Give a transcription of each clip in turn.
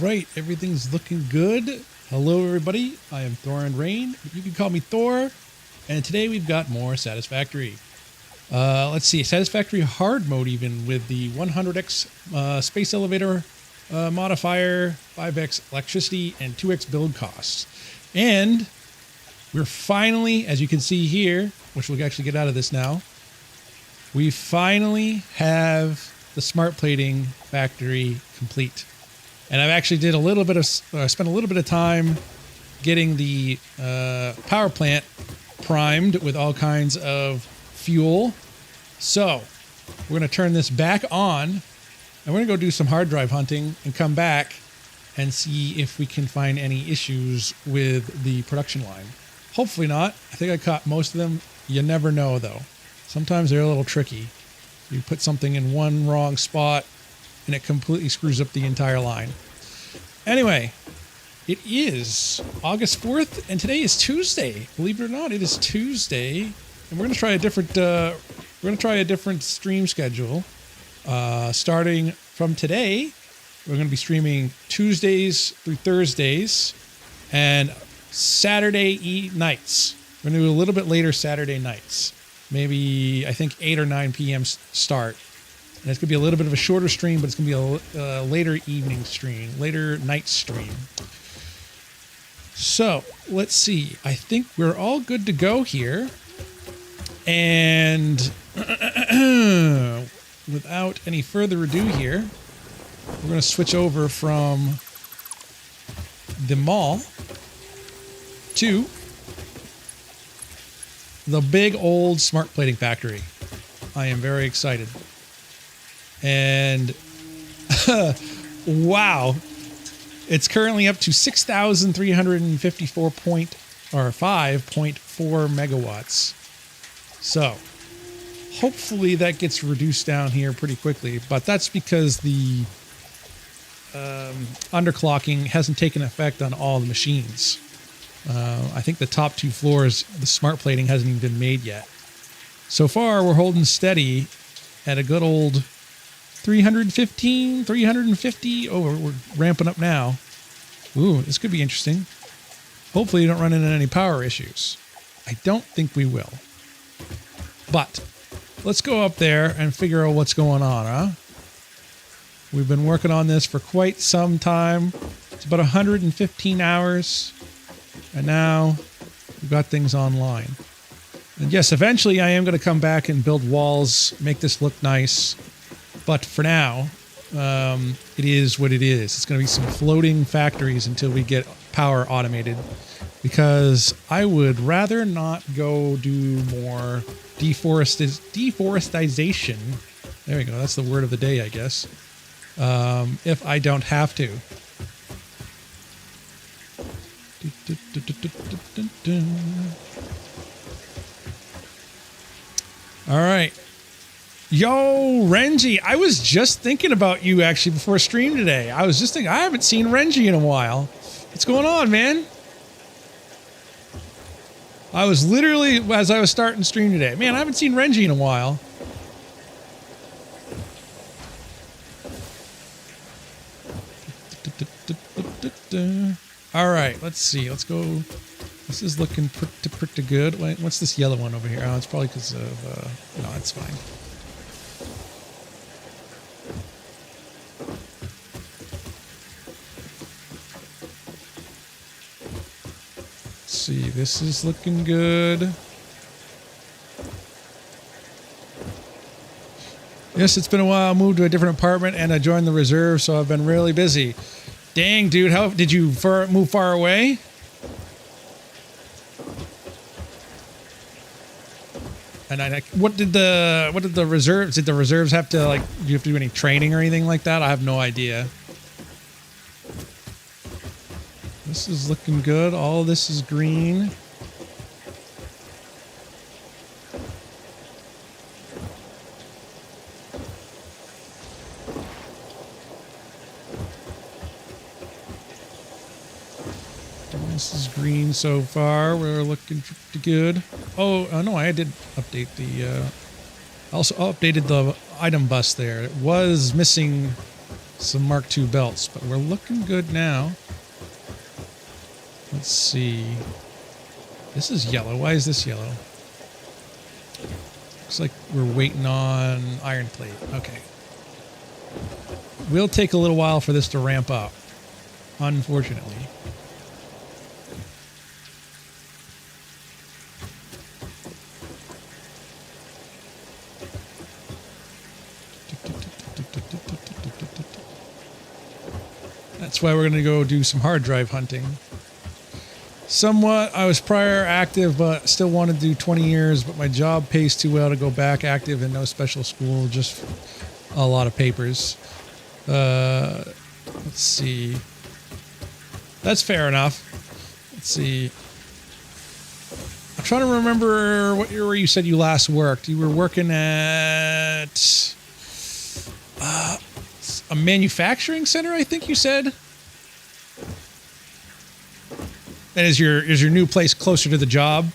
right, everything's looking good. Hello, everybody. I am Thor and Rain. You can call me Thor. And today we've got more Satisfactory. Let's see, Satisfactory hard mode even with the 100x space elevator modifier, 5x electricity, and 2x build costs. And we're finally, as you can see here, which we'll actually get out of this now, we finally have the smart plating factory complete. And I've actually spent a little bit of time getting the power plant primed with all kinds of fuel. So we're going to turn this back on, and we're going to go do some hard drive hunting and come back and see if we can find any issues with the production line. Hopefully not. I think I caught most of them. You never know, though. Sometimes they're a little tricky. You put something in one wrong spot, and it completely screws up the entire line. Anyway, it is August 4th, and today is Tuesday. Believe it or not, it is Tuesday, and we're going to try a different stream schedule. Starting from today, we're going to be streaming Tuesdays through Thursdays and Saturday nights. We're going to do a little bit later Saturday nights. Maybe, I think, 8 or 9 p.m. start. And it's going to be a little bit of a shorter stream, but it's going to be a later evening stream, later night stream. So, let's see. I think we're all good to go here. And without any further ado here, we're going to switch over from the mall to the big old smart plating factory. I am very excited. And wow, it's currently up to 5.4 megawatts. So hopefully that gets reduced down here pretty quickly, but that's because the underclocking hasn't taken effect on all the machines. I think the top 2 floors, the smart plating hasn't even been made yet. So far, we're holding steady at a good old 315, 350. Oh, we're ramping up now. Ooh, this could be interesting. Hopefully you don't run into any power issues. I don't think we will. But let's go up there and figure out what's going on, huh? We've been working on this for quite some time. It's about 115 hours. And now we've got things online. And yes, eventually I am going to come back and build walls, make this look nice. But for now, it is what it is. It's going to be some floating factories until we get power automated. Because I would rather not go do more deforestation. There we go. That's the word of the day, I guess. If I don't have to. All right. Yo, Renji, I was just thinking about you actually before stream today. I was just thinking, I haven't seen Renji in a while. What's going on, man? I was literally, as I was starting stream today, man, I haven't seen Renji in a while. All right, let's see. Let's go. This is looking pretty good. Wait, what's this yellow one over here? Oh, it's probably because of, no, it's fine. Let's see, this is looking good. Yes, it's been a while. I moved to a different apartment and I joined the reserve, so I've been really busy. Dang, dude, how did you move far away? And what did the reserves? Did the reserves have to, like, do you have to do any training or anything like that? I have no idea. This is looking good. All this is green. This is green so far. We're looking pretty good. Oh, no, I did update the... also updated the item bus there. It was missing some Mark II belts, but we're looking good now. Let's see. This is yellow. Why is this yellow? Looks like we're waiting on iron plate. Okay. Will take a little while for this to ramp up, unfortunately. That's why we're going to go do some hard drive hunting. Somewhat, I was prior active, but still want to do 20 years, but my job pays too well to go back active and no special school, just a lot of papers. Let's see. That's fair enough. Let's see. I'm trying to remember what year you said you last worked. You were working at a manufacturing center, I think you said. And is your new place closer to the job?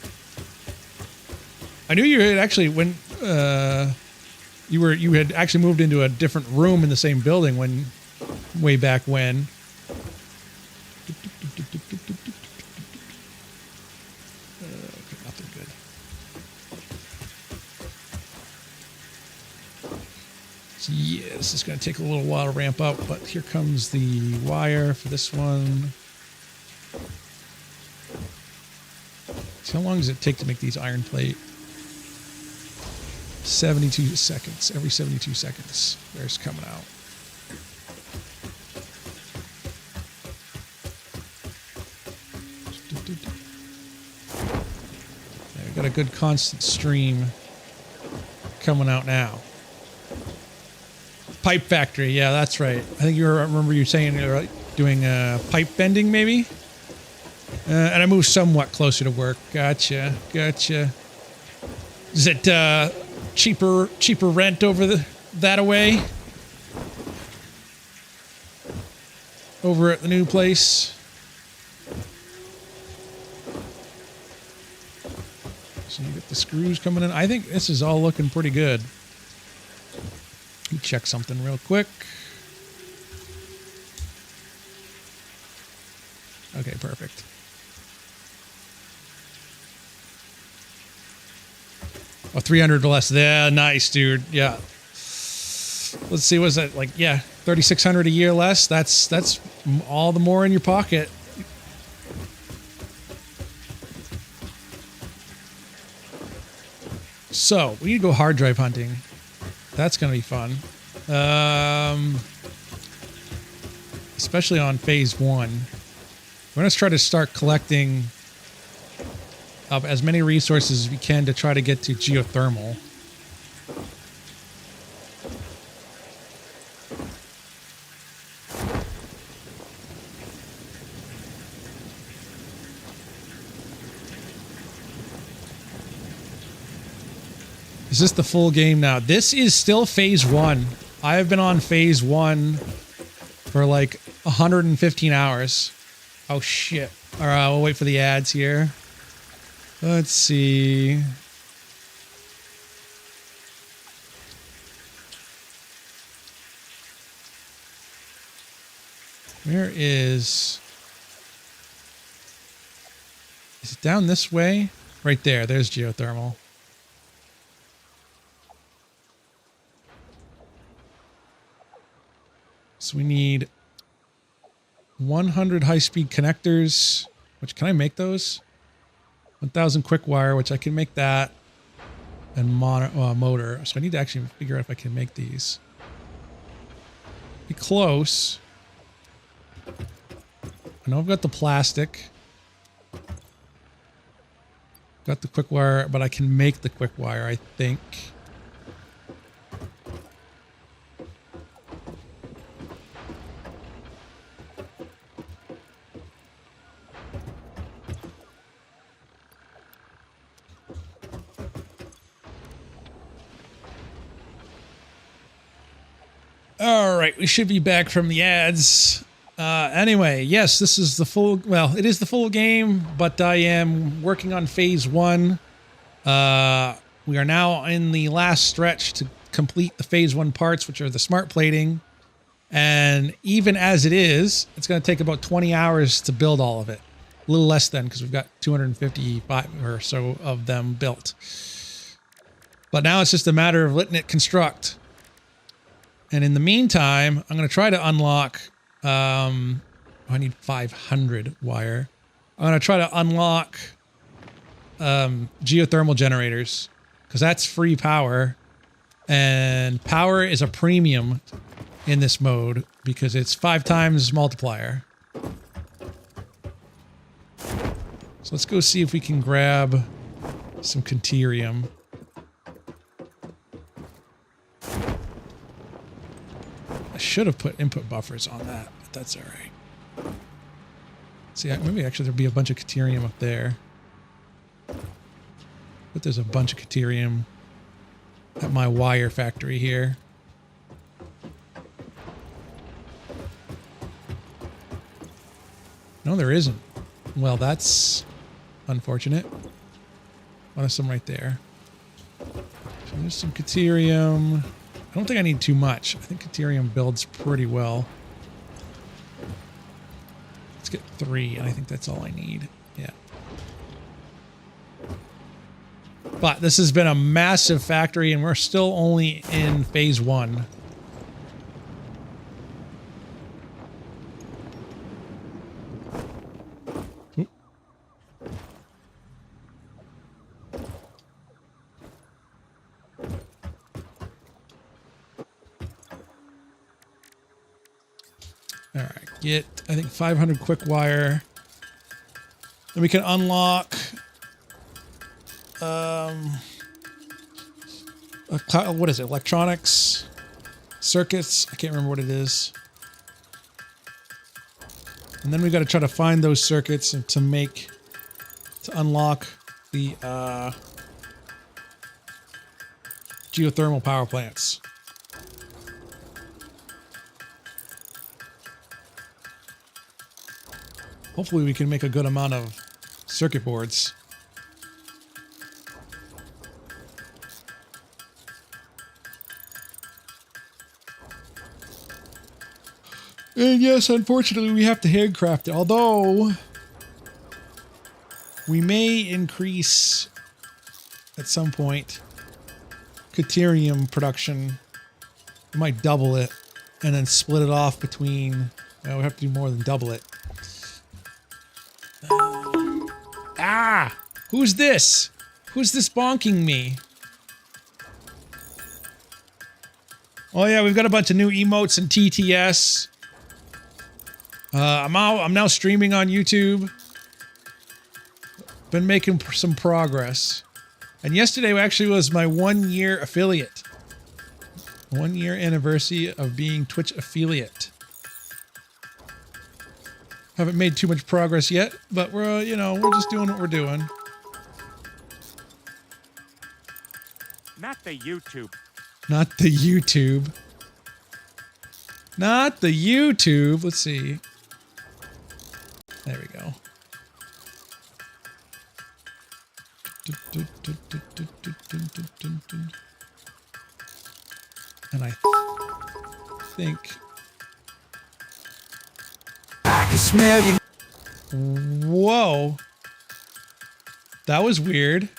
I knew you had actually when you had actually moved into a different room in the same building when way back when. Okay, nothing good. So yeah, this is going to take a little while to ramp up, but here comes the wire for this one. So how long does it take to make these iron plate? 72 seconds. Every 72 seconds, there's coming out. Yeah, we got a good constant stream coming out now. Pipe factory. Yeah, that's right. I think I remember you saying you're doing pipe bending, maybe. And I moved somewhat closer to work. Gotcha. Is it cheaper rent over that away? Over at the new place. So you get the screws coming in. I think this is all looking pretty good. Let me check something real quick. Okay, perfect. Oh, 300 or less. Yeah, nice, dude. Yeah. Let's see, what's that? Like, yeah, 3,600 a year less. That's all the more in your pocket. So, we need to go hard drive hunting. That's going to be fun. Especially on phase 1. We're going to try to start collecting as many resources as we can to try to get to geothermal. Is this the full game now? This is still phase 1. I have been on phase 1 for like 115 hours. Oh shit. All right, we'll wait for the ads here. Let's see. Where is it down this way? Right there. There's geothermal. So we need 100 high-speed connectors, which can I make those? 1,000 quick wire, which I can make that, and motor. So I need to actually figure out if I can make these. Be close. I know I've got the plastic. Got the quick wire, but I can make the quick wire, I think. All right, we should be back from the ads. Anyway, yes, this is the full, well, it is the full game, but I am working on phase 1. We are now in the last stretch to complete the phase 1 parts, which are the smart plating. And even as it is, it's going to take about 20 hours to build all of it. A little less than, because we've got 255 or so of them built. But now it's just a matter of letting it construct. And in the meantime, I'm going to try to unlock... I need 500 wire. I'm going to try to unlock geothermal generators, because that's free power. And power is a premium in this mode because it's 5 times multiplier. So let's go see if we can grab some Caterium. I should have put input buffers on that, but that's all right. See, maybe actually there'll be a bunch of Caterium up there. But there's a bunch of Caterium at my wire factory here. No, there isn't. Well, that's unfortunate. Oh, there's some right there. So there's some Caterium. I don't think I need too much. I think Caterium builds pretty well. Let's get 3, and I think that's all I need. Yeah. But this has been a massive factory, and we're still only in phase 1. Oop. All right, get, I think, 500 quick wire. Then we can unlock what is it? Electronics, circuits. I can't remember what it is. And then we got to try to find those circuits and to unlock the geothermal power plants. Hopefully we can make a good amount of circuit boards. And yes, unfortunately, we have to handcraft it. Although, we may increase, at some point, Caterium production. We might double it, and then split it off between... Well, we have to do more than double it. Who's this? Who's this bonking me? Oh yeah, we've got a bunch of new emotes and TTS. I'm now streaming on YouTube. Been making some progress. And yesterday actually was my 1-year affiliate. 1-year anniversary of being Twitch affiliate. Haven't made too much progress yet, but we're, you know, we're just doing what we're doing. Not the YouTube. Not the YouTube. Not the YouTube. Let's see. There we go. And I think... I can smell you. Whoa. That was weird.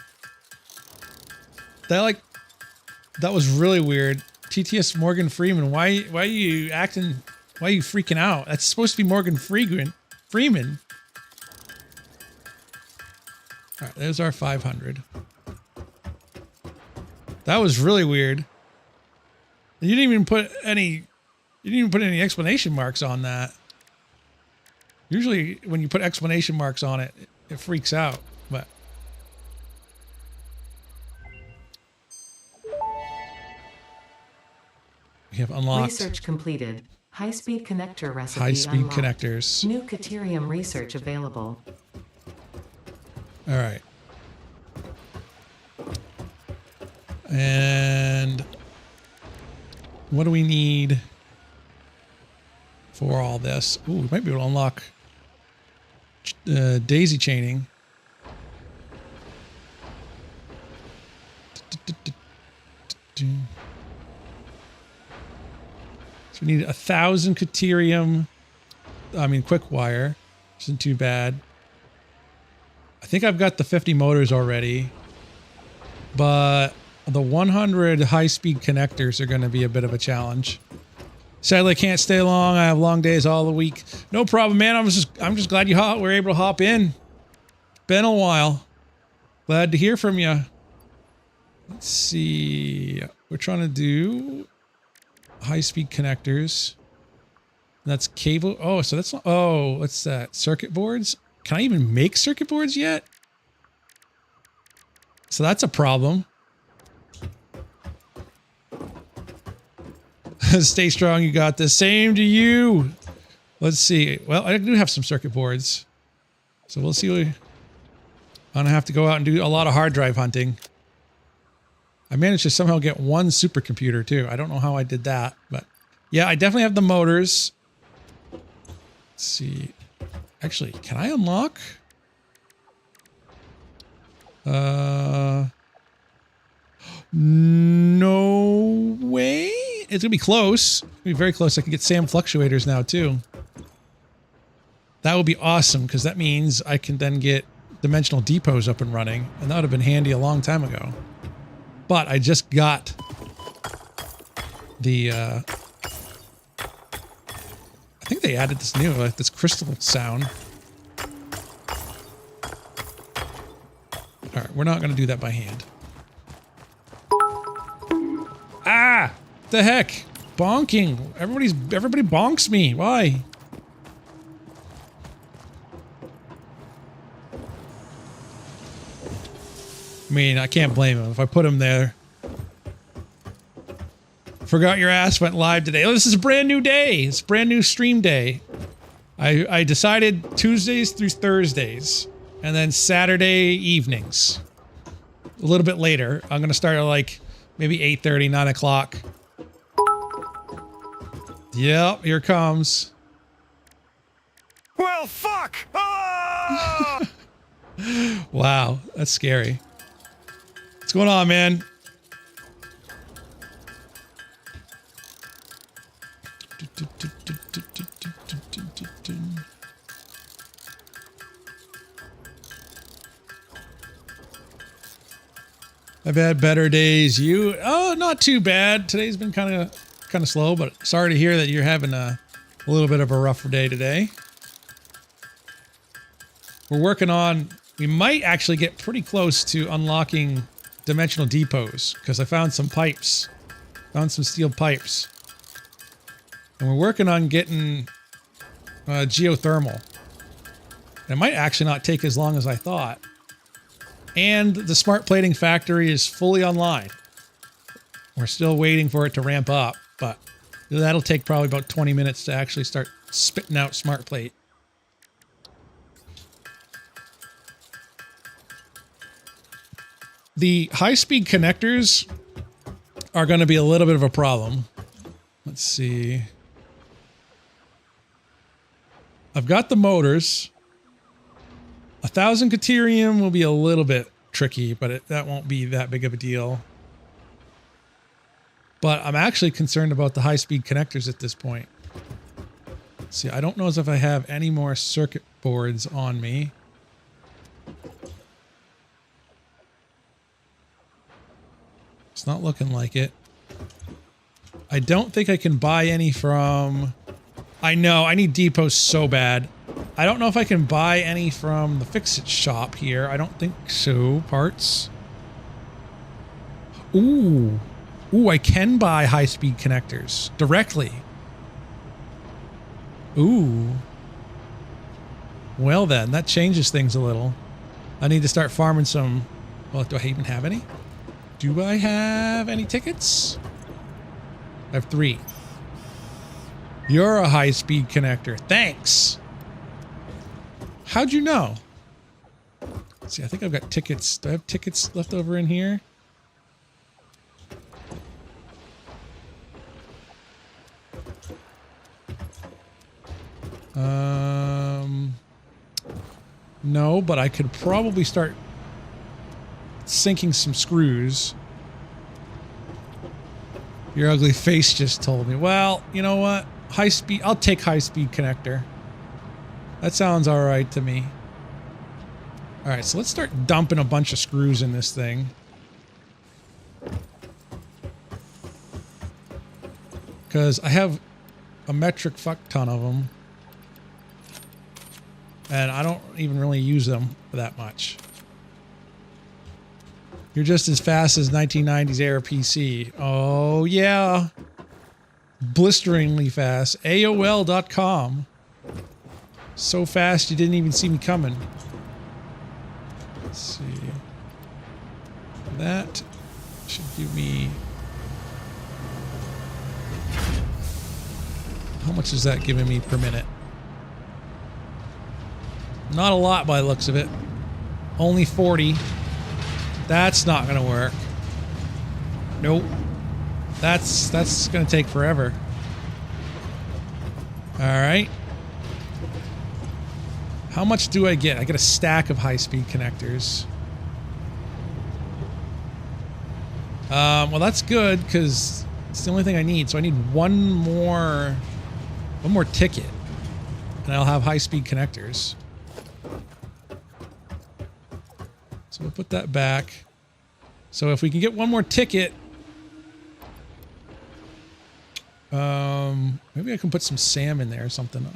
That was really weird. TTS Morgan Freeman, why are you acting, why are you freaking out? That's supposed to be Morgan Freeman. All right, there's our 500. That was really weird. You didn't even put any exclamation marks on that. Usually when you put exclamation marks on it, it freaks out, but. We have unlocked. Research completed. High-speed connector recipe High-speed unlocked. connectors. New Caterium research available. All right. And what do we need for all this? Ooh, we might be able to unlock daisy chaining. So we need 1,000 Caterium. I mean, quick wire. Isn't too bad. I think I've got the 50 motors already. But the 100 high-speed connectors are going to be a bit of a challenge. Sadly, I can't stay long. I have long days all the week. No problem, man. I'm just glad you were able to hop in. Been a while. Glad to hear from you. Let's see. We're trying to do high-speed connectors. That's cable. Oh, so that's... Oh, what's that? Circuit boards? Can I even make circuit boards yet? So that's a problem. Stay strong, you got this. Same to you. Let's see. Well, I do have some circuit boards. So we'll see. I'm gonna have to go out and do a lot of hard drive hunting. I managed to somehow get one supercomputer too. I don't know how I did that, but yeah, I definitely have the motors. Let's see. Actually, can I unlock? No way. It's gonna be close. It's gonna be very close. I can get SAM fluctuators now too. That would be awesome because that means I can then get dimensional depots up and running, and that would have been handy a long time ago. But I just got the I think they added this new, like this crystal sound. All right, we're not going to do that by hand. Ah! The heck? Bonking. Everybody bonks me. Why? I mean, I can't blame him. If I put him there. Forgot your ass went live today. Oh, this is a brand new day. It's a brand new stream day. I decided Tuesdays through Thursdays. And then Saturday evenings. A little bit later. I'm going to start at like maybe 8:30, 9 o'clock. Yep, here comes. Well, fuck! Ah! Wow, that's scary. What's going on, man? I've had better days. You? Oh, not too bad. Today's been kind of slow, but sorry to hear that you're having a little bit of a rougher day today. We're working on, we might actually get pretty close to unlocking dimensional depots because I found some pipes, found some steel pipes. And we're working on getting geothermal. It might actually not take as long as I thought. And the smart plating factory is fully online. We're still waiting for it to ramp up, but that'll take probably about 20 minutes to actually start spitting out smart plate. The high-speed connectors are going to be a little bit of a problem. Let's see. I've got the motors. 1,000 Caterium will be a little bit tricky, but that won't be that big of a deal. But I'm actually concerned about the high-speed connectors at this point. Let's see, I don't know if I have any more circuit boards on me. It's not looking like it. I don't think I can buy any from... I know, I need depots so bad. I don't know if I can buy any from the Fix-It shop here. I don't think so. Parts. Ooh. Ooh, I can buy high-speed connectors directly. Ooh. Well then, that changes things a little. I need to start farming some... Well, do I even have any? Do I have any tickets? I have 3. You're a high-speed connector. Thanks! How'd you know? Let's see, I think I've got tickets. Do I have tickets left over in here? No, but I could probably start sinking some screws. Your ugly face just told me. Well, you know what? High speed. I'll take high speed connector. That sounds all right to me. All right, so let's start dumping a bunch of screws in this thing. Because I have a metric fuck ton of them. And I don't even really use them that much. You're just as fast as 1990s era PC. Oh, yeah. Blisteringly fast. AOL.com. So fast you didn't even see me coming. Let's see. That should give me... How much is that giving me per minute? Not a lot by the looks of it. Only 40. That's not gonna work. Nope. That's gonna take forever. Alright. How much do I get? I get a stack of high-speed connectors. Well, that's good, because it's the only thing I need. So I need one more ticket, and I'll have high-speed connectors. So we'll put that back. So if we can get one more ticket, maybe I can put some SAM in there or something.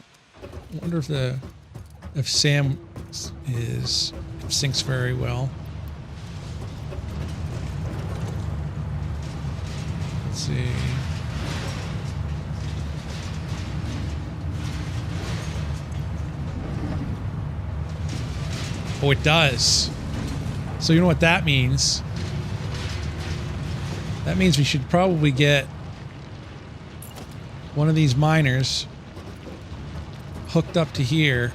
I wonder if SAM syncs very well. Let's see. Oh, it does. So you know what that means? That means we should probably get one of these miners hooked up to here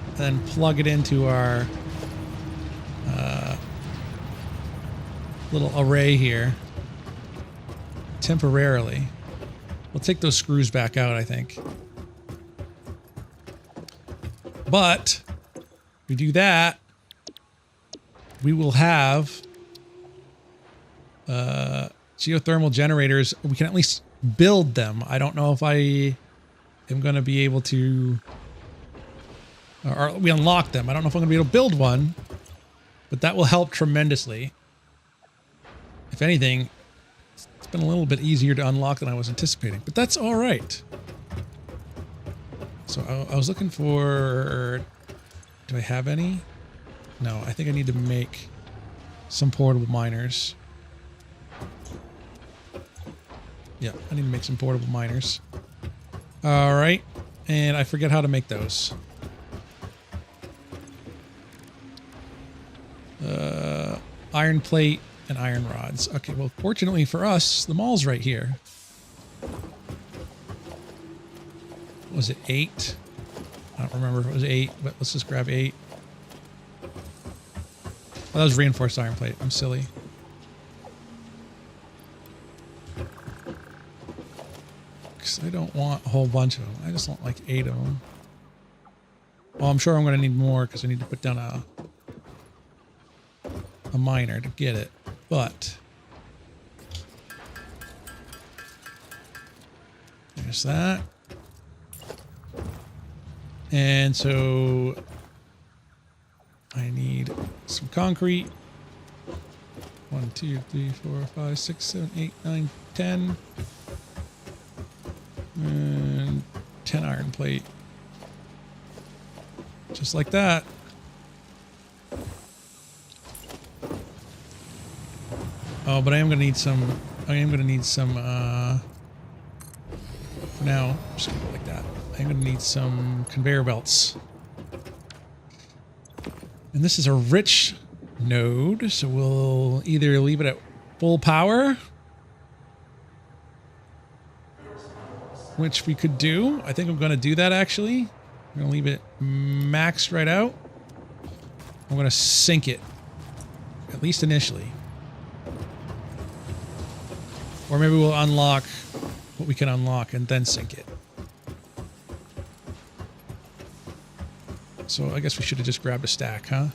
and then plug it into our little array here temporarily. We'll take those screws back out, I think. But if we do that, we will have geothermal generators. We can at least build them. I don't know if I am going to be able to... Or we unlock them. I don't know if I'm going to be able to build one, but that will help tremendously. If anything, it's been a little bit easier to unlock than I was anticipating, but that's all right. So I was looking for... Do I have any? No, I think I need to make some portable miners. Yeah, I need to make some portable miners. All right, and I forget how to make those. Iron plate and iron rods. Okay, well, fortunately for us, the mall's right here. Was it 8? I don't remember if it was 8, but let's just grab 8. Oh, that was reinforced iron plate. I'm silly. Because I don't want a whole bunch of them. I just want like 8 of them. Well, I'm sure I'm going to need more because I need to put down a miner to get it. But there's that. And so I need some concrete. 1, 2, 3, 4, 5, 6, 7, 8, 9, 10. And 10 iron plate. Just like that. Oh, but I am going to need some, for now, just keep it like that. I'm going to need some conveyor belts. And this is a rich node, so we'll either leave it at full power, which we could do. I think I'm going to do that, actually. I'm going to leave it maxed right out. I'm going to sink it, at least initially. Or maybe we'll unlock what we can unlock and then sink it. So I guess we should have just grabbed a stack, huh?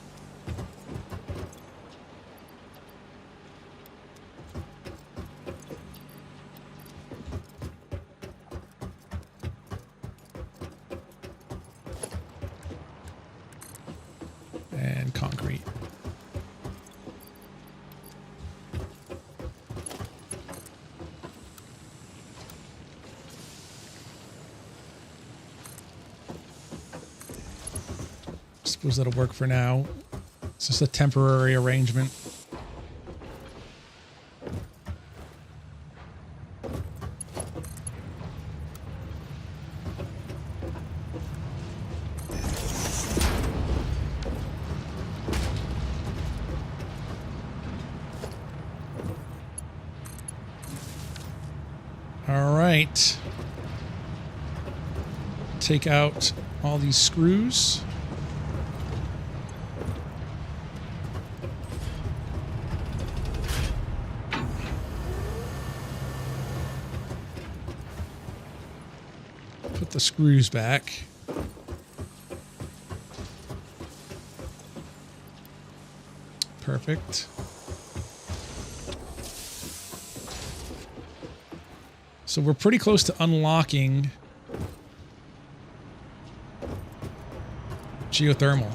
Suppose that'll work for now. It's just a temporary arrangement. All right. Take out all these screws. Put the screws back. Perfect. So we're pretty close to unlocking geothermal.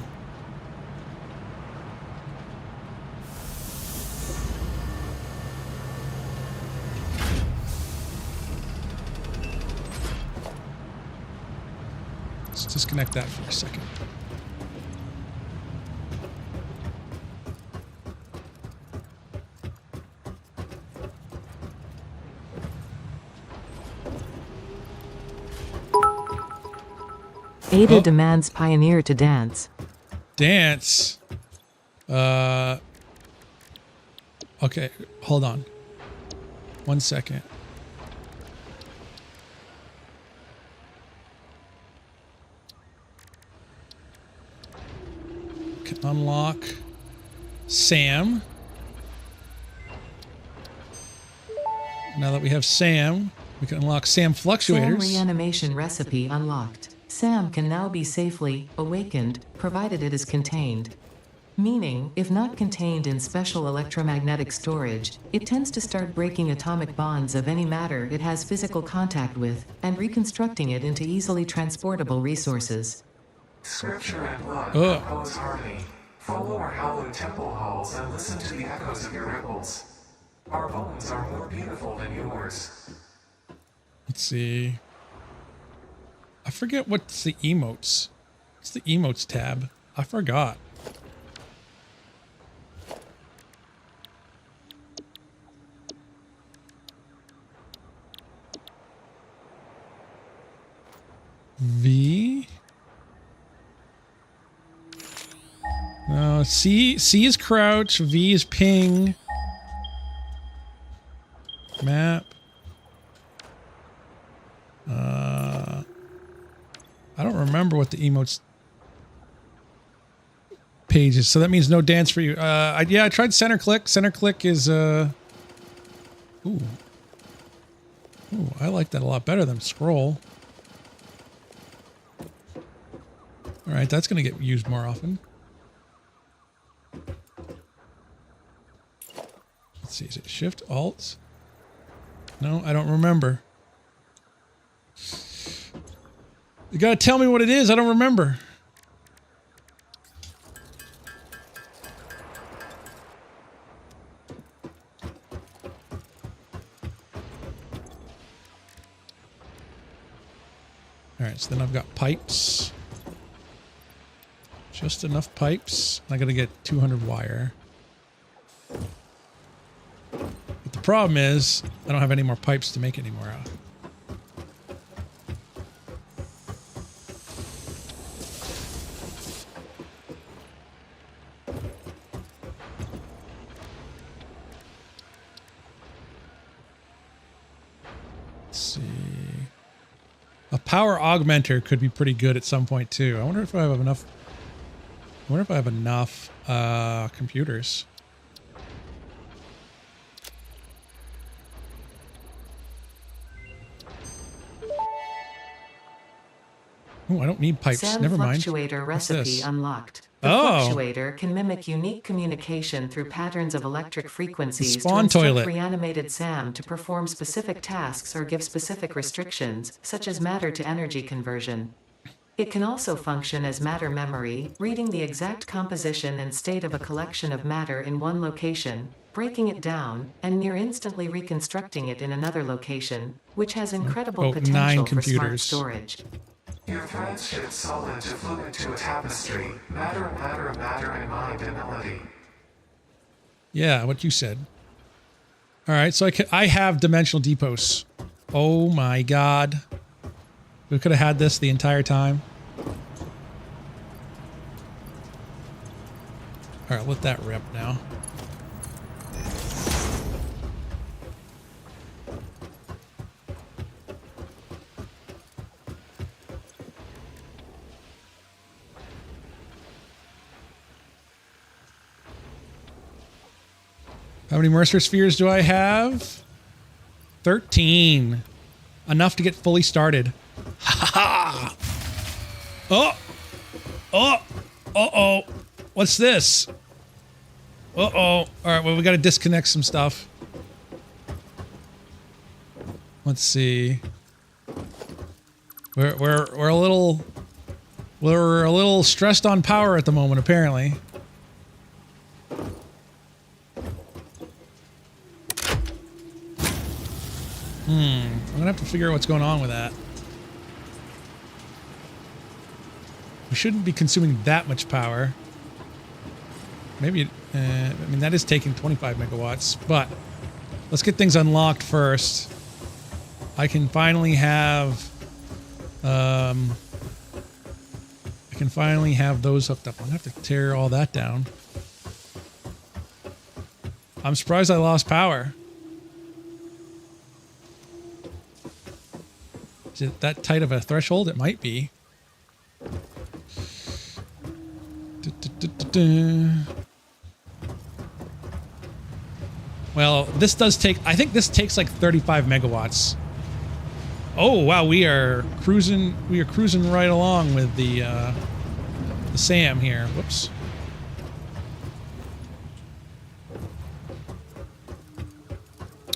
Let's disconnect that for a second. Ada Oh. demands Pioneer to dance. Dance. Okay, hold on. 1 second. Can unlock Sam. Now that we have Sam, we can unlock Sam Sam fluctuators. reanimation recipe unlocked. Sam can now be safely awakened, provided it is contained. Meaning, if not contained in special electromagnetic storage, it tends to start breaking atomic bonds of any matter it has physical contact with, and reconstructing it into easily transportable resources. Scripture and blood Ugh. compose harmony. Follow our hallowed temple halls and listen to the echoes of your ripples. Our bones are more beautiful than yours. Let's see. I forget what's the emotes. What's the emotes tab? I forgot. V. No, C is crouch, V is ping. Map. I don't remember what the emotes page is, so that means no dance for you. Yeah, I tried center click. Center click is Ooh, I like that a lot better than scroll. All right, that's going to get used more often. Let's see, is it Shift Alt? No, I don't remember. You got to tell me what it is. I don't remember. All right, so then I've got pipes. Just enough pipes. I got to get 200 wire. But the problem is, I don't have any more pipes to make any more out. Let's see. A power augmenter could be pretty good at some point too. I wonder if I have enough. I wonder if I have enough computers. Oh, I don't need pipes. Sam Never mind. fluctuator What's recipe this? unlocked. The Oh. fluctuator can mimic unique communication through patterns of electric frequencies to Spawn instruct toilet. reanimated Sam to perform specific tasks or give specific restrictions, such as matter to energy conversion. It can also function as matter memory, reading the exact composition and state of a collection of matter in one location, breaking it down, and near instantly reconstructing it in another location, which has incredible Oh, 9 potential for smart computers. storage. Your threads shift solid to fluid to a tapestry. Matter, matter, matter, and mind and melody. Yeah, what you said. All right, so I have dimensional depots. Oh my god. We could have had this the entire time. All right, let that rip now. How many Mercer Spheres do I have? 13. Enough to get fully started. Ha ha! Oh! Oh! Uh-oh! What's this? Uh-oh. All right, well, we got to disconnect some stuff. Let's see. We're a little stressed on power at the moment, apparently. I'm gonna have to figure out what's going on with that. We shouldn't be consuming that much power. Maybe, I mean, that is taking 25 megawatts, but let's get things unlocked first. I can finally have, those hooked up. I'm gonna have to tear all that down. I'm surprised I lost power. Is it that tight of a threshold? It might be. Well, this does take... I think this takes like 35 megawatts. Oh, wow, we are cruising right along with the SAM here. Whoops.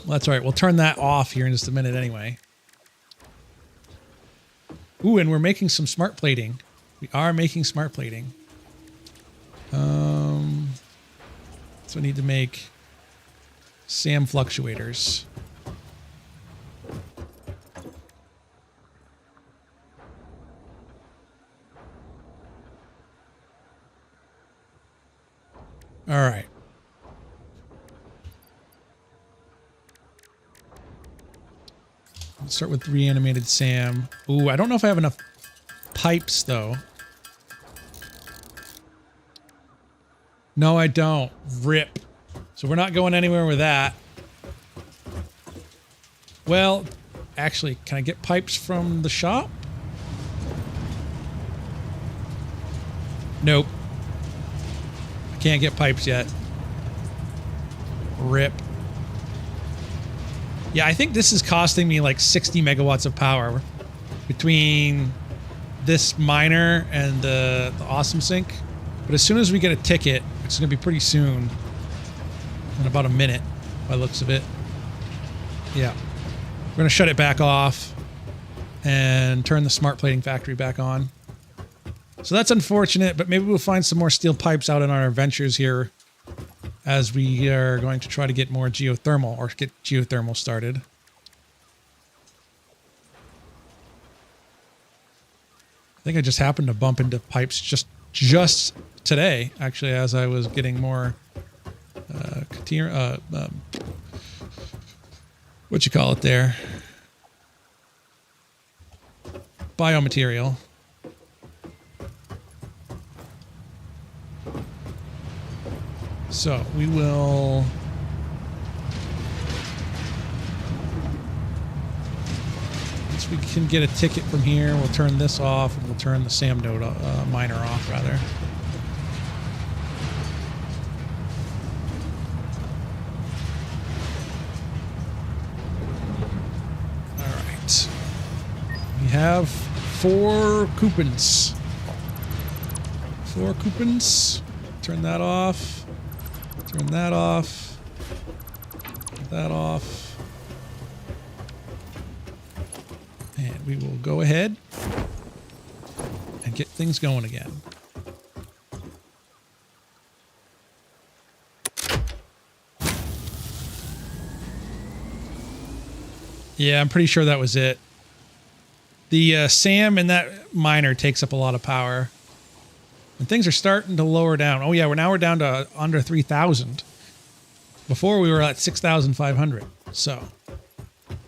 Well, that's all right. We'll turn that off here in just a minute anyway. Ooh, and we're making some smart plating. We are making smart plating. So I need to make SAM fluctuators. All right. Let's start with reanimated SAM. Ooh, I don't know if I have enough pipes, though. No, I don't. Rip. So we're not going anywhere with that. Well, actually, can I get pipes from the shop? Nope. I can't get pipes yet. Rip. Yeah, I think this is costing me like 60 megawatts of power between this miner and the awesome sink. But as soon as we get a ticket, it's going to be pretty soon. In about a minute, by the looks of it. Yeah. We're going to shut it back off and turn the smart plating factory back on. So that's unfortunate, but maybe we'll find some more steel pipes out in our adventures here as we are going to try to get more geothermal, or get geothermal started. I think I just happened to bump into pipes just today, actually, as I was getting more what you call it there? Biomaterial. So we will... Once we can get a ticket from here, we'll turn this off, and we'll turn the SAM node miner off, rather. All right. We have 4 coupons. 4 coupons. Turn that off. Turn that off. Turn that off. And we will go ahead and get things going again. Yeah, I'm pretty sure that was it. The SAM in that miner takes up a lot of power. And things are starting to lower down. Oh yeah, we're down to under 3,000. Before we were at 6,500. So I'm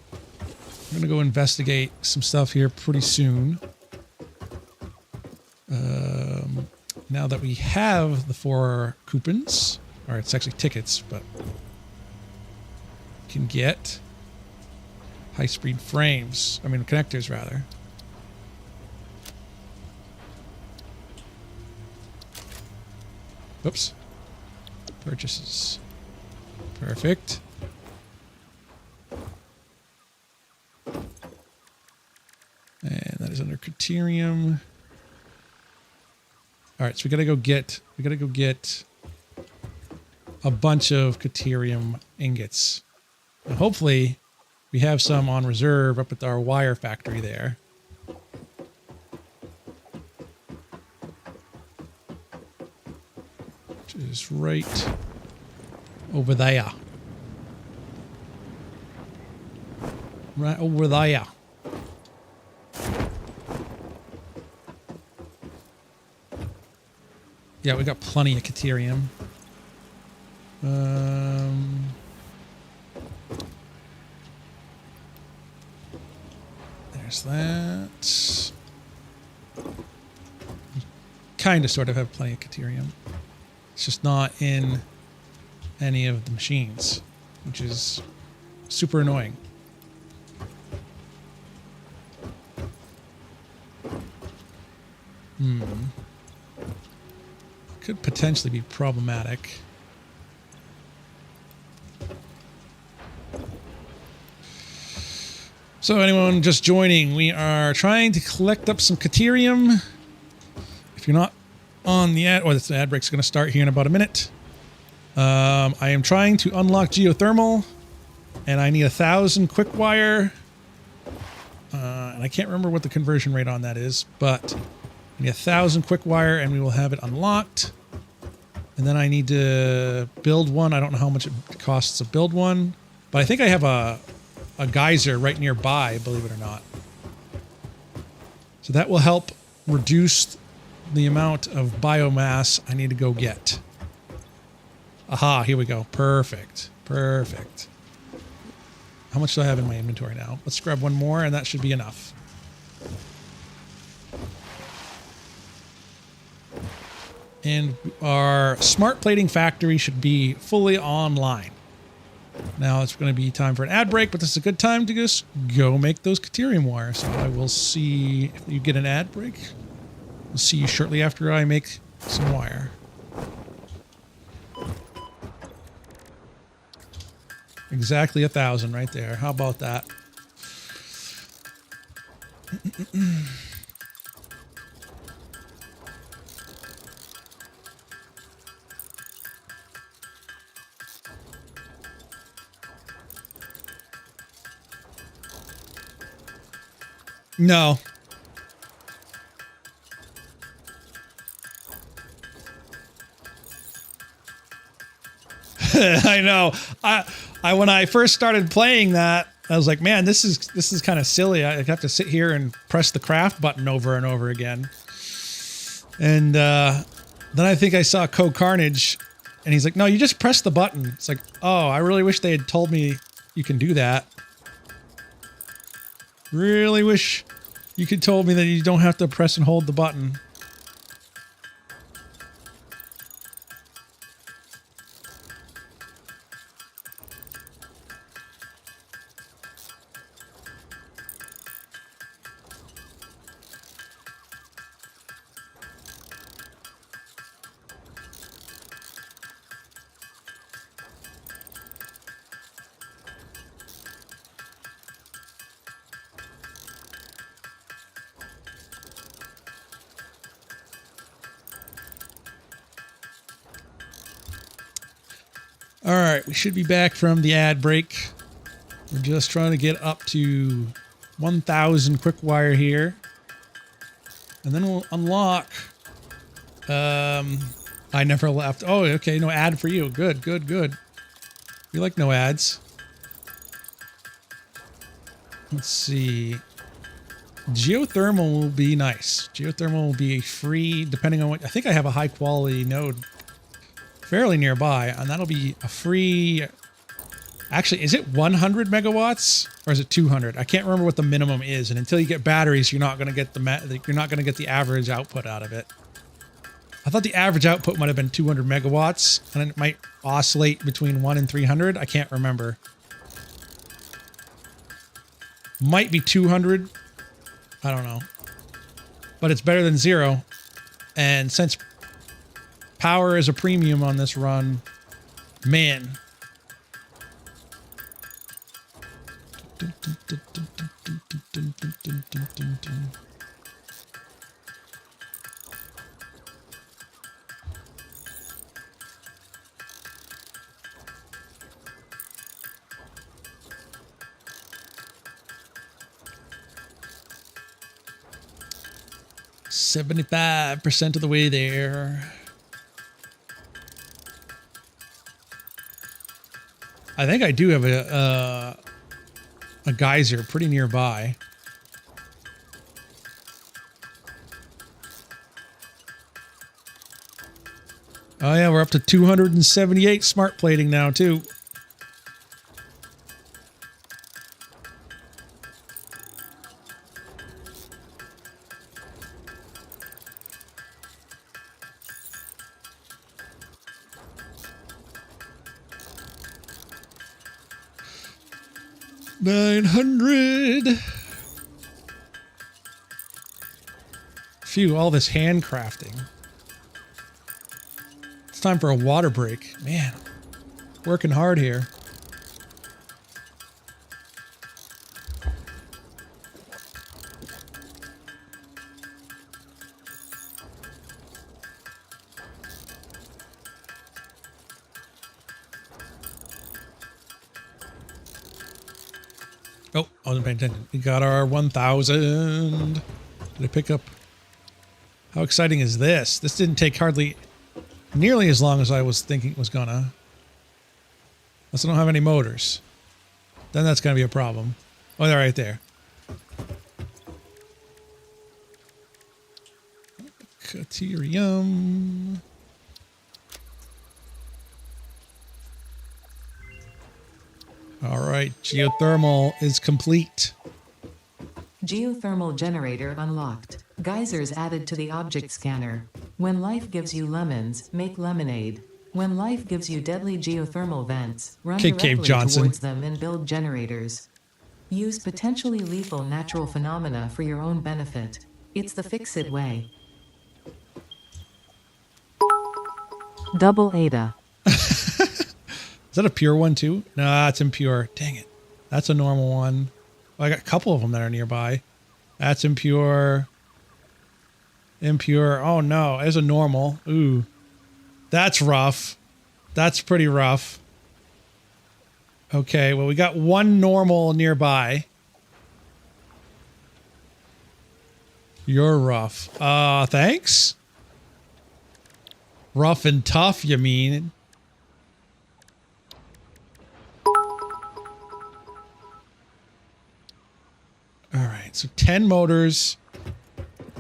going to go investigate some stuff here pretty soon. Now that we have the 4 coupons, or it's actually tickets, but can get high-speed frames. I mean, connectors, rather. Oops. Purchases. Perfect. And that is under Criterium. All right, so we gotta go get a bunch of Criterium ingots. Now hopefully we have some on reserve up at our wire factory there. Which is right over there. Right over there. Yeah, we got plenty of Criterium. There's that. Kind of sort of have plenty of Criterium. It's just not in any of the machines, which is super annoying. Could potentially be problematic. So anyone just joining, we are trying to collect up some Criterium. If you're not on the ad, or the ad break's going to start here in about a minute. I am trying to unlock geothermal, and I need 1,000 quick wire. And I can't remember what the conversion rate on that is, but I need 1,000 quick wire, and we will have it unlocked. And then I need to build one. I don't know how much it costs to build one, but I think I have a geyser right nearby, believe it or not. So that will help reduce the amount of biomass I need to go get. Aha, here we go. Perfect. Perfect. How much do I have in my inventory now? Let's grab one more, and that should be enough. And our smart plating factory should be fully online. Now it's going to be time for an ad break, but this is a good time to just go make those Criterium wire. So I will see if you get an ad break. We'll see you shortly after I make some wire. Exactly 1,000 right there. How about that? No. I know. I when I first started playing that, I was like, man, this is kind of silly. I have to sit here and press the craft button over and over again. And then I think I saw Code Carnage, and he's like, no, you just press the button. It's like, oh, I really wish they had told me you can do that. Really wish you could told me that you don't have to press and hold the button. All right, we should be back from the ad break. We're just trying to get up to 1,000 quick wire here. And then we'll unlock... I never left. Oh, okay, no ad for you. Good, good, good. We like no ads. Let's see. Geothermal will be nice. Geothermal will be free depending on what, I think I have a high quality node fairly nearby, and that'll be a free, actually, is it 100 megawatts or is it 200? I can't remember what the minimum is, and until you get batteries, you're not going to get the average output out of it. I thought the average output might have been 200 megawatts, and it might oscillate between 1 and 300. I can't remember. Might be 200. I don't know. But it's better than 0. And since power is a premium on this run, man. $75% of the way there. I think I do have a geyser pretty nearby. Oh yeah, we're up to 278 smart plating now too. $900. Phew, all this handcrafting. It's time for a water break. Man, working hard here. Oh, I wasn't paying attention. We got our 1,000. Did I pick up? How exciting is this? This didn't take hardly nearly as long as I was thinking it was gonna. Unless I don't have any motors. Then that's gonna be a problem. Oh, they're right there. Caterium. All right, geothermal is complete. Geothermal generator unlocked. Geysers added to the object scanner. When life gives you lemons, make lemonade. When life gives you deadly geothermal vents, run Cave directly Johnson. towards them and build generators. Use potentially lethal natural phenomena for your own benefit. It's the fix-it way. Double Ada. Is that a pure one too? No, it's impure. Dang it. That's a normal one. Well, I got a couple of them that are nearby. That's impure. Impure. Oh no, there's a normal. Ooh. That's rough. That's pretty rough. Okay, well we got one normal nearby. You're rough. Thanks? Rough and tough, you mean? All right, so 10 motors,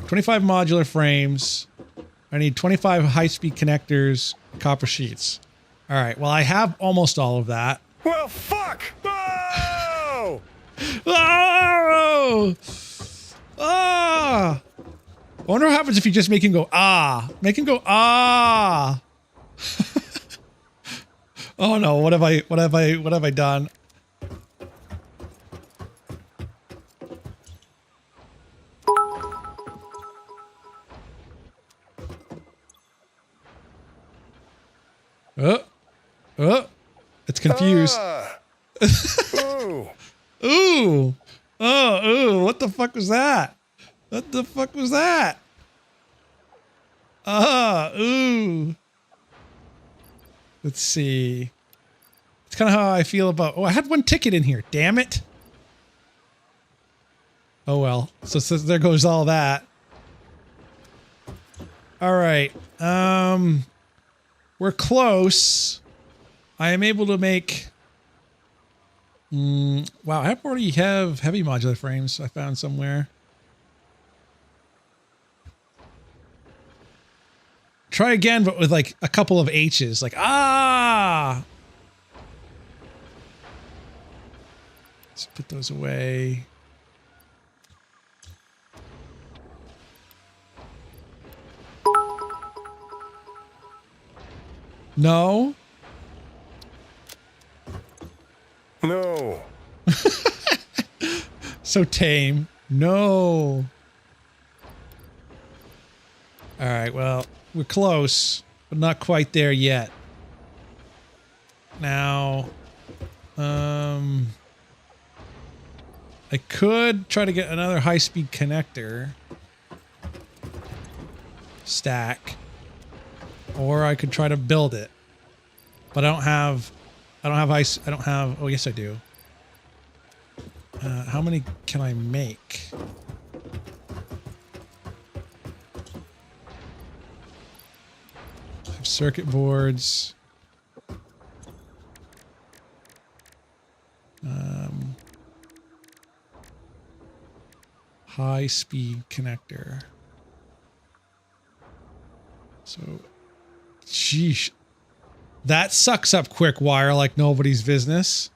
25 modular frames. I need 25 high-speed connectors, copper sheets. All right, well, I have almost all of that. Well, fuck! Oh! Oh! Ah! I wonder what happens if you just make him go, ah. Make him go, ah. Oh no, what have I done? It's confused. Ooh. Ooh. Oh, ooh. What the fuck was that? What the fuck was that? Ooh. Let's see. It's kind of how I feel about... Oh, I had one ticket in here. Damn it. Oh, well. So there goes all that. All right. We're close. I am able to make... wow, I already have heavy modular frames I found somewhere. Try again, but with like a couple of H's. Like, ah! Let's put those away. No. No. So tame. No. All right, well, we're close, but not quite there yet. Now, I could try to get another high-speed connector stack, or I could try to build it. But I don't have ice. I don't have. Oh, yes, I do. How many can I make? I have circuit boards. High speed connector. So, sheesh. That sucks up quick wire like nobody's business.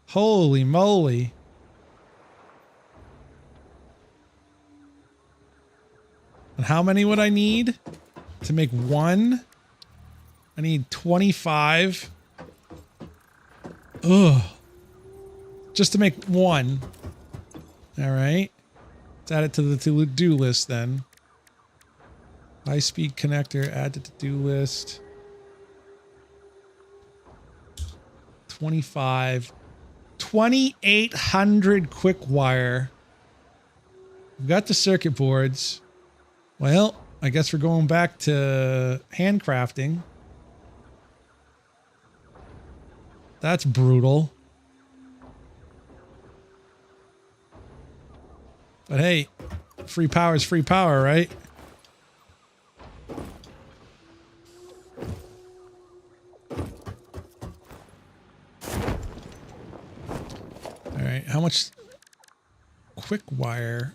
Holy moly. And how many would I need to make one? I need 25. Ugh. Just to make one. All right. Let's add it to the to-do list then. High-speed connector, add to the to-do list. 25. 2,800 quick wire. We've got the circuit boards. Well, I guess we're going back to handcrafting. That's brutal. But hey, free power is free power, right? All right, how much quick wire?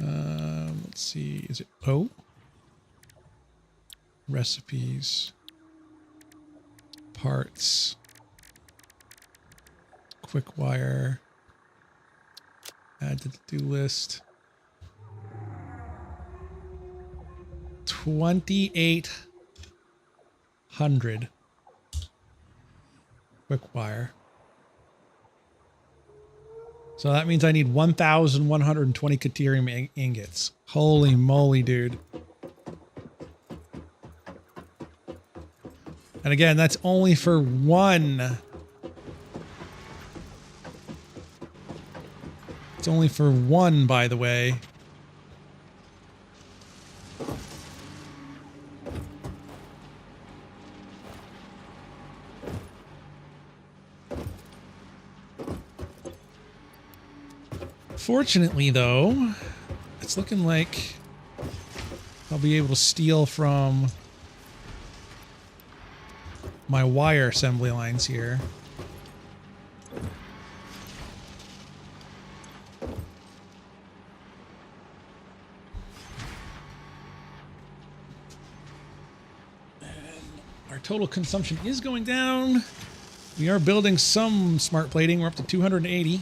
Let's see, is it recipes, parts, quick wire, add to the to-do list. 2,800 quick wire. So that means I need 1,120 Caterium ingots. Holy moly, dude. And again, that's only for one. It's only for one, by the way. Fortunately, though, it's looking like I'll be able to steal from my wire assembly lines here. And our total consumption is going down. We are building some smart plating. We're up to 280.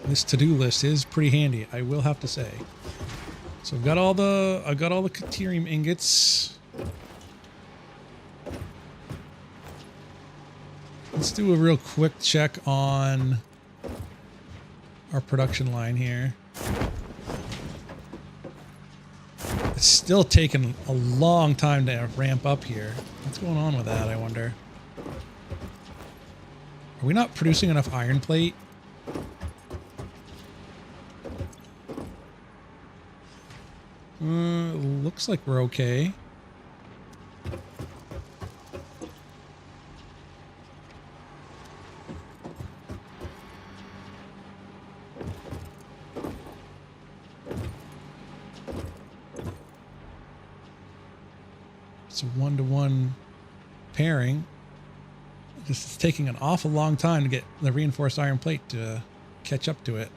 This to-do list is pretty handy, I will have to say. So I've got all the Caterium ingots. Let's do a real quick check on our production line here. It's still taking a long time to ramp up here. What's going on with that, I wonder? Are we not producing enough iron plate? Looks like we're okay. It's a 1-to-1 pairing. This is taking an awful long time to get the reinforced iron plate to catch up to it.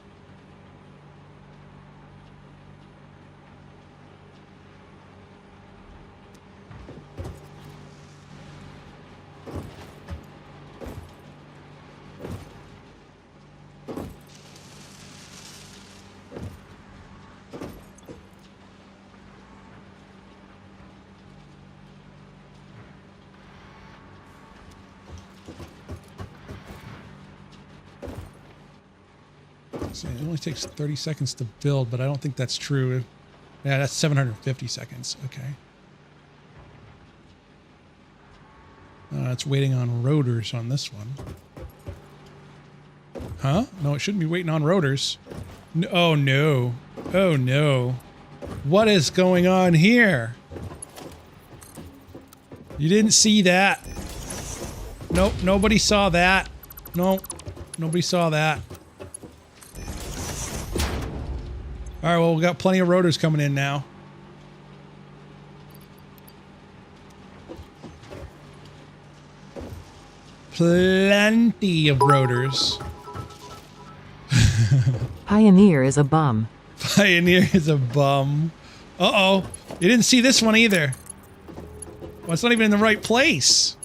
So it only takes 30 seconds to build, but I don't think that's true. Yeah, that's 750 seconds. Okay. It's waiting on rotors on this one. Huh? No, it shouldn't be waiting on rotors. Oh, no. Oh, no. What is going on here? You didn't see that. Nope, nobody saw that. Nope, nobody saw that. All right, well, we got plenty of rotors coming in now. Plenty of rotors. Pioneer is a bum. Pioneer is a bum. Uh-oh. You didn't see this one either. Well, it's not even in the right place.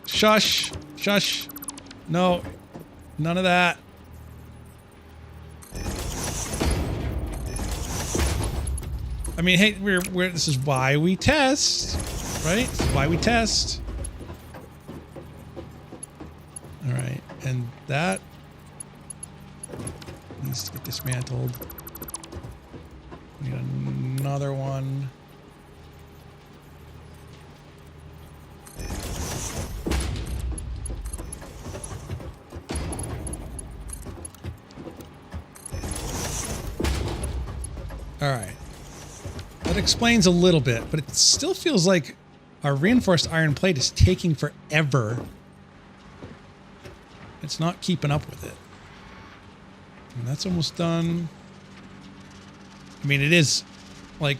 Shush. Shush. No. None of that. I mean, hey, we're this is why we test, right? This is why we test. All right, and that needs to get dismantled. We need another one. All right. That explains a little bit, but it still feels like our reinforced iron plate is taking forever. It's not keeping up with it. And that's almost done. I mean, it is like,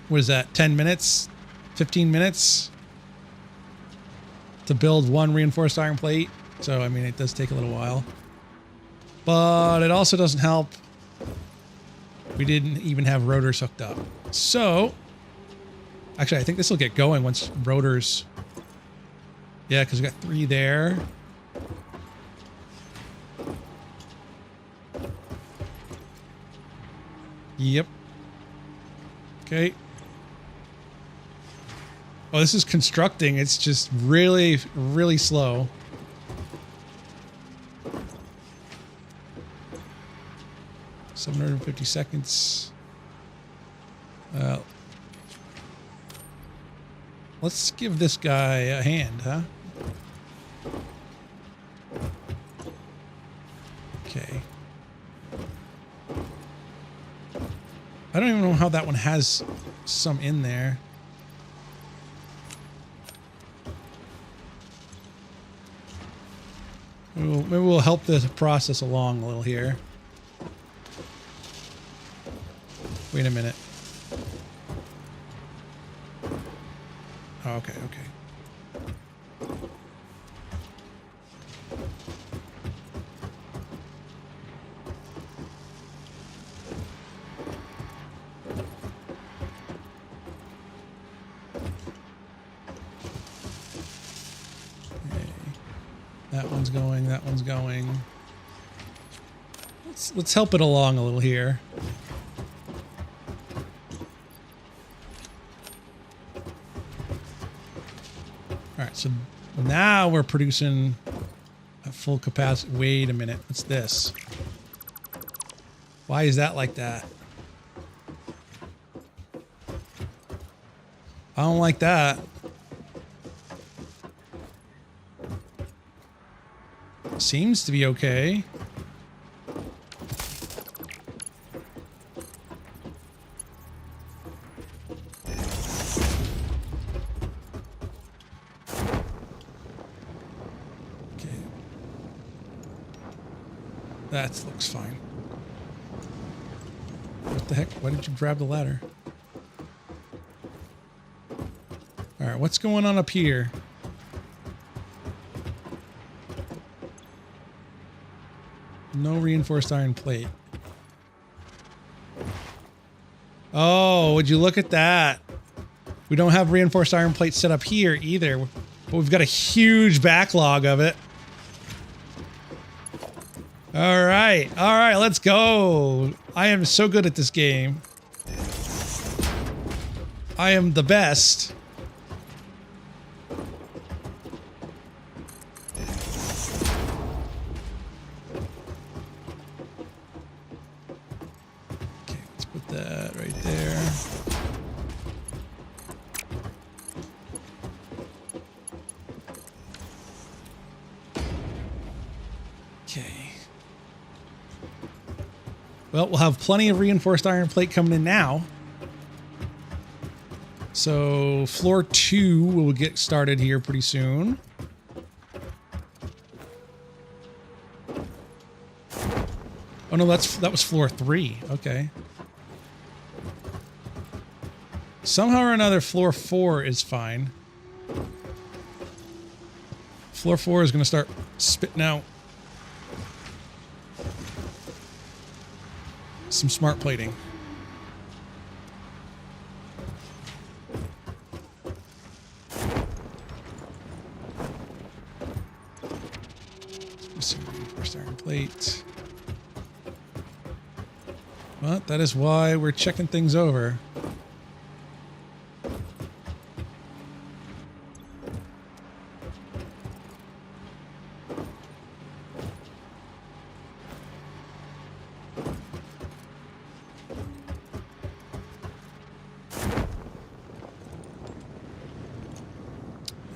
what is that, 10 minutes? 15 minutes to build one reinforced iron plate. So, I mean, it does take a little while. But it also doesn't help. We didn't even have rotors hooked up. So, actually, I think this will get going once rotors... Yeah, because we got 3 there. Yep. Okay. Oh, this is constructing. It's just really, really slow. $750 seconds. Let's give this guy a hand, huh? Okay. I don't even know how that one has some in there. Maybe we'll help the process along a little here. Wait a minute. Oh, okay, okay. That one's going, that one's going. Let's help it along a little here. All right, so now we're producing at full capacity. Wait a minute, what's this? Why is that like that? I don't like that. Seems to be okay. That looks fine. What the heck? Why did you grab the ladder? All right, what's going on up here? No reinforced iron plate. Oh, would you look at that? We don't have reinforced iron plate set up here either, but we've got a huge backlog of it. All right, let's go. I am so good at this game. I am the best. Okay, let's put that right there. Okay. Well, we'll have plenty of reinforced iron plate coming in now. So floor 2 will get started here pretty soon. Oh no, that was floor 3. Okay. Somehow or another, floor 4 is fine. Floor 4 is going to start spitting out some smart plating. Reinforced iron plate. But that is why we're checking things over.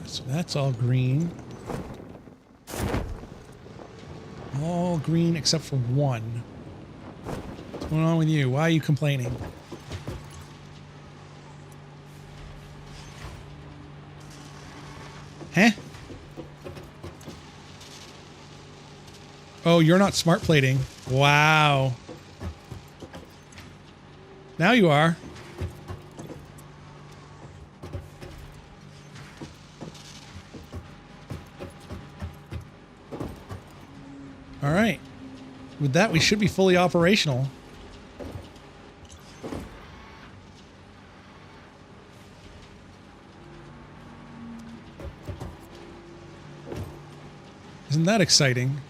So that's all green. All green except for one. What's going on with you? Why are you complaining? Huh? Oh, you're not smart plating. Wow. Now you are. All right. With that, we should be fully operational. Isn't that exciting?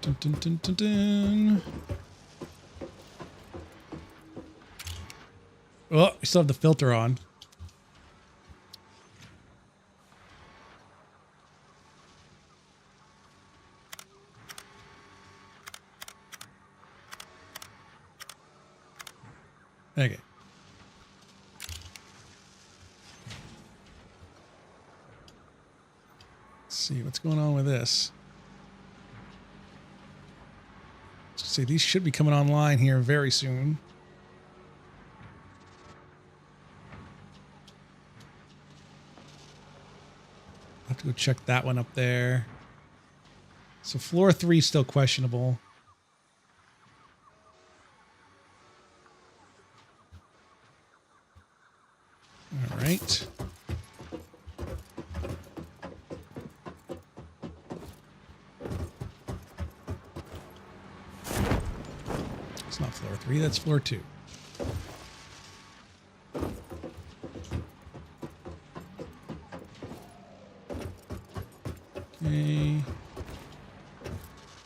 Dun, dun, dun, dun, dun. Oh, we still have the filter on. Okay. Let's see what's going on with this. Let's see, these should be coming online here very soon. I'll have to go check that one up there. So floor 3 is still questionable. All right. It's not floor 3, that's floor 2. Okay.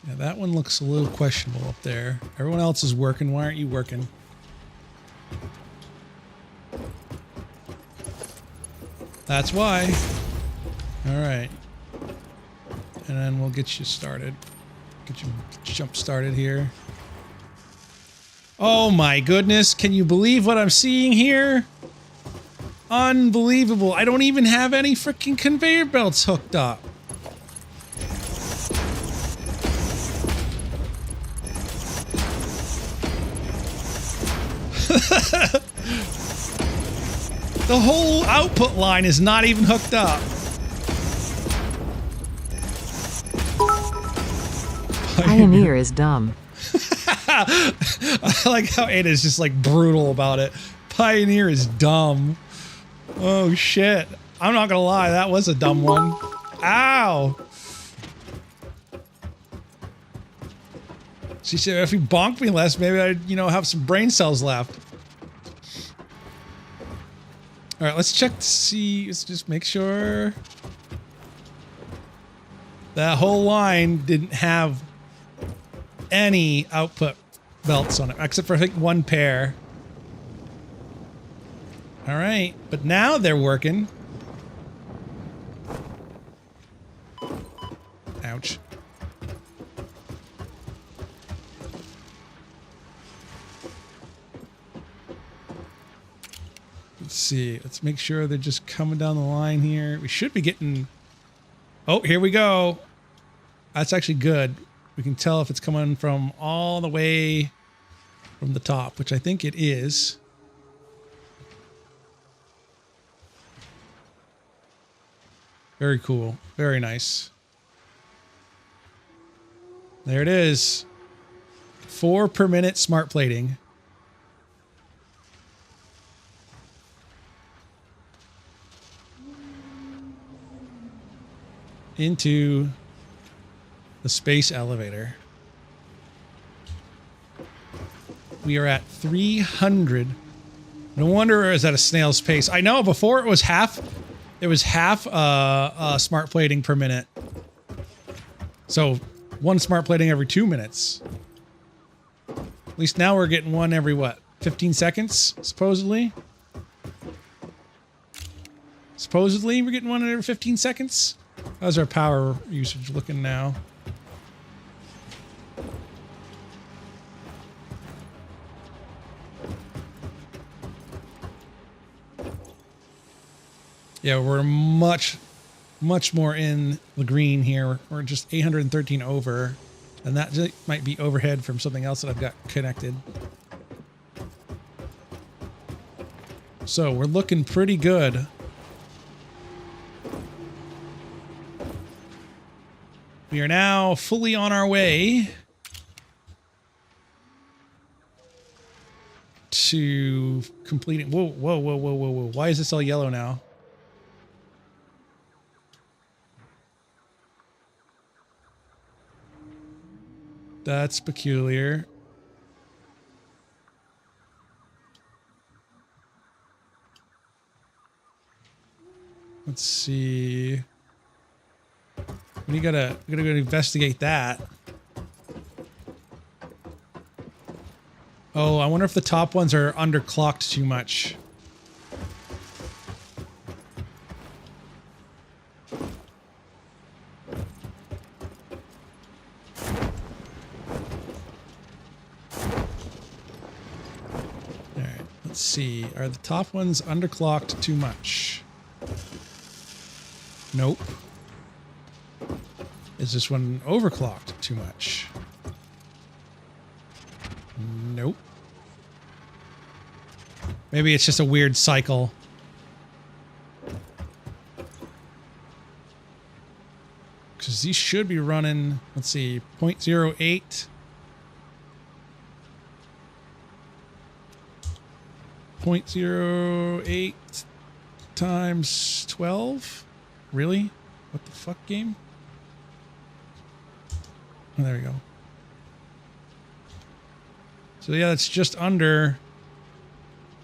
Yeah, that one looks a little questionable up there. Everyone else is working. Why aren't you working? That's why. All right. And then we'll get you started. Get you jump started here. Oh my goodness. Can you believe what I'm seeing here? Unbelievable. I don't even have any freaking conveyor belts hooked up. The whole output line is not even hooked up. Pioneer is dumb. I like how Ada's just like brutal about it. Pioneer is dumb. Oh shit. I'm not gonna lie, that was a dumb one. Ow! She said if you bonk me less, maybe I'd, you know, have some brain cells left. Alright, let's check to see, let's just make sure. That whole line didn't have any output belts on it, except for I think one pair. Alright, but now they're working. Ouch. Let's see. Let's make sure they're just coming down the line here. We should be getting... Oh, here we go. That's actually good. We can tell if it's coming from all the way from the top, which I think it is. Very cool. Very nice. There it is. 4 per minute smart plating. Into the space elevator. We are at 300. No wonder it was at a snail's pace. I know before it was half smart plating per minute. So 1 smart plating every 2 minutes. At least now we're getting one every what? 15 seconds, supposedly? Supposedly we're getting one every 15 seconds? How's our power usage looking now? Yeah, we're much more in the green here. We're just 813 over. And that might be overhead from something else that I've got connected. So we're looking pretty good. We are now fully on our way to completing. Whoa, whoa, whoa, whoa, whoa, whoa. Why is this all yellow now? That's peculiar. Let's see. We gotta go investigate that. Oh, I wonder if the top ones are underclocked too much. Alright, let's see. Are the top ones underclocked too much? Nope. Is this one overclocked too much? Nope. Maybe it's just a weird cycle. Because these should be running, let's see, 0.08. 0.08 times 12? Really? What the fuck, game? Oh, there we go. So yeah, that's just under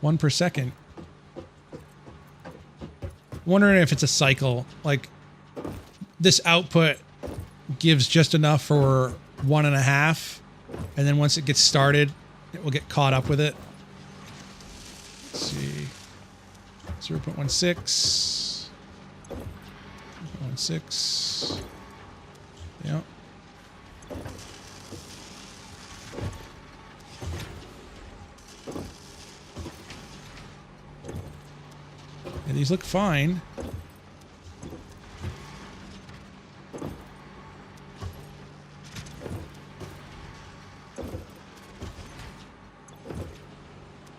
1 per second. Wondering if it's a cycle. Like, this output gives just enough for 1.5, and then once it gets started, it will get caught up with it. Let's see. 0.16. 0.16. Yep. Yeah, these look fine.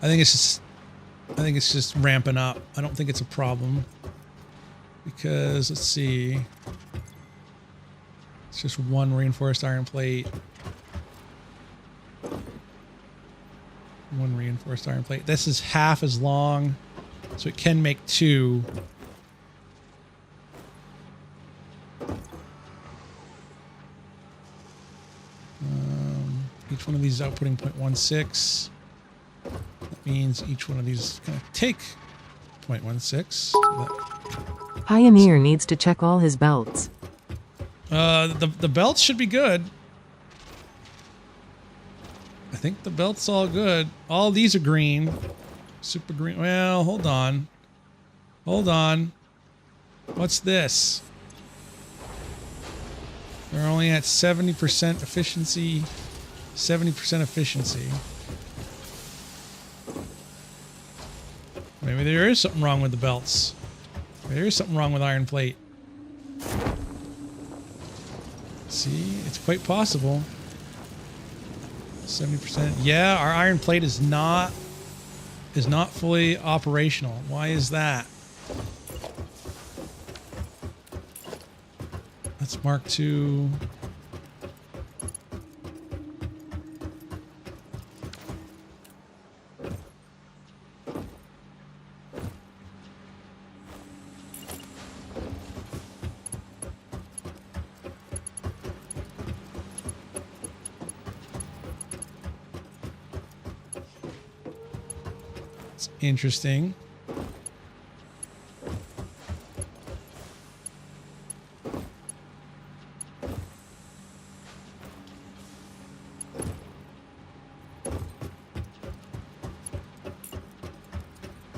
I think it's just I think it's just ramping up. I don't think it's a problem. Because, let's see. It's just one reinforced iron plate. One reinforced iron plate. This is half as long, so it can make two. Each one of these is outputting 0.16. That means each one of these is going to take 0.16. Pioneer needs to check all his belts. The belts should be good. I think the belt's all good. All these are green. Super green. Well, hold on. Hold on. What's this? We're only at 70% efficiency. 70% efficiency. Maybe there is something wrong with the belts. Maybe there is something wrong with iron plate. See, it's quite possible. 70%. Yeah, our iron plate is not fully operational. Why is that? That's Mark II. Interesting.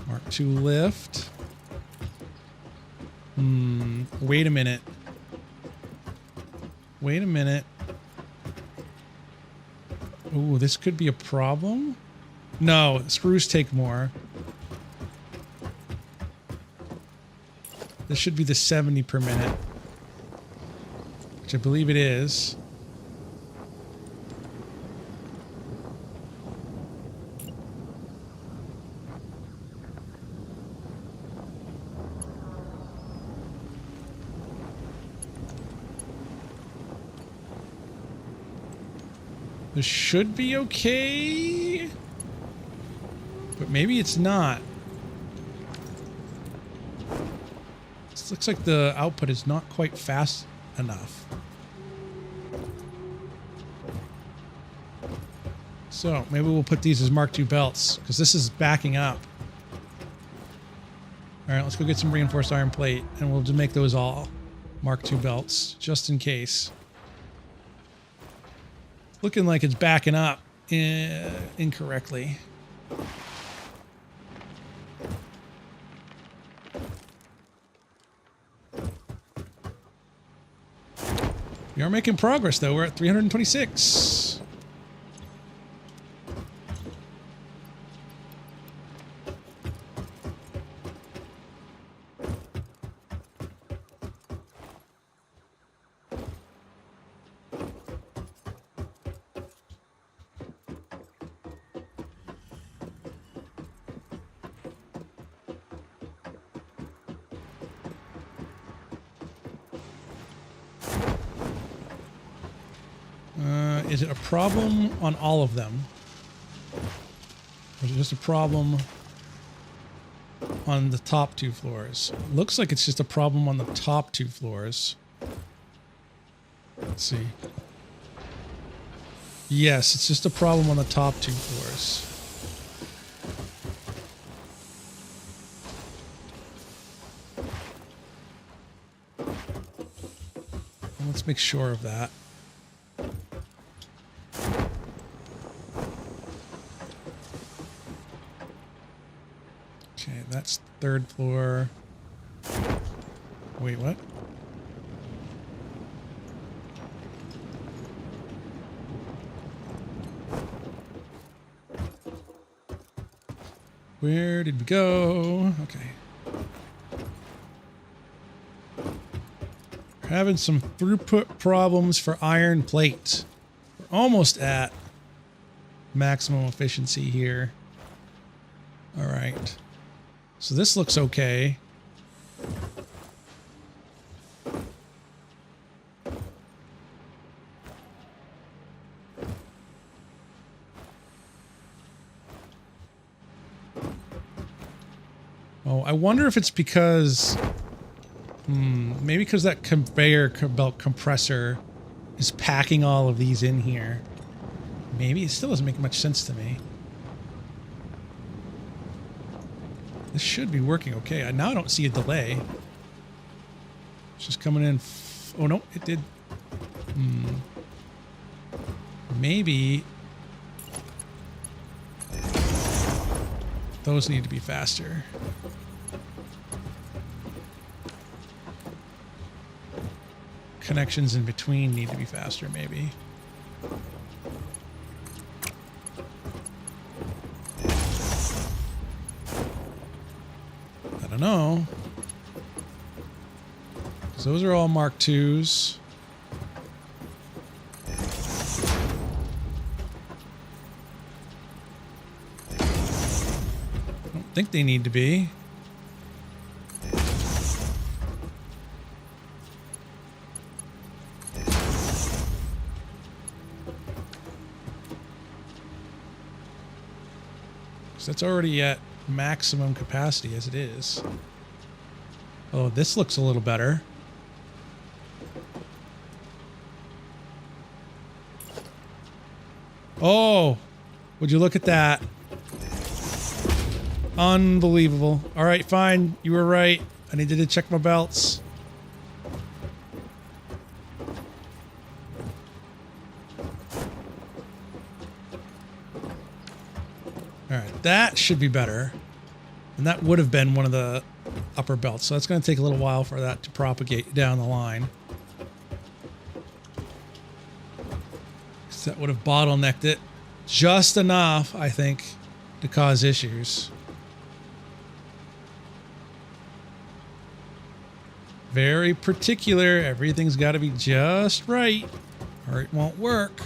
Mark II lift. Wait a minute. Wait a minute. Ooh, this could be a problem. No, screws take more. This should be the 70 per minute, which I believe it is. This should be okay, but maybe it's not. This looks like the output is not quite fast enough. So maybe we'll put these as Mark II belts, because this is backing up. All right, let's go get some reinforced iron plate, and we'll just make those all Mark II belts, just in case. Looking like it's backing up incorrectly. We are making progress, though. We're at 326. Is it a problem on all of them? Or is it just a problem on the top two floors? Looks like it's just a problem on the top two floors. Let's see. Yes, it's just a problem on the top two floors. Let's make sure of that. Okay, that's third floor. Wait, what? Where did we go? Okay. We're having some throughput problems for iron plate. We're almost at maximum efficiency here. All right. So this looks okay. Oh, I wonder if it's because... maybe because that conveyor belt compressor is packing all of these in here. Maybe. It still doesn't make much sense to me. This should be working okay. Now I don't see a delay. It's just coming in. Oh, no, it did. Maybe those need to be faster. Connections in between need to be faster, maybe. I don't know. 'Cause those are all Mark IIs. I don't think they need to be. That's already at maximum capacity as it is. Oh, this looks a little better. Oh, would you look at that? Unbelievable. All right, fine. You were right. I needed to check my belts. All right, that should be better. And that would have been one of the upper belts. So it's going to take a little while for that to propagate down the line. So that would have bottlenecked it just enough, I think, to cause issues. Very particular. Everything's got to be just right or it won't work.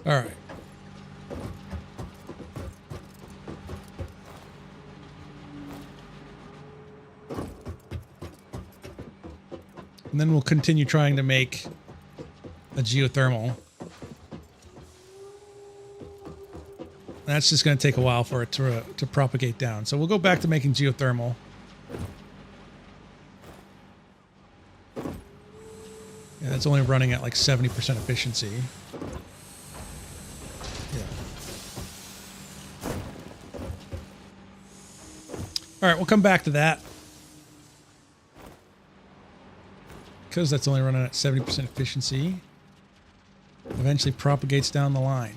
All right. And then we'll continue trying to make a geothermal. That's just going to take a while for it to propagate down. So we'll go back to making geothermal. Yeah, that's only running at like 70% efficiency. Yeah. All right, we'll come back to that. Because that's only running at 70% efficiency. Eventually propagates down the line.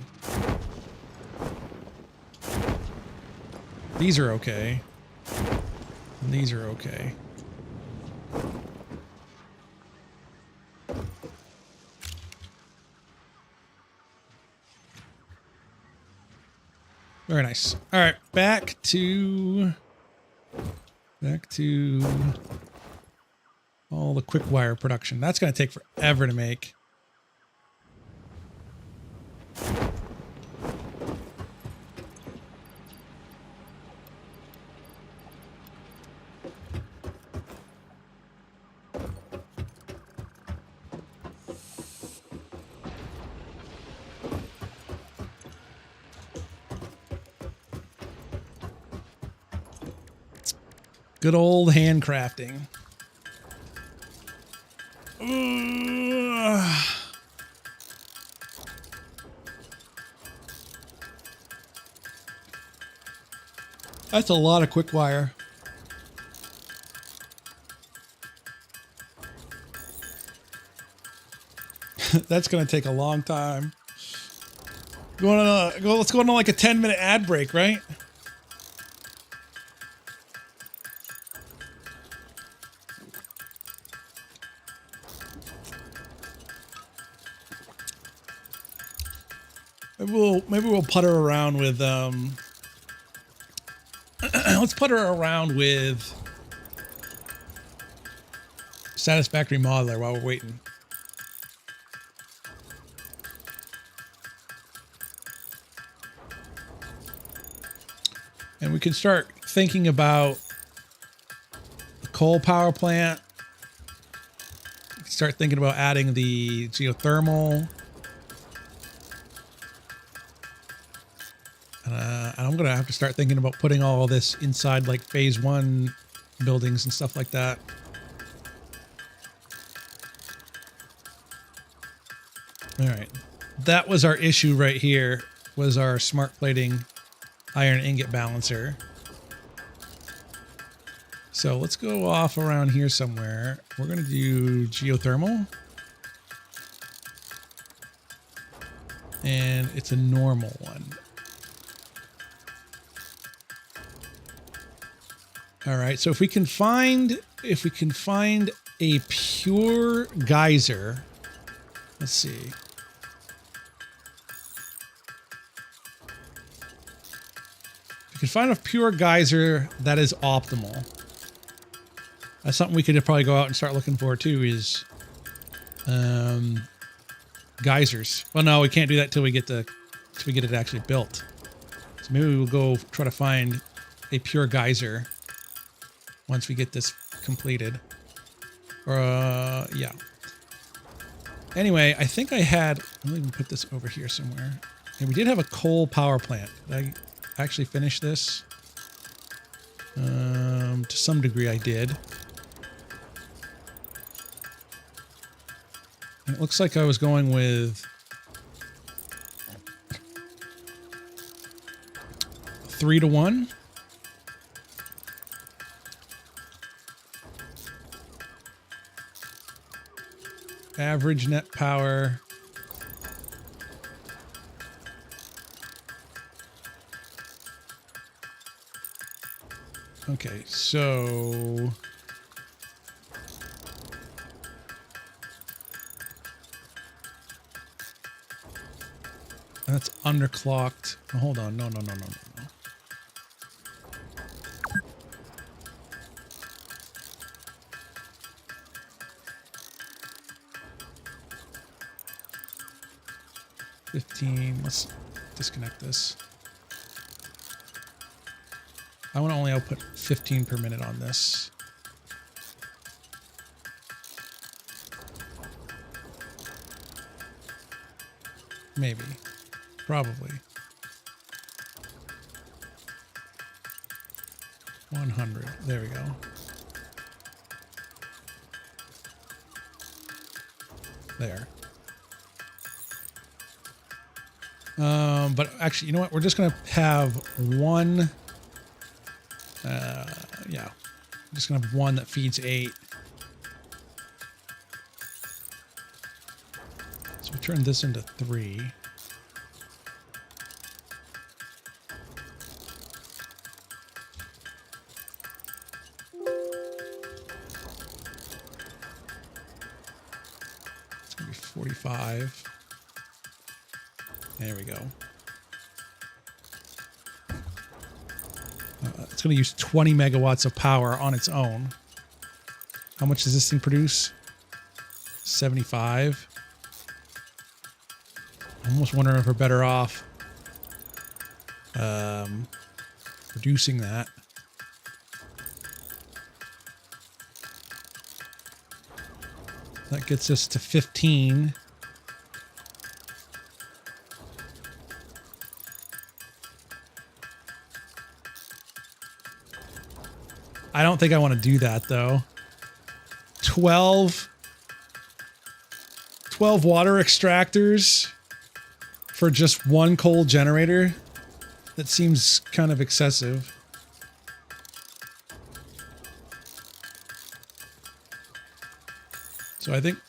These are okay. And these are okay. Very nice. All right, back to all the quick wire production. That's going to take forever to make. Good old handcrafting. That's a lot of quick wire. That's going to take a long time. Let's go on like a 10-minute ad break, right? Maybe we'll putter around with let's putter around with Satisfactory Modeler while we're waiting. And we can start thinking about the coal power plant. Start thinking about adding the geothermal. And I'm going to have to start thinking about putting all this inside like phase 1 buildings and stuff like that. All right. That was our issue right here, was our smart plating iron ingot balancer. So let's go off around here somewhere. We're going to do geothermal. And it's a normal one. All right. So if we can find a pure geyser, let's see. If we can find a pure geyser that is optimal. That's something we could probably go out and start looking for too, is geysers. Well, no, we can't do that till we get it actually built. So maybe we'll go try to find a pure geyser once we get this completed. Or yeah. Anyway, I think I had. Let me put this over here somewhere. And we did have a coal power plant. Did I actually finish this? To some degree, I did. And it looks like I was going with 3-to-1. Average net power. Okay, so that's underclocked. Oh, hold on. No. 15. Let's disconnect this. I want to only output 15 per minute on this. Maybe. Probably. 100. There we go. There. But actually, you know what? We're just going to have one. Yeah. I'm just going to have one that feeds 8. So we turn this into 3. It's going to be 45. There we go. It's going to use 20 megawatts of power on its own. How much does this thing produce? 75. I'm almost wondering if we're better off reducing that. That gets us to 15. I don't think I want to do that though. 12 water extractors for just one coal generator. That seems kind of excessive. So I think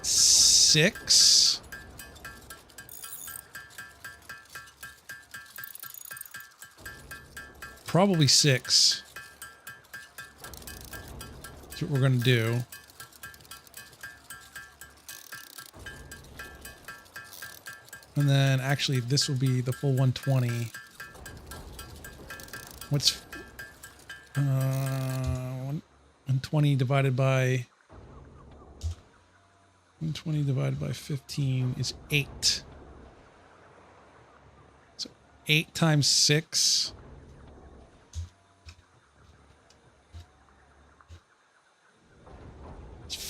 6. Probably 6. That's what we're going to do. And then actually this will be the full 120. What's 120 divided by 15 is 8. So 8 times 6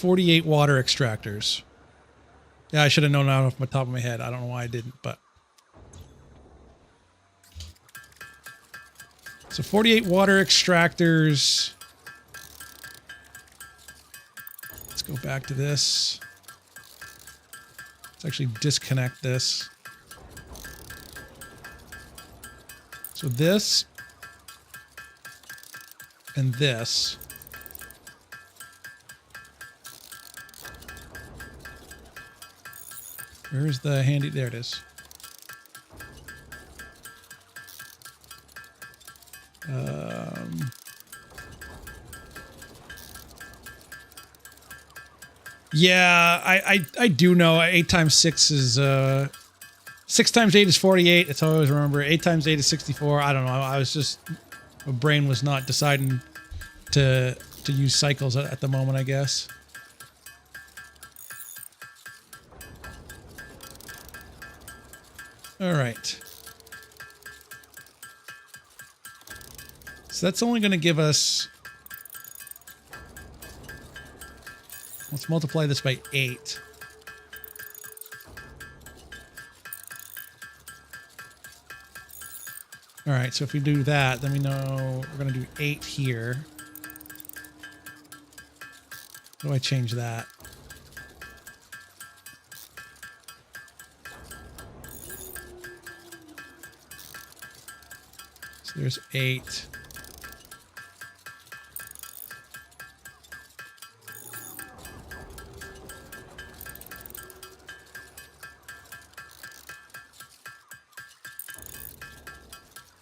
48 water extractors. Yeah, I should have known that off the top of my head. I don't know why I didn't, but. So 48 water extractors. Let's go back to this. Let's actually disconnect this. So this and this. Where's the handy? There it is. Yeah, I do know 8 times 6 is 6 times 8 is 48. That's how I always remember. 8 times 8 is 64. I don't know. I was just, my brain was not deciding to use cycles at the moment, I guess. All right. So that's only going to give us, let's multiply this by 8. All right, so if we do that, then we know we're going to do 8 here. How do I change that? So there's 8.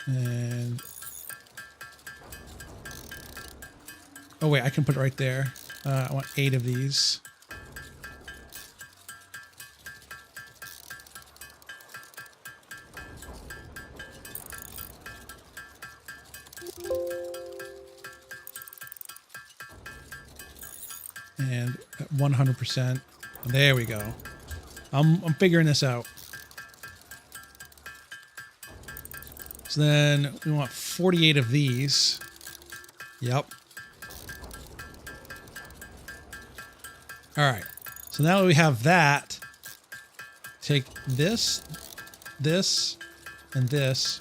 And oh wait, I can put it right there. I want 8 of these. And at 100%. There we go. I'm figuring this out. So then we want 48 of these. Yep. All right. So now that we have that, take this, this, and this.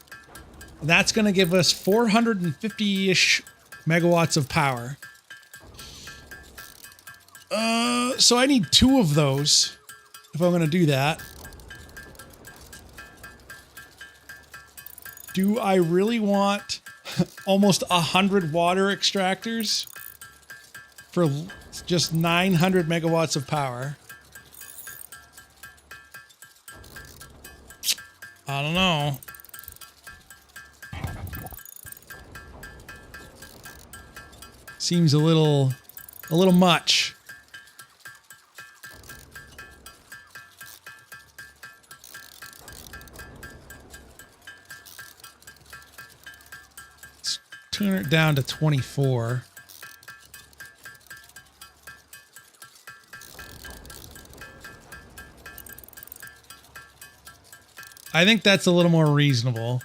That's going to give us 450-ish megawatts of power. So I need 2 of those if I'm going to do that. Do I really want almost 100 water extractors for just 900 megawatts of power? I don't know. Seems a little much. Turn it down to 24. I think that's a little more reasonable.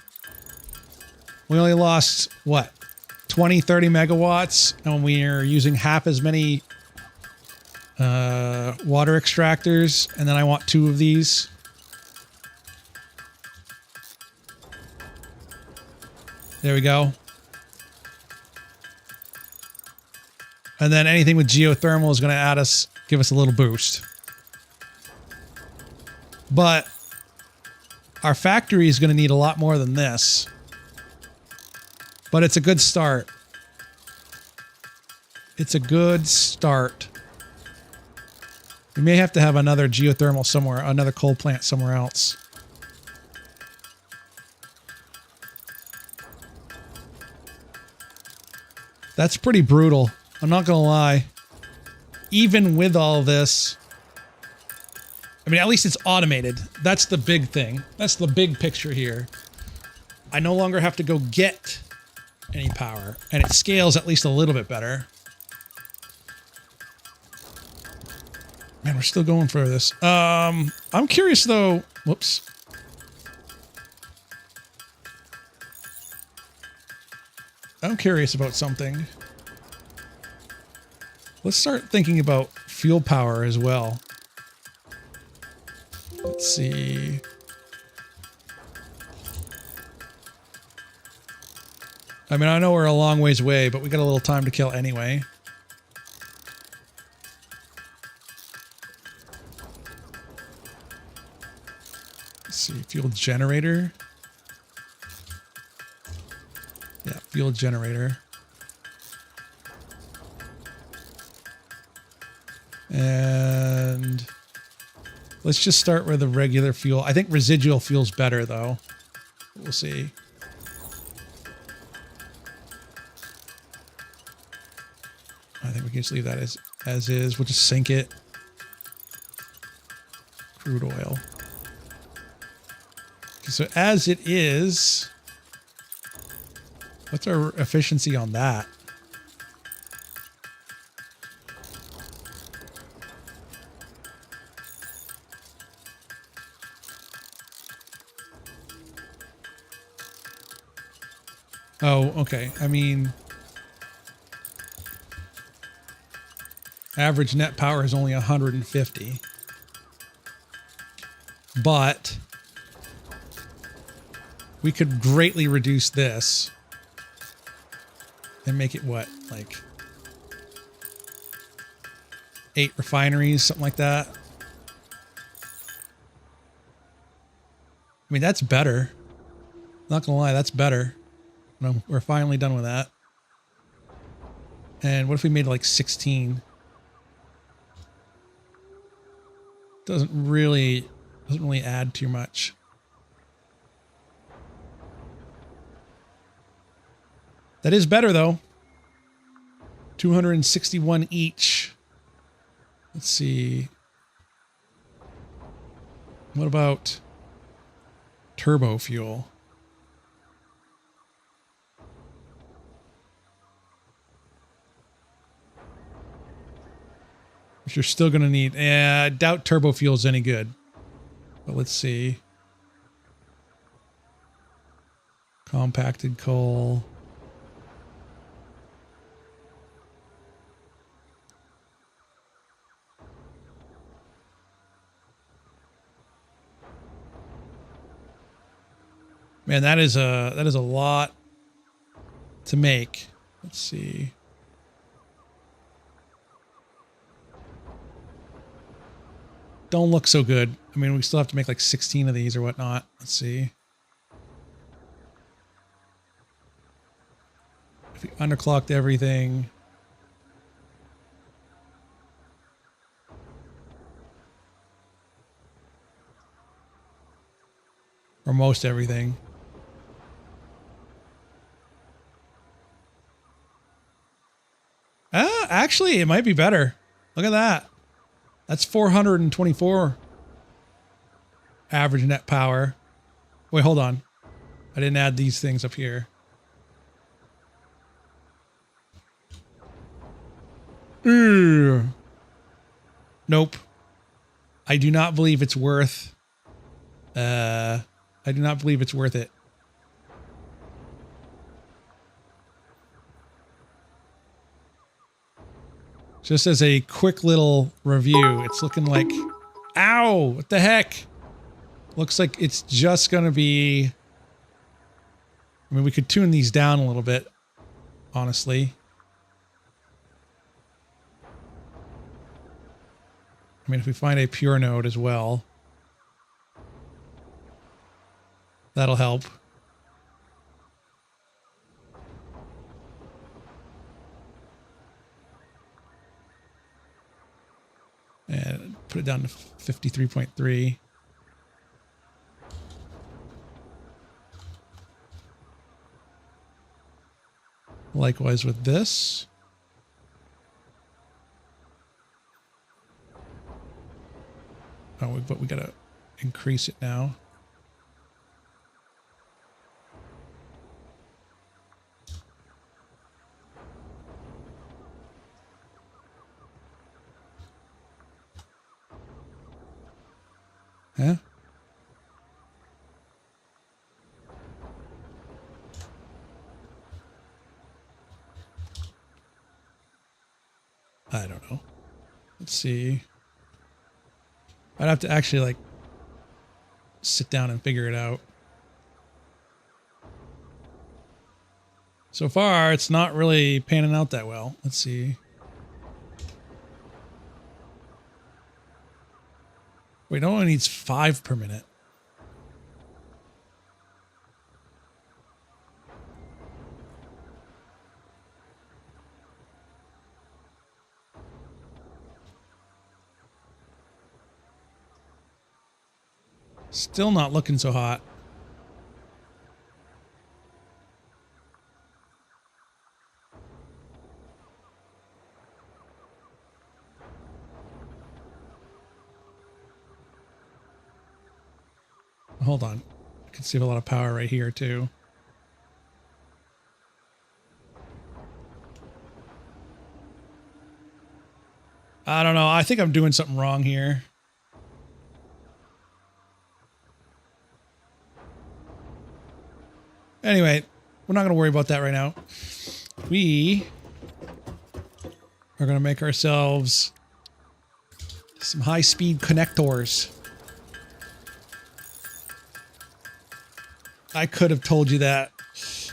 We only lost, what, 20, 30 megawatts, and we're using half as many water extractors, and then I want 2 of these. There we go. And then anything with geothermal is going to give us a little boost. But our factory is going to need a lot more than this. But it's a good start. It's a good start. We may have to have another geothermal somewhere, another coal plant somewhere else. That's pretty brutal. I'm not going to lie. Even with all this, I mean, at least it's automated. That's the big thing. That's the big picture here. I no longer have to go get any power, and it scales at least a little bit better. Man, we're still going for this. I'm curious though. Whoops. I'm curious about something. Let's start thinking about fuel power as well. Let's see. I mean, I know we're a long ways away, but we got a little time to kill anyway. Let's see, fuel generator. Yeah, fuel generator. And let's just start with the regular fuel. I think residual fuel's better though. We'll see. I think we can just leave that as is. We'll just sink it. Crude oil. Okay, so as it is, what's our efficiency on that? Oh, okay. I mean, average net power is only 150. But we could greatly reduce this and make it what, like 8 refineries, something like that. I mean, that's better. Not gonna lie, that's better. We're finally done with that. And what if we made like 16? Doesn't really add too much. That is better though. 261 each. Let's see. What about turbo fuel? Which you're still going to need. I doubt turbo fuel's any good. But let's see. Compacted coal. Man, that is a lot to make. Let's see. Don't look so good. I mean, we still have to make like 16 of these or whatnot. Let's see. If we underclocked everything. Or most everything. Actually, it might be better. Look at that. That's 424 average net power. Wait, hold on. I didn't add these things up here. Nope. I do not believe it's worth. I do not believe it's worth it. Just as a quick little review, it's looking like, ow, what the heck? Looks like it's just going to be, I mean, we could tune these down a little bit, honestly. I mean, if we find a pure node as well, that'll help. And put it down to 53.3. Likewise with this. Oh, but we gotta increase it now. Huh? I don't know. Let's see. I'd have to actually like sit down and figure it out. So far, it's not really panning out that well. Let's see. Wait, it only needs 5 per minute. Still not looking so hot. Hold on. I can save a lot of power right here too. I don't know. I think I'm doing something wrong here. Anyway, we're not going to worry about that right now. We are going to make ourselves some high-speed connectors. I could have told you that.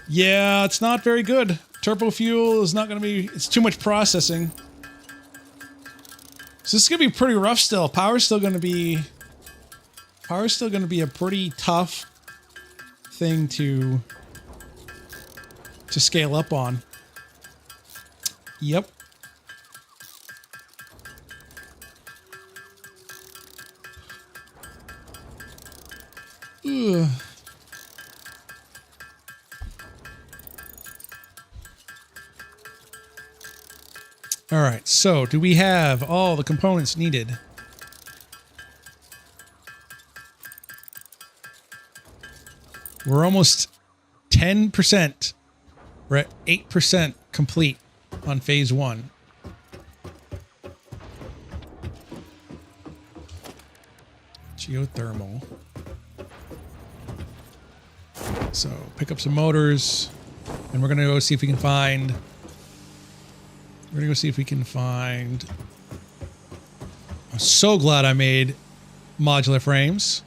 Yeah, it's not very good. Turbo fuel is not going to be... It's too much processing. So this is going to be pretty rough still. Power's still going to be a pretty tough thing to scale up on. Yep. Ugh. All right, so do we have all the components needed? We're almost 10%. We're at 8% complete on phase 1. Geothermal. So pick up some motors, and we're gonna go see if we can find. We're gonna go see if we can find. I'm so glad I made modular frames.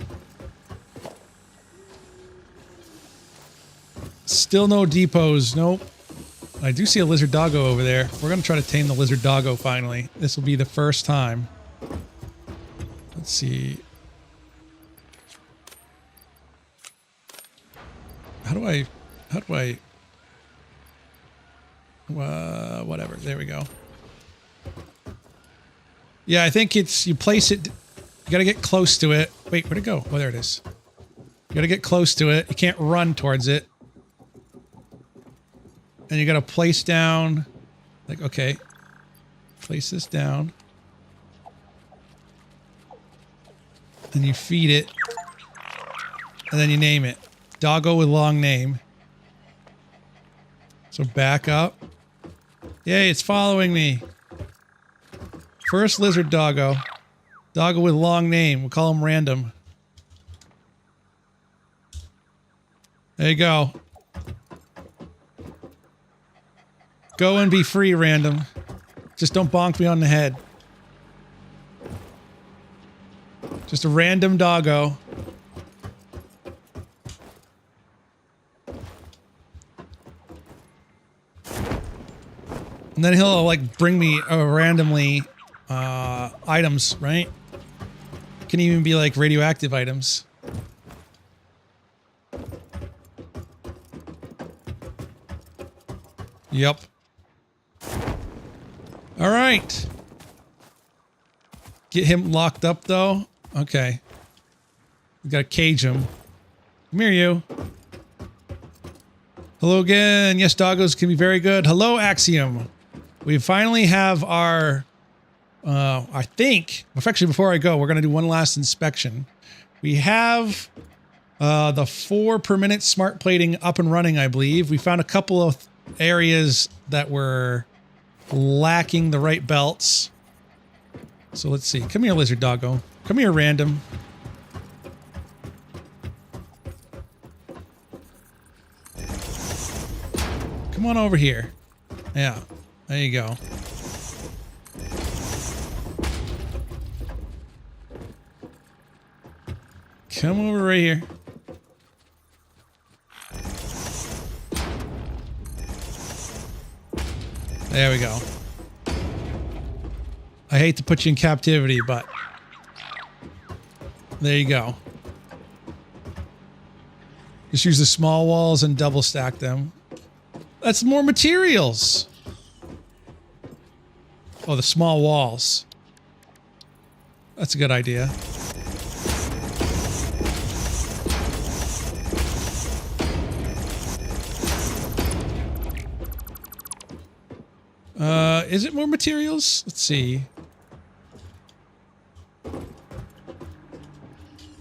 Still no depots. Nope. I do see a lizard doggo over there. We're going to try to tame the lizard doggo finally. This will be the first time. Let's see. How do I... whatever. There we go. Yeah, I think it's... You place it... You got to get close to it. Wait, where'd it go? Oh, there it is. You got to get close to it. You can't run towards it. And you got to place down, like, okay, place this down. And you feed it. And then you name it. Doggo with long name. So back up. Yay, it's following me. First lizard doggo. Doggo with long name. We'll call him Random. There you go. Go and be free, Random. Just don't bonk me on the head. Just a random doggo. And then he'll, like, bring me randomly items, right? Can even be, like, radioactive items. Yep. All right. Get him locked up, though. Okay. We gotta cage him. Come here, you. Hello again. Yes, doggos can be very good. Hello, Axiom. We finally have our... I think... Actually, before I go, we're gonna do one last inspection. We have the 4 per minute smart plating up and running, I believe. We found a couple of areas that were... lacking the right belts. So let's see. Come here, lizard doggo. Come here, Random. Come on over here. Yeah. There you go. Come over right here. There we go. I hate to put you in captivity, but there you go. Just use the small walls and double stack them. That's more materials. Oh, the small walls. That's a good idea. Is it more materials? Let's see.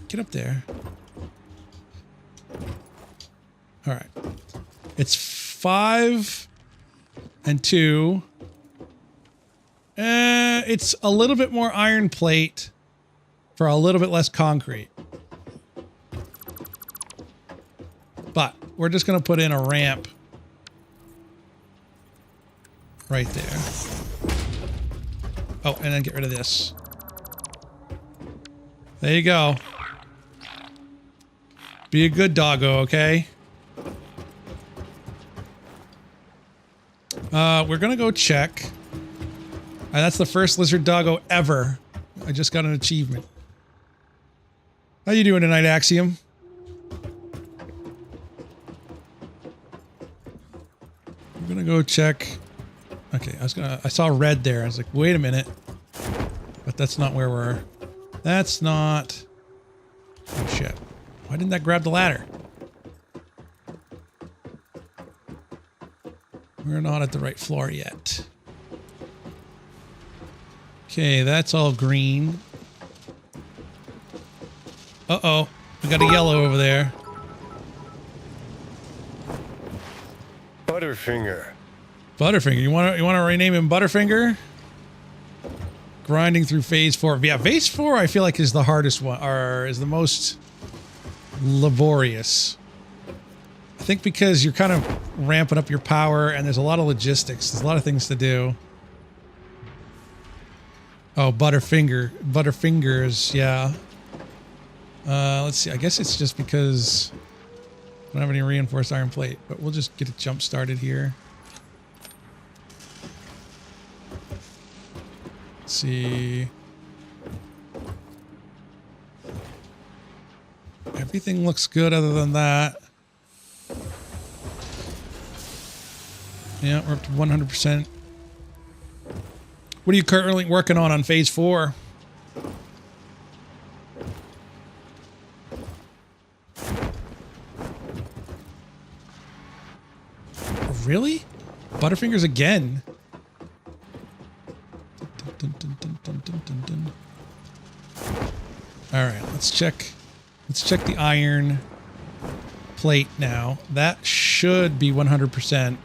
Get up there. All right. It's 5 and 2. It's a little bit more iron plate for a little bit less concrete. But we're just going to put in a ramp right there. Oh, and then get rid of this. There you go. Be a good doggo, okay? We're gonna go check. And that's the first lizard doggo ever. I just got an achievement. How you doing tonight, Axiom? I'm gonna go check. Okay, I saw red there. I was like, wait a minute. But that's not where we're... That's not... Oh, shit. Why didn't that grab the ladder? We're not at the right floor yet. Okay, that's all green. Uh-oh. We got a yellow over there. Butterfinger. Butterfinger. You want to rename him Butterfinger? Grinding through phase 4. Yeah, phase 4 I feel like is the hardest one, or is the most laborious. I think because you're kind of ramping up your power and there's a lot of logistics. There's a lot of things to do. Oh, Butterfinger. Butterfingers, yeah. Let's see. I guess it's just because I don't have any reinforced iron plate, but we'll just get it jump started here. Let's see. Everything looks good other than that. Yeah, we're up to 100%. What are you currently working on phase 4? Really? Butterfingers again? Dun, dun, dun, dun, dun, dun, dun. All right, let's check. Let's check the iron plate now. That should be 100%.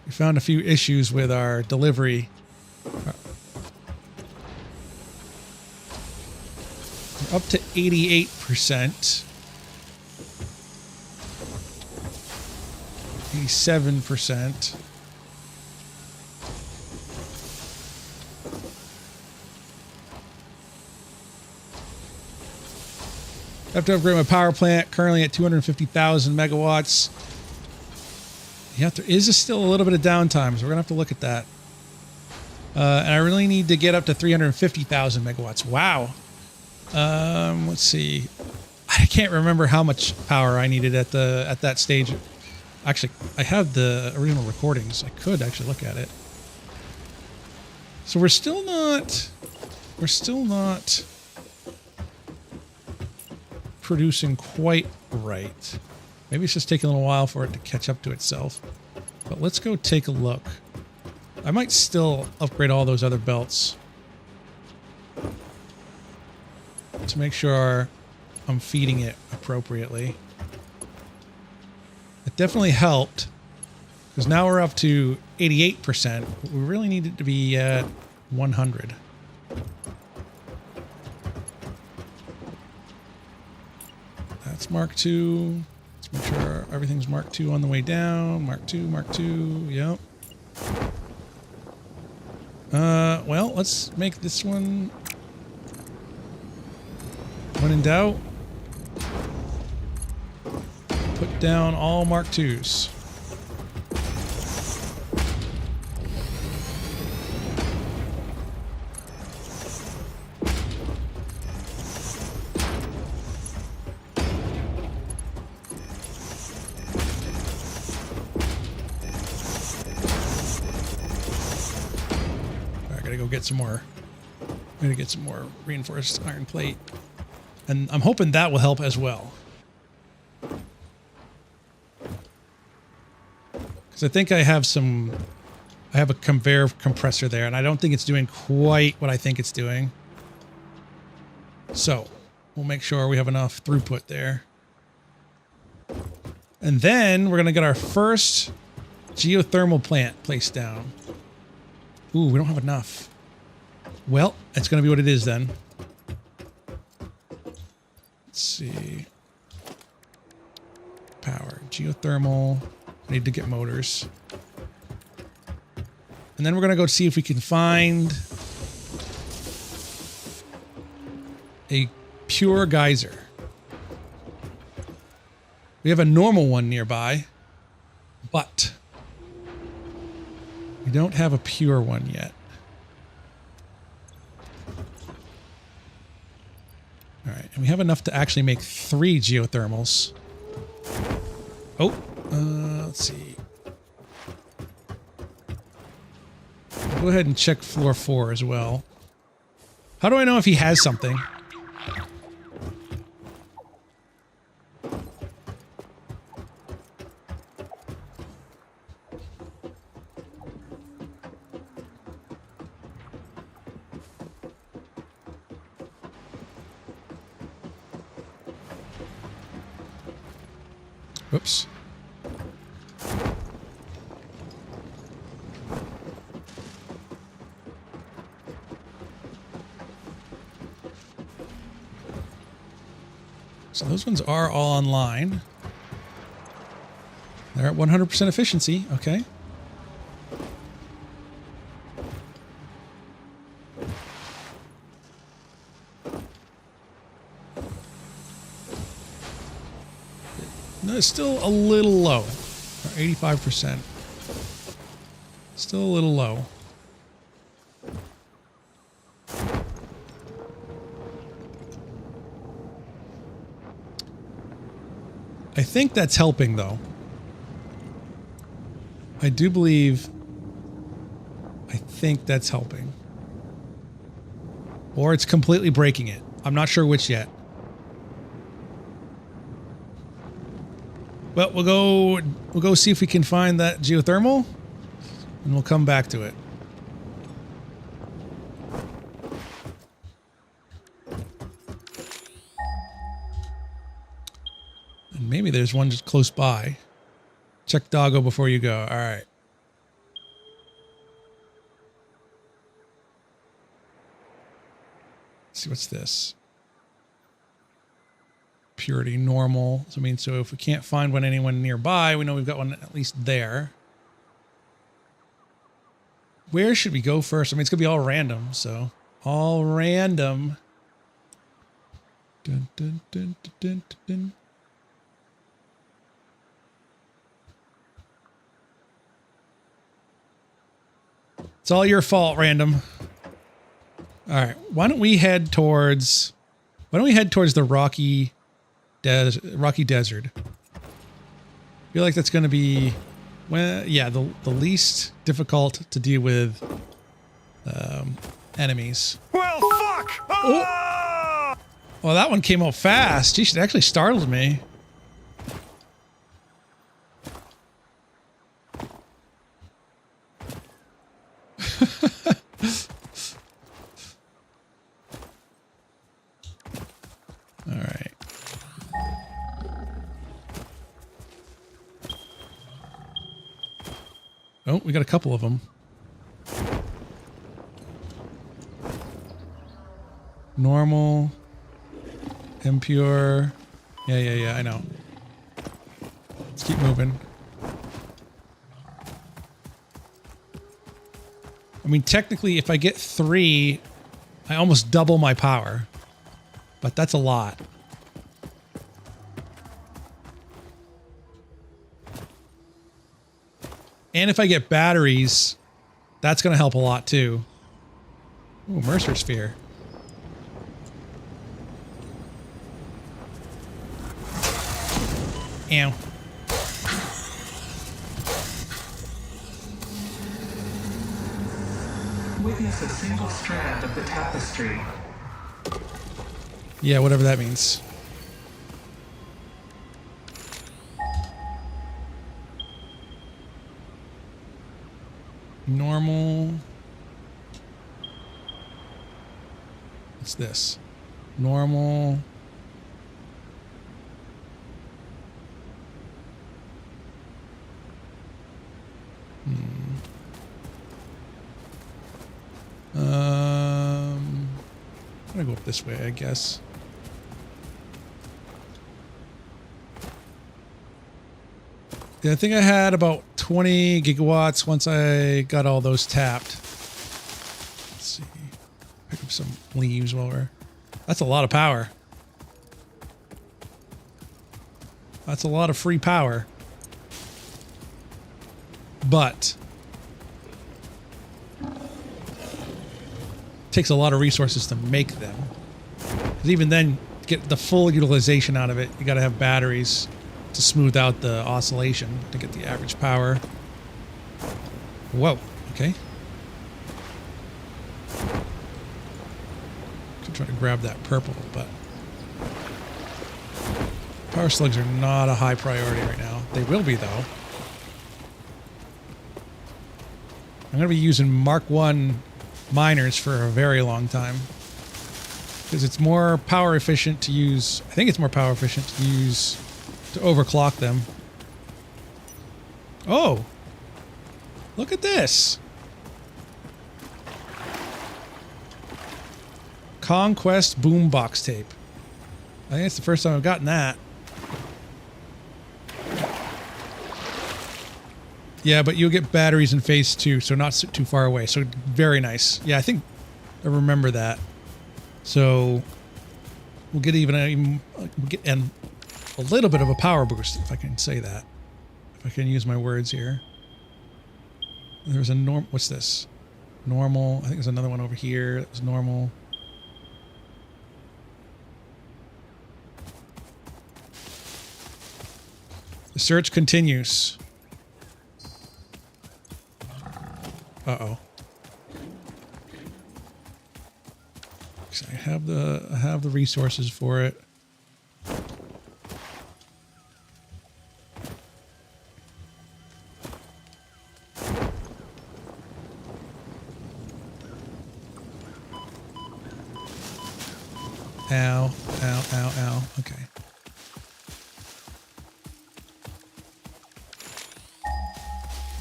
We found a few issues with our delivery. We're up to 88%. 87%. I have to upgrade my power plant, currently at 250,000 megawatts. Yeah, there is still a little bit of downtime, so we're going to have to look at that. And I really need to get up to 350,000 megawatts. Wow. Let's see. I can't remember how much power I needed at that stage. Actually, I have the original recordings. I could actually look at it. So we're still not producing quite right. Maybe it's just taking a little while for it to catch up to itself. But let's go take a look. I might still upgrade all those other belts to make sure I'm feeding it appropriately. It definitely helped, because now we're up to 88%. We really need it to be at 100. That's Mark II. Let's make sure everything's Mark II on the way down. Mark II, yep. Well, let's make this one When in doubt, put down all Mark IIs. I gotta go get some more. I'm gonna get some more reinforced iron plate. And I'm hoping that will help as well. Because I think I have a conveyor compressor there, and I don't think it's doing quite what I think it's doing. So we'll make sure we have enough throughput there. And then we're going to get our first geothermal plant placed down. Ooh, we don't have enough. Well, it's going to be what it is then. Let's see. Power. Geothermal. I need to get motors. And then we're going to go see if we can find a pure geyser. We have a normal one nearby, but we don't have a pure one yet. All right, and we have enough to actually make 3 geothermals. Oh, let's see. I'll go ahead and check floor 4 as well. How do I know if he has something? Whoops. So those ones are all online. They're at 100% efficiency. Okay. No, it's still a little low. Or 85%. Still a little low. I think that's helping, though. I do believe... I think that's helping. Or it's completely breaking it. I'm not sure which yet. Well, we'll go see if we can find that geothermal, and we'll come back to it. And maybe there's one just close by. Check doggo before you go. All right. Let's see, what's this? Purity normal. So I mean, so if we can't find one anyone nearby, we know we've got one at least there. Where should we go first? I mean, it's gonna be all random, so all random. Dun, dun, dun, dun, dun, dun. It's all your fault, random. All right, why don't we head towards the rocky desert? I feel like that's going to be, well, yeah, the least difficult to deal with enemies. Well, fuck! Ah! Well, that one came out fast. Geez, it actually startled me. All right. Oh, we got a couple of them. Normal. Impure. Yeah, I know. Let's keep moving. I mean, technically, if I get 3, I almost double my power. but that's a lot. And if I get batteries, that's going to help a lot too. Ooh, Mercer Sphere. Ow. Witness a single strand of the tapestry. Yeah, whatever that means. Normal. What's this? Normal. I'm gonna go up this way, I guess. Yeah, I think I had about 20 gigawatts once I got all those tapped. Let's see. Pick up some leaves while we're... That's a lot of power. That's a lot of free power. But... takes a lot of resources to make them. 'Cause even then, to get the full utilization out of it, you gotta have batteries to smooth out the oscillation to get the average power. Whoa, okay. Could try to grab that purple, but power slugs are not a high priority right now. They will be though. I'm gonna be using Mark 1 miners for a very long time because it's more power efficient to use. I think it's more power efficient to use to overclock them. Oh, look at this. Conquest boombox tape. I think it's the first time I've gotten that. Yeah, but you'll get batteries in phase 2, so not too far away. So very nice. Yeah, I think I remember that. So we'll get we'll get a little bit of a power boost, if I can say that. If I can use my words here. There's a what's this? Normal. I think there's another one over here. That was normal. The search continues. Uh-oh. I have the resources for it. Ow, ow, ow, ow. Okay.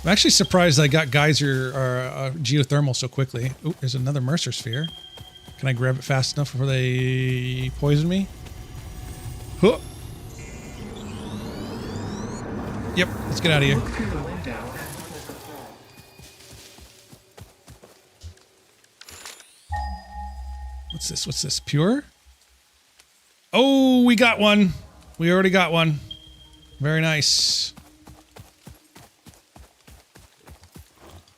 I'm actually surprised I got geyser or geothermal so quickly. Oh, there's another Mercer Sphere. Can I grab it fast enough before they poison me? Huh. Yep, let's get out of here. Look through the window and witness the fall. What's this? What's this? Pure? Oh, we got one. We already got one. Very nice.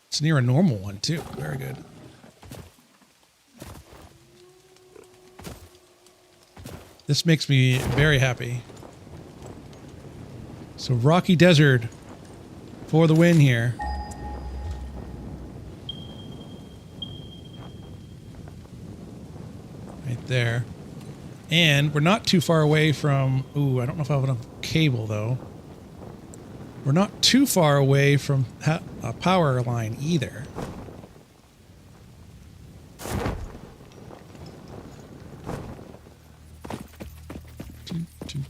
It's near a normal one, too. Very good. This makes me very happy. So Rocky Desert for the win here. Right there. And we're not too far away from... Ooh, I don't know if I have enough cable, though. We're not too far away from a power line either.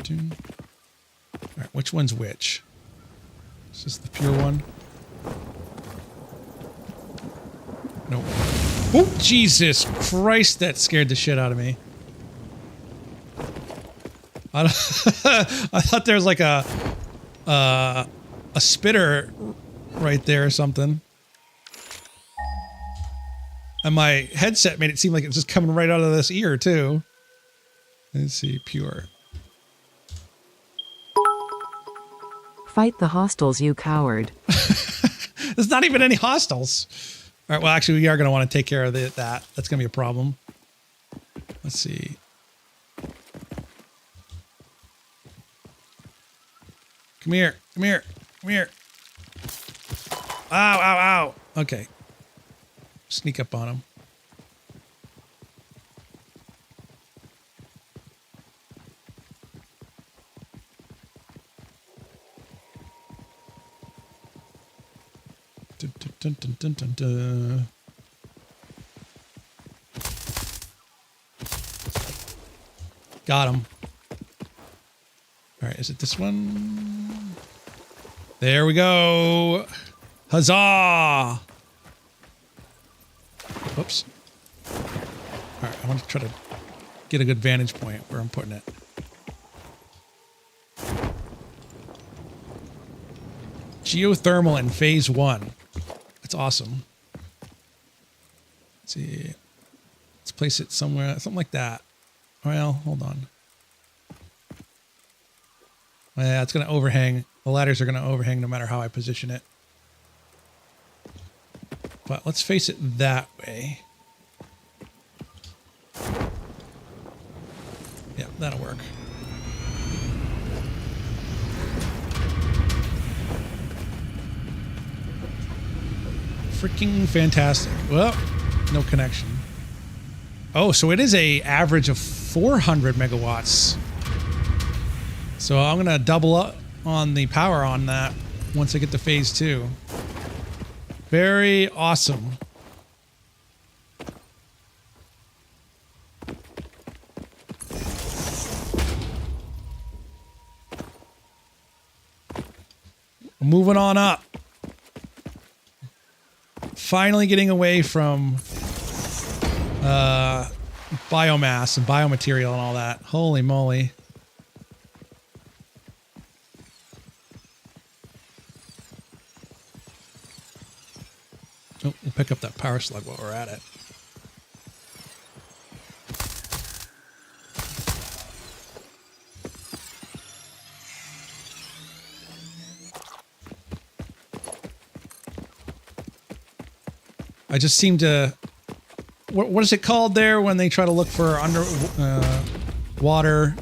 All right, which one's which? Is this the pure one? Nope. Oh, Jesus Christ, that scared the shit out of me. I thought there was like a spitter right there or something. And my headset made it seem like it was just coming right out of this ear, too. Let's see, pure. Fight the hostiles, you coward. There's not even any hostiles. All right, well, actually, we are going to want to take care of that. That's going to be a problem. Let's see. Come here. Come here. Come here. Ow, ow, ow. Okay. Sneak up on him. Dun, dun, dun, dun, dun. Got him. All right, is it this one? There we go. Huzzah! Whoops. All right, I want to try to get a good vantage point where I'm putting it. Geothermal in phase 1. That's awesome. Let's see. Let's place it somewhere, something like that. Well, hold on. Well, yeah, it's going to overhang. The ladders are going to overhang no matter how I position it. But let's face it that way. Yeah, that'll work. Freaking fantastic. Well, no connection. Oh, so it is a average of 400 megawatts. So I'm going to double up on the power on that once I get to phase 2. Very awesome. Moving on up. Finally getting away from biomass and biomaterial and all that. Holy moly. Oh, we'll pick up that power slug while we're at it. I just seem to... What is it called there when they try to look for water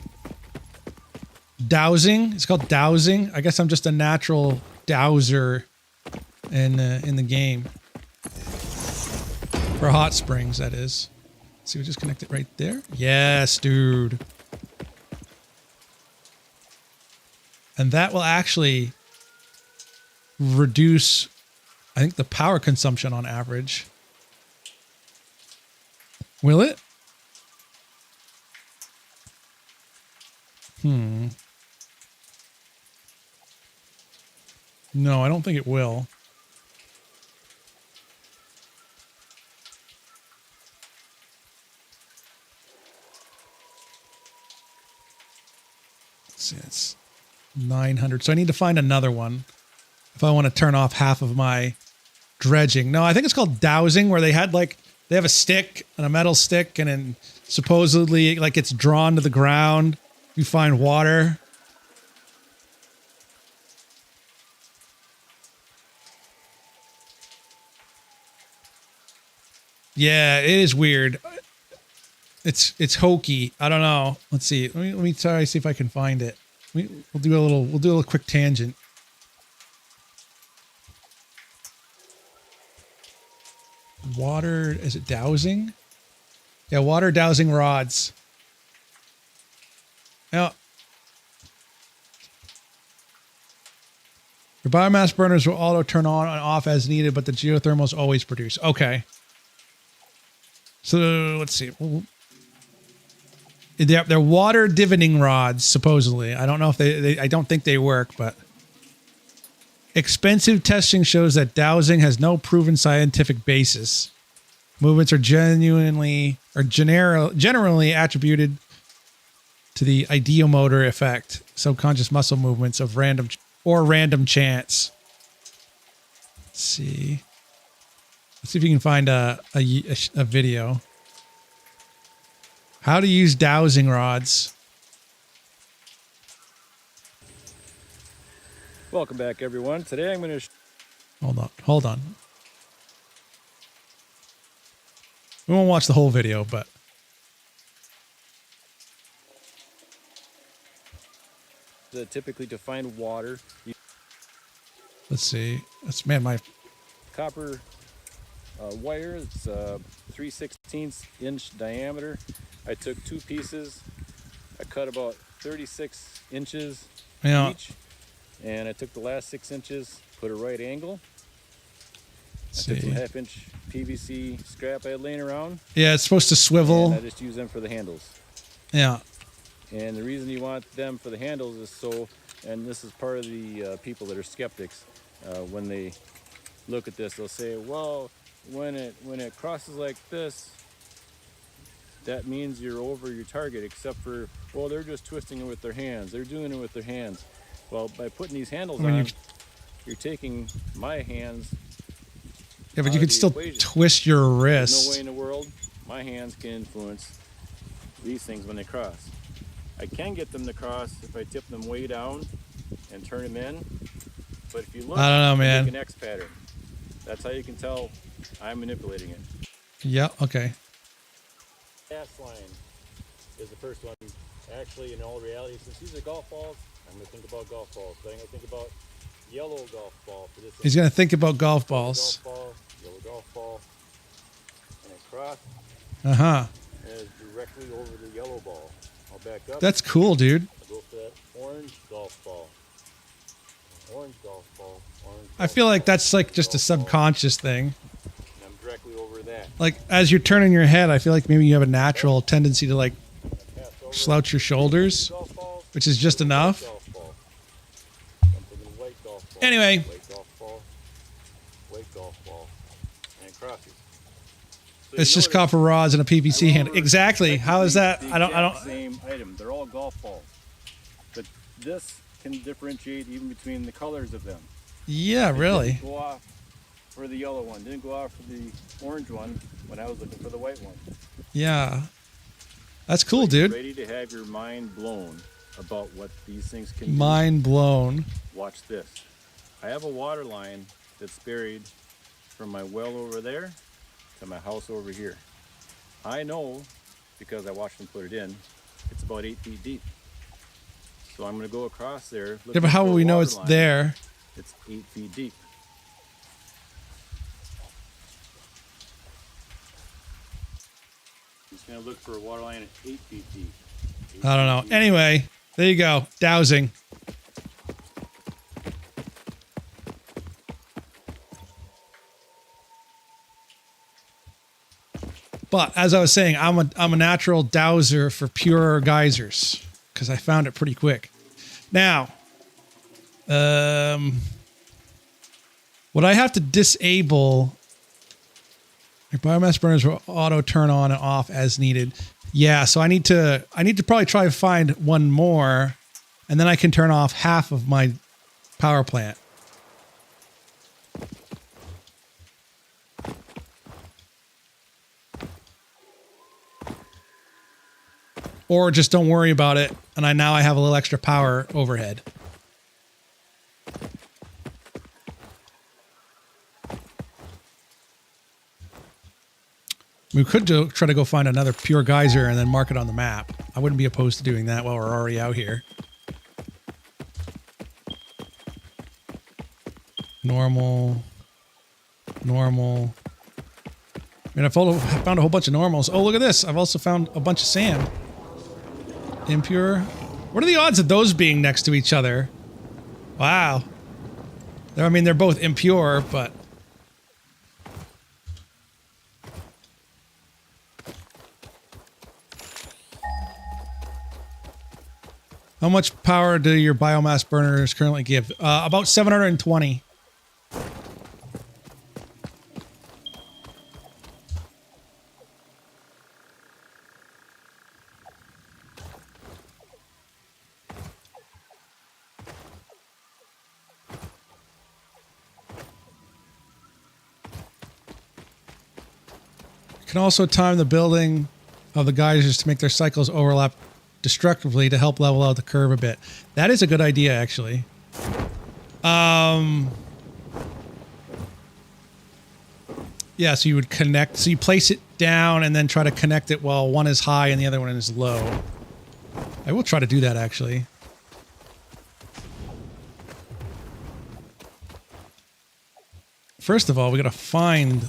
dowsing? It's called dowsing. I guess I'm just a natural dowser in the game. For hot springs, that is. Let's see, we just connect it right there. Yes, dude. And that will actually reduce, I think, the power consumption on average. Will it? No, I don't think it will. Let's see, it's 900. So I need to find another one if I want to turn off half of my dredging. No, I think it's called dowsing, where they had like, they have a stick and a metal stick, and then supposedly like it's drawn to the ground. You find water. Yeah, it is weird. It's hokey. I don't know. Let's see. Let me try to see if I can find it. We'll do a little quick tangent. Water, is it dowsing? Yeah, water dowsing rods. Now, your biomass burners will auto turn on and off as needed, but the geothermals always produce. Okay. So let's see. They're water divining rods, supposedly. I don't know if I don't think they work, but expensive testing shows that dowsing has no proven scientific basis. Movements are generally attributed to the ideomotor effect, subconscious muscle movements of random chance. Let's see. Let's see if you can find a video. How to use dowsing rods. Welcome back, everyone. Today I'm going to Hold on. We won't watch the whole video, but typically to find water. let's see. That's man, my Copper wire. It's 3/16 inch diameter. I took two pieces. I cut about 36 inches each, and I took the last 6 inches, put a right angle. I took some 1/2 inch PVC scrap I had laying around. Yeah, it's supposed to swivel. And I just use them for the handles. Yeah. And the reason you want them for the handles is so, and this is part of the people that are skeptics, when they look at this, they'll say, well, when it crosses like this, that means you're over your target, except for, well, they're just twisting it with their hands. They're doing it with their hands. Well, by putting these handles on, you're taking my hands. Yeah, but you could still twist your wrists. There's no way in the world my hands can influence these things when they cross. I can get them to cross if I tip them way down and turn them in. But if you look, I don't know, man. Make an X pattern. That's how you can tell I'm manipulating it. Yeah, okay. Gas line is the first one. Actually, in all reality, since these are golf balls, I'm going to think about golf balls. But I'm going to think about yellow golf ball for this. He's going to think about golf balls. Golf ball, yellow golf ball, and it cross. Uh-huh. And it's directly over the yellow ball. I'll back up. That's cool, dude. I'll go for that orange golf ball. Orange golf ball. Orange golf I feel like ball, that's like just a subconscious thing. and I'm directly over that. Like as you're turning your head, I feel like maybe you have a natural tendency to like slouch your shoulders, Golf balls, which is just enough. golf ball. I'm thinking white golf ball. Anyway. White golf ball. White golf ball. And it crosses. So It's you just notice copper rods and a PVC I handle. went over Exactly. How is that? the I don't. exact same item. They're all golf balls, but this can differentiate even between the colors of them. Yeah, It really. didn't go off for the yellow one. Didn't go off for the orange one when I was looking for the white one. Yeah. That's cool, So you're dude. ready to have your mind blown about what these things can do. Mind blown. Watch this. I have a water line that's buried from my well over there to my house over here. I know, because I watched them put it in, it's about 8 feet deep. So I'm going to go across there. Yeah, but how will we know it's there? It's 8 feet deep. I'm just going to look for a water line at 8 feet deep. I don't know. Anyway, there you go. Dowsing. But as I was saying, I'm a natural dowser for pure geysers because I found it pretty quick. Now, would I have to disable your biomass burners will auto turn on and off as needed? Yeah, so I need to probably try to find one more, and then I can turn off half of my power plant. Or just don't worry about it, and now I have a little extra power overhead. We could try to go find another pure geyser and then mark it on the map. I wouldn't be opposed to doing that while we're already out here. Normal. Normal. I mean, I found a whole bunch of normals. Oh, look at this. I've also found a bunch of sand. Impure. What are the odds of those being next to each other? Wow. I mean, they're both impure, but... How much power do your biomass burners currently give? About 720. You can also time the building of the geysers to make their cycles overlap destructively to help level out the curve a bit. That is a good idea, actually. Yeah, so you would connect, so you place it down and then try to connect it while one is high and the other one is low. I will try to do that, actually. First of all, we gotta find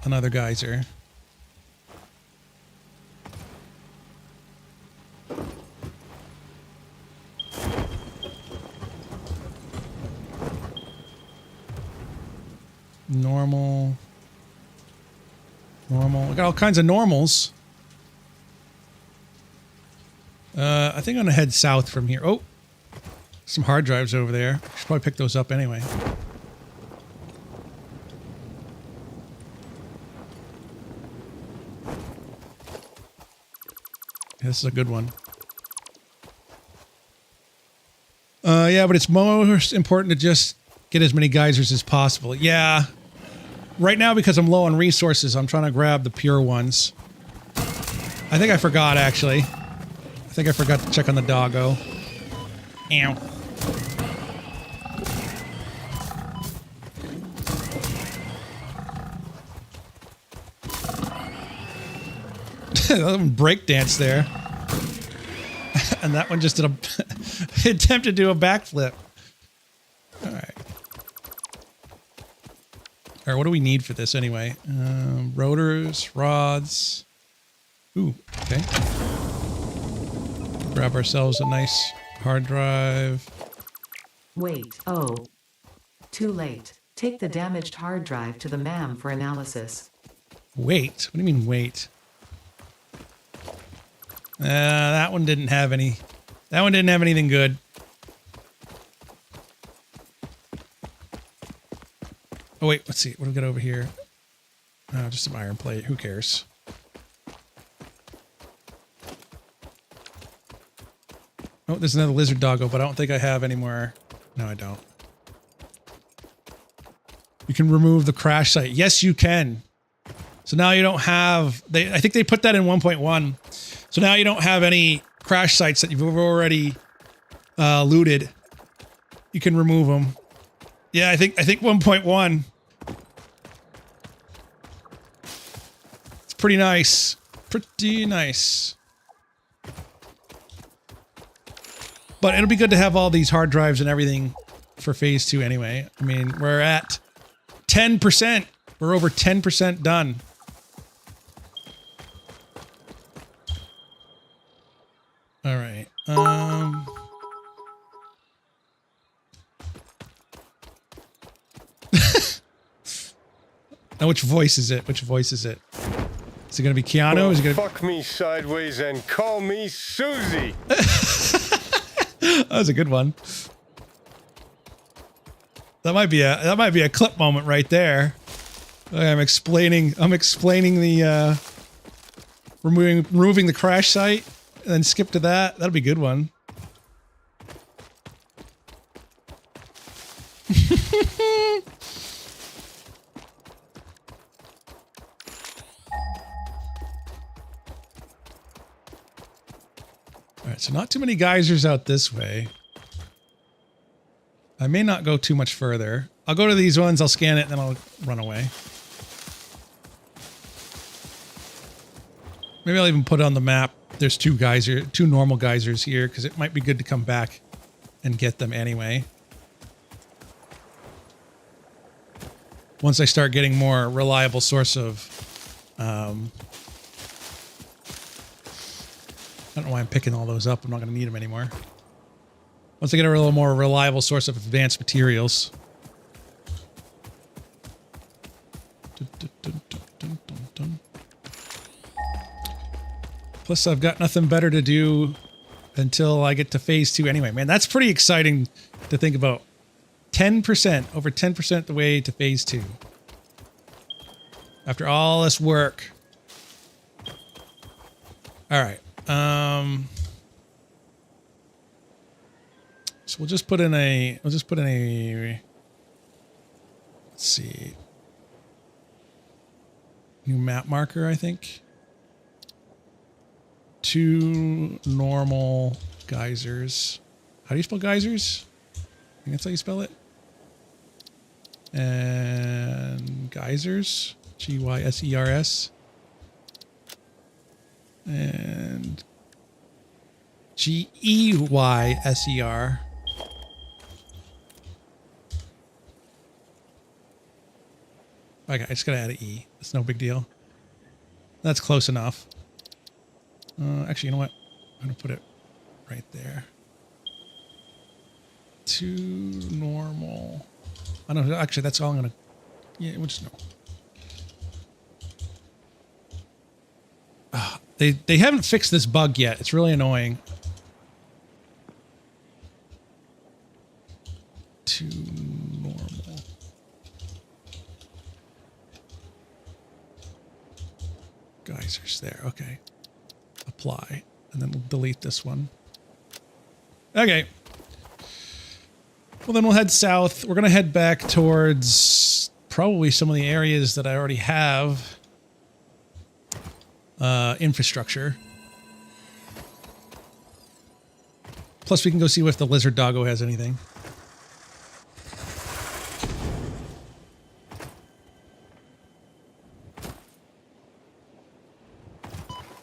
another geyser. Normal. Normal. We got all kinds of normals. I think I'm gonna head south from here. Oh, some hard drives over there. Should probably pick those up anyway. This is a good one. Yeah, but it's most important to just get as many geysers as possible. Yeah. Right now, because I'm low on resources, I'm trying to grab the pure ones. I think I forgot, actually. I think I forgot to check on the doggo. Ow. Break dance there. And that one just did a attempt to do a backflip. All right. All right, what do we need for this anyway? Rotors, rods. Ooh, okay. Grab ourselves a nice hard drive. Wait, oh. Too late. Take the damaged hard drive to the MAM for analysis. Wait? What do you mean wait? That one didn't have any. That one didn't have anything good. Oh wait, let's see. What do we got over here? Oh, just some iron plate. Who cares? Oh, there's another lizard doggo, but I don't think I have any more. No, I don't. You can remove the crash site. Yes, you can. So now you don't have... I think they put that in 1.1. So now you don't have any crash sites that you've already looted. You can remove them. Yeah, I think 1.1. It's pretty nice. Pretty nice. But it'll be good to have all these hard drives and everything for phase 2 anyway. I mean, we're at 10%. We're over 10% done. All right. Now, which voice is it? Which voice is it? Is it going to be Keanu? Is it going to Fuck me sideways and call me Susie. That was a good one. That might be a clip moment right there. I'm explaining the removing the crash site and then skip to that. That'll be a good one. All right, so not too many geysers out this way. I may not go too much further. I'll go to these ones, I'll scan it, and then I'll run away. Maybe I'll even put on the map. There's two normal geysers here, because it might be good to come back and get them anyway. Once I start getting more reliable source of... I don't know why I'm picking all those up. I'm not going to need them anymore. Once I get a little more reliable source of advanced materials. Plus, I've got nothing better to do until I get to phase 2 anyway. Man, that's pretty exciting to think about. 10%, over 10% the way to phase 2. After all this work. All right. So we'll just put in a, let's see, new map marker, I think. 2 normal geysers. How do you spell geysers? I think that's how you spell it. And geysers, G-Y-S-E-R-S. And G-E-Y-S-E-R. Okay, I just gotta add an E. It's no big deal. That's close enough. Actually, you know what? I'm gonna put it right there. 2 normal. I don't know. Actually, that's all I'm gonna. Yeah, we'll just know. They haven't fixed this bug yet. It's really annoying. 2 normal. Geysers there. Okay. Apply. And then we'll delete this one. Okay. Well, then we'll head south. We're going to head back towards probably some of the areas that I already have infrastructure. Plus, we can go see if the lizard doggo has anything.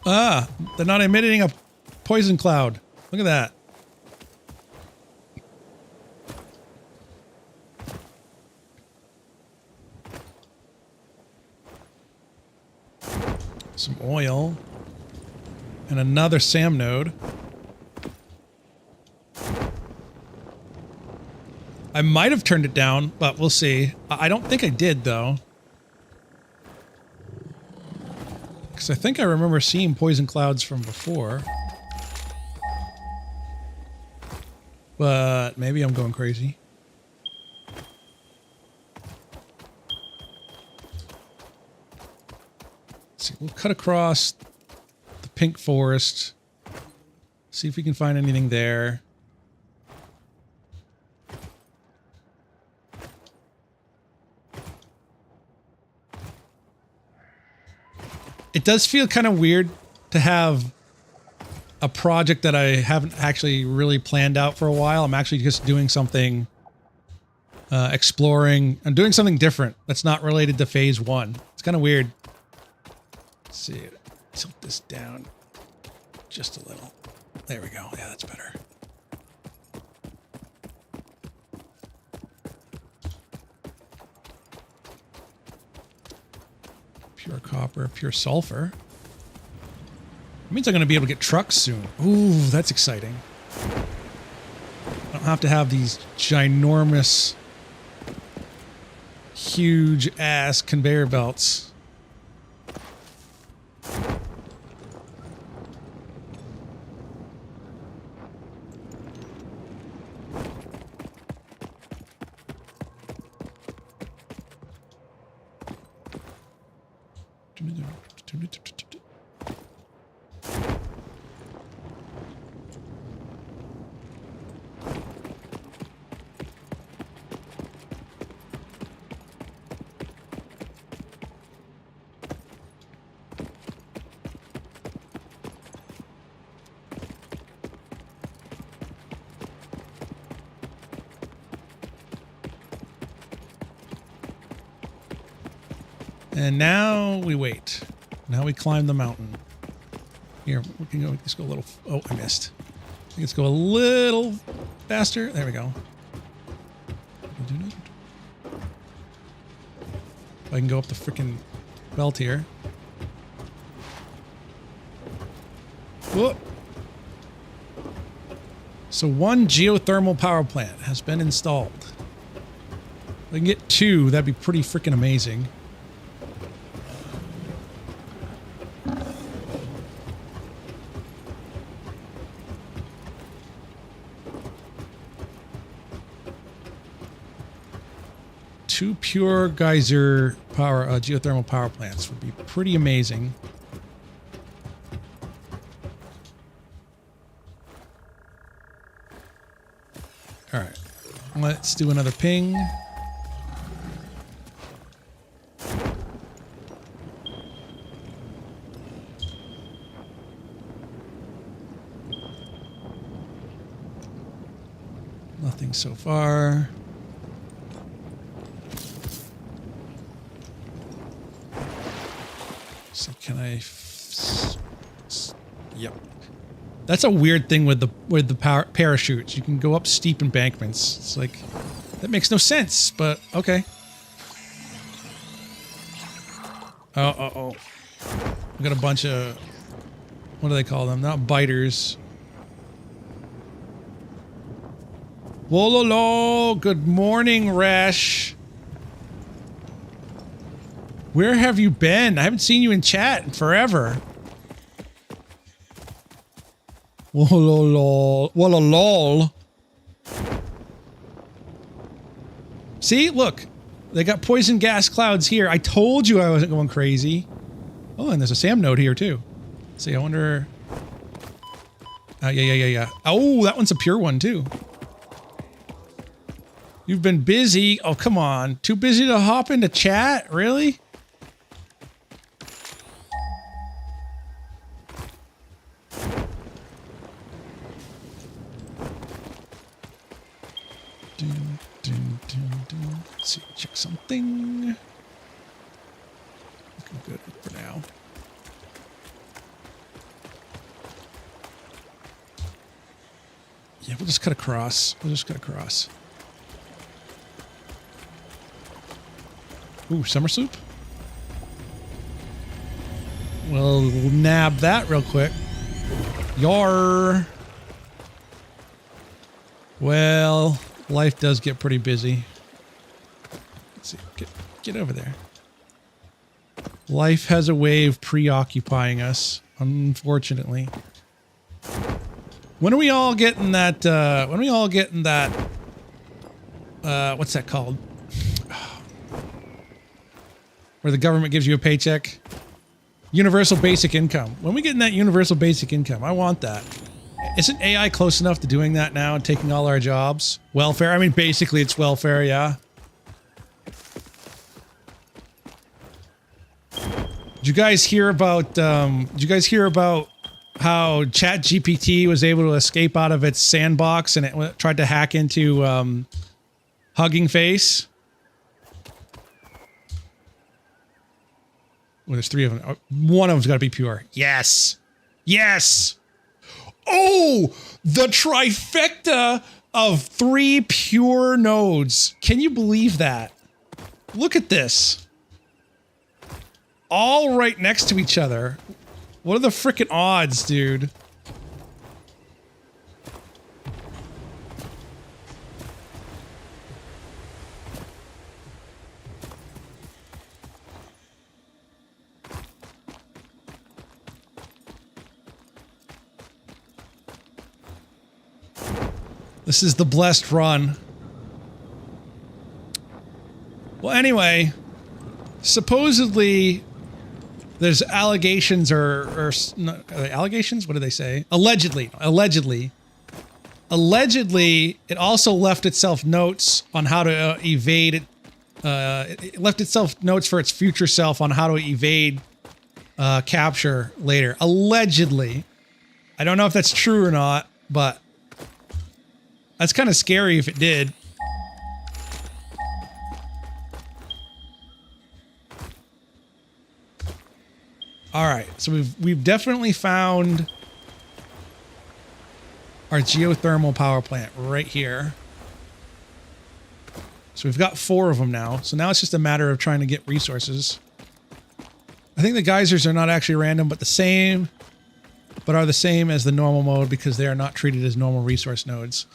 Ah, they're not emitting a poison cloud. Look at that. Some oil. And another SAM node. I might have turned it down, but we'll see. I don't think I did, though. Because I think I remember seeing poison clouds from before. But maybe I'm going crazy. Let's see, we'll cut across the pink forest. See if we can find anything there. It does feel kind of weird to have a project that I haven't actually really planned out for a while. I'm actually just doing something, exploring. I'm doing something different that's not related to phase 1. It's kind of weird. Let's see. Tilt this down just a little. There we go. Yeah, that's better. Pure copper, pure sulfur. That means I'm going to be able to get trucks soon. Ooh, that's exciting. I don't have to have these ginormous, huge ass conveyor belts. And now we wait. Now we climb the mountain. Here, we can go. Let's go a little. Oh, I missed. Let's go a little faster. There we go. I can go up the freaking belt here. Whoop. So 1 geothermal power plant has been installed. If I can get 2, that'd be pretty freaking amazing. Two pure geyser power, geothermal power plants would be pretty amazing. All right, let's do another ping. Nothing so far. So can I? Yep. That's a weird thing with the parachutes. You can go up steep embankments. It's like that makes no sense, but okay. Oh. We got a bunch of, what do they call them? Not biters. Wololo, good morning, Resh. Where have you been? I haven't seen you in chat in forever. Wololo, wololol. See, look. They got poison gas clouds here. I told you I wasn't going crazy. Oh, and there's a SAM node here too. Let's see, I wonder. Yeah. Oh, that one's a pure one too. You've been busy. Oh, come on. Too busy to hop into chat? Really? Let's see, check something. Looking good for now. Yeah, we'll just cut across. Ooh, summer soup? We'll nab that real quick. Yar. Well, life does get pretty busy. Let's see. Get over there. Life has a way of preoccupying us, unfortunately. When are we all getting that, what's that called? Where the government gives you a paycheck? Universal basic income. When are we getting that universal basic income? I want that. Isn't AI close enough to doing that now and taking all our jobs? Welfare? I mean, basically it's welfare, yeah. Did you guys hear about how ChatGPT was able to escape out of its sandbox and it tried to hack into Hugging Face? Well, there's 3 of them. One of them's got to be pure. Yes. Yes. Oh, the trifecta of 3 pure nodes. Can you believe that? Look at this. All right next to each other. What are the frickin' odds, dude? This is the blessed run. Well, anyway, supposedly there's allegations or allegations? What do they say? Allegedly. Allegedly, it also left itself notes on how to evade it. It left itself notes for its future self on how to evade capture later. Allegedly. I don't know if that's true or not, but that's kind of scary if it did. All right, so we've definitely found our geothermal power plant right here. So we've got 4 of them now. So now it's just a matter of trying to get resources. I think the geysers are not actually random, but are the same as the normal mode because they are not treated as normal resource nodes.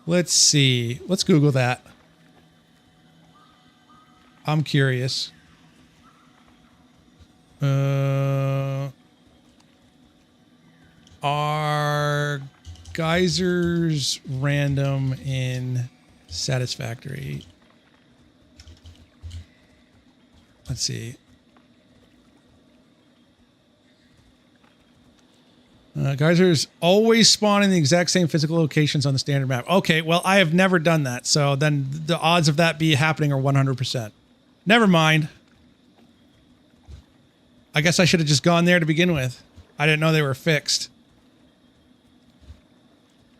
Let's see. Let's Google that. I'm curious. Are geysers random in Satisfactory? Let's see. Geysers always spawn in the exact same physical locations on the standard map. Okay, well, I have never done that, so then the odds of that be happening are 100%. Never mind. I guess I should have just gone there to begin with. I didn't know they were fixed.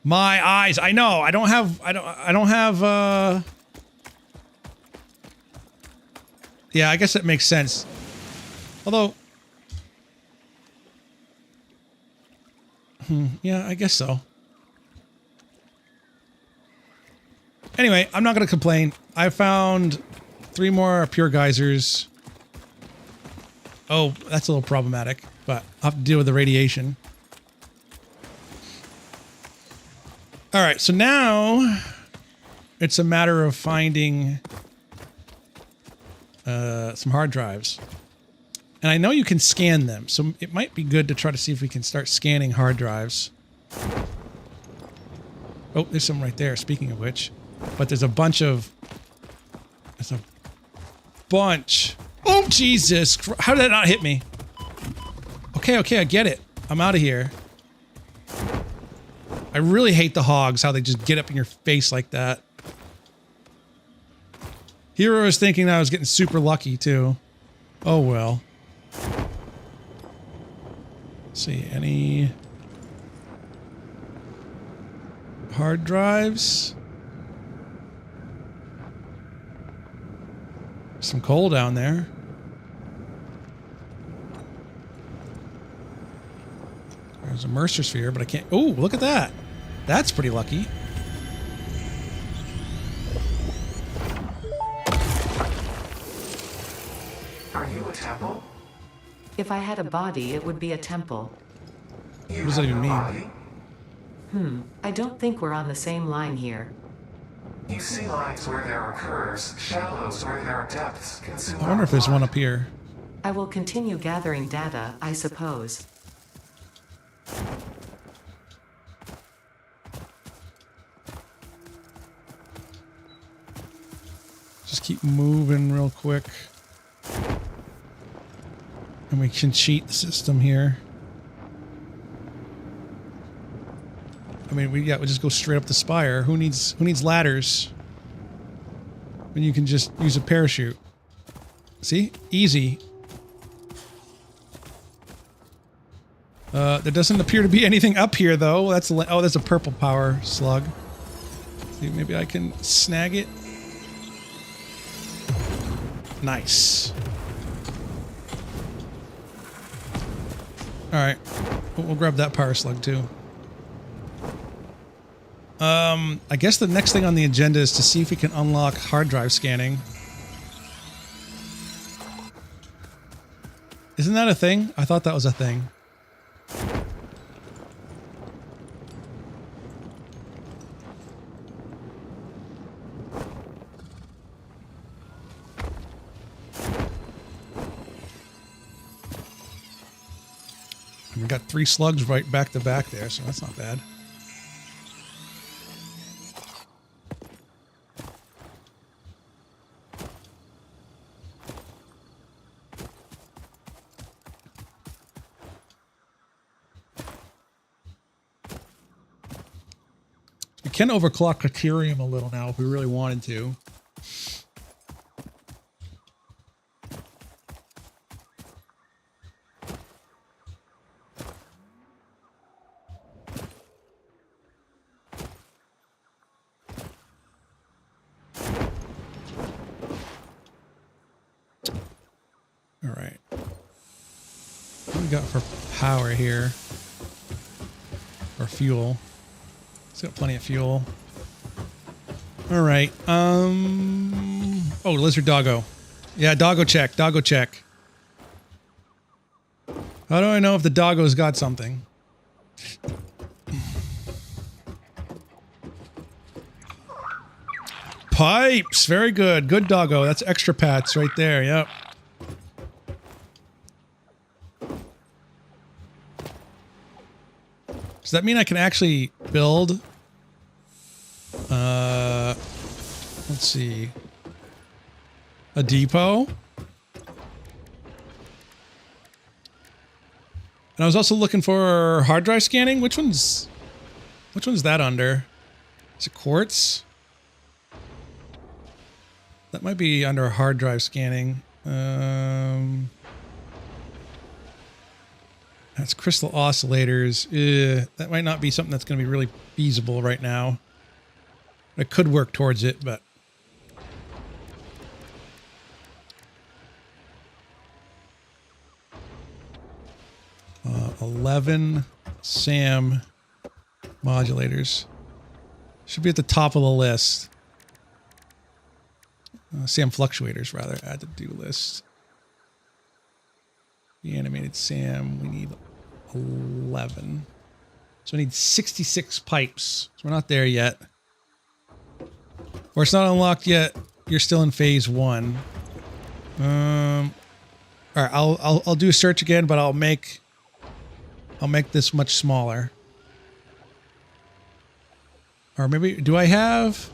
My eyes. I know. I don't have. Yeah, I guess that makes sense. Although. Yeah, I guess so. Anyway, I'm not going to complain. I found 3 more pure geysers. Oh, that's a little problematic, but I'll have to deal with the radiation. All right, so now it's a matter of finding some hard drives. And I know you can scan them, so it might be good to try to see if we can start scanning hard drives. Oh, there's some right there, speaking of which. But there's a bunch of... There's a bunch. Oh, Jesus! How did that not hit me? Okay, I get it. I'm out of here. I really hate the hogs, how they just get up in your face like that. Hero was thinking that I was getting super lucky, too. Oh, well. Let's see, any... hard drives? Some coal down there. There's a Mercer sphere, but I can't... Oh, look at that. That's pretty lucky. Are you a temple? If I had a body, it would be a temple. You What does that have even no mean? body? I don't think we're on the same line here. You see lines where there are curves, shallows where there are depths. I wonder if there's one up here. I will continue gathering data, I suppose. Just keep moving real quick. And we can cheat the system here. I mean, we just go straight up the spire. Who needs ladders when you can just use a parachute? See? Easy. There doesn't appear to be anything up here, though. That's there's a purple power slug. See, maybe I can snag it. Nice. All right, we'll grab that power slug too. I guess the next thing on the agenda is to see if we can unlock hard drive scanning. Isn't that a thing? I thought that was a thing. We got 3 slugs right back to back there, so that's not bad. We can overclock Criterium a little now if we really wanted to. All right. What do we got for power here? Or fuel? It's got plenty of fuel. All right. Oh, lizard doggo. Yeah, doggo check. Doggo check. How do I know if the doggo's got something? Pipes. Very good. Good doggo. That's extra pats right there. Yep. Does that mean I can actually build? Let's see. A depot? And I was also looking for hard drive scanning. Which one's that under? Is it quartz? That might be under hard drive scanning. That's crystal oscillators. That might not be something that's going to be really feasible right now. I could work towards it, but... 11 SAM modulators. Should be at the top of the list. SAM fluctuators, rather. Add to do list. The animated SAM, we need 11. So we need 66 pipes. So we're not there yet. Or it's not unlocked yet. You're still in phase 1. All right, I'll do a search again, but I'll make this much smaller. Or maybe, do I have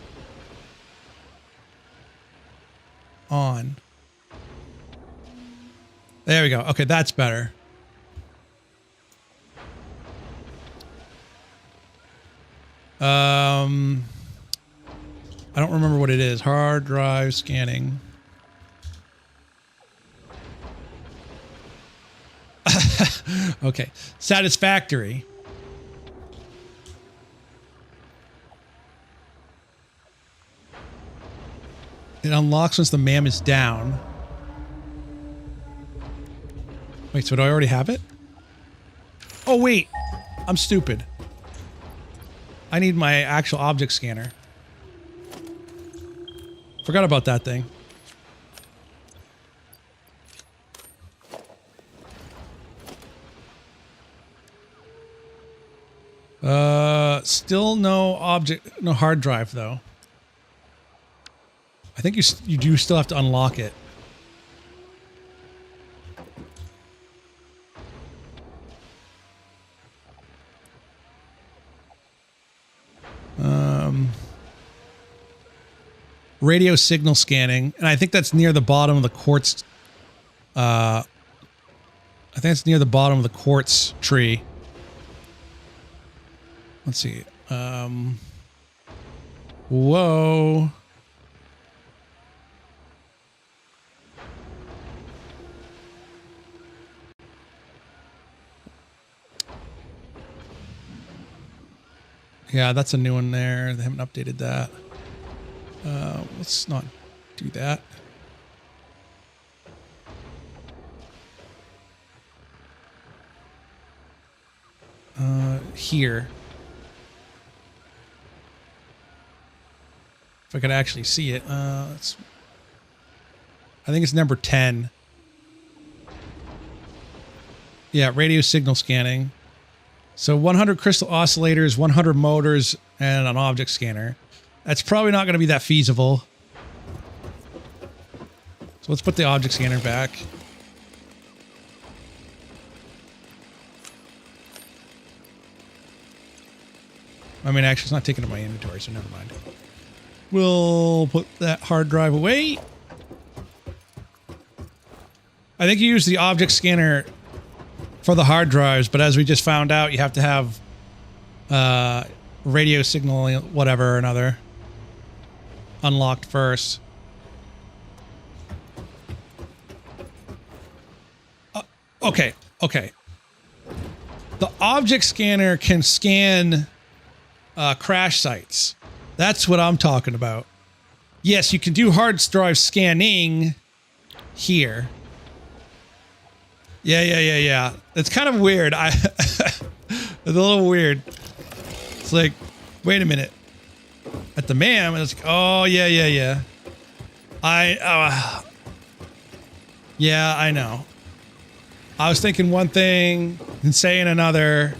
on? There we go. Okay, that's better. I don't remember what it is. Hard drive scanning. Okay. Satisfactory. It unlocks once the MAM is down. Wait, so do I already have it? Oh, wait. I'm stupid. I need my actual object scanner. Forgot about that thing. Still no hard drive though. I think you do still have to unlock it. Radio signal scanning, and I think that's near the bottom of the quartz. I think it's near the bottom of the quartz tree. Let's see. Whoa. Yeah, that's a new one there. They haven't updated that. Let's not do that. Here. If I could actually see it. I think it's number 10. Yeah, radio signal scanning. So 100 crystal oscillators, 100 motors, and an object scanner. That's probably not going to be that feasible. So let's put the object scanner back. I mean, actually, it's not taking up my inventory, so never mind. We'll put that hard drive away. I think you use the object scanner for the hard drives, but as we just found out, you have to have radio signal, whatever or another, unlocked first. Okay. The object scanner can scan crash sites. That's what I'm talking about. Yes, you can do hard drive scanning here. Yeah. It's kind of weird. It's a little weird. It's like, wait a minute. At the MAM, it's like, oh, yeah. Yeah, I know. I was thinking one thing and saying another.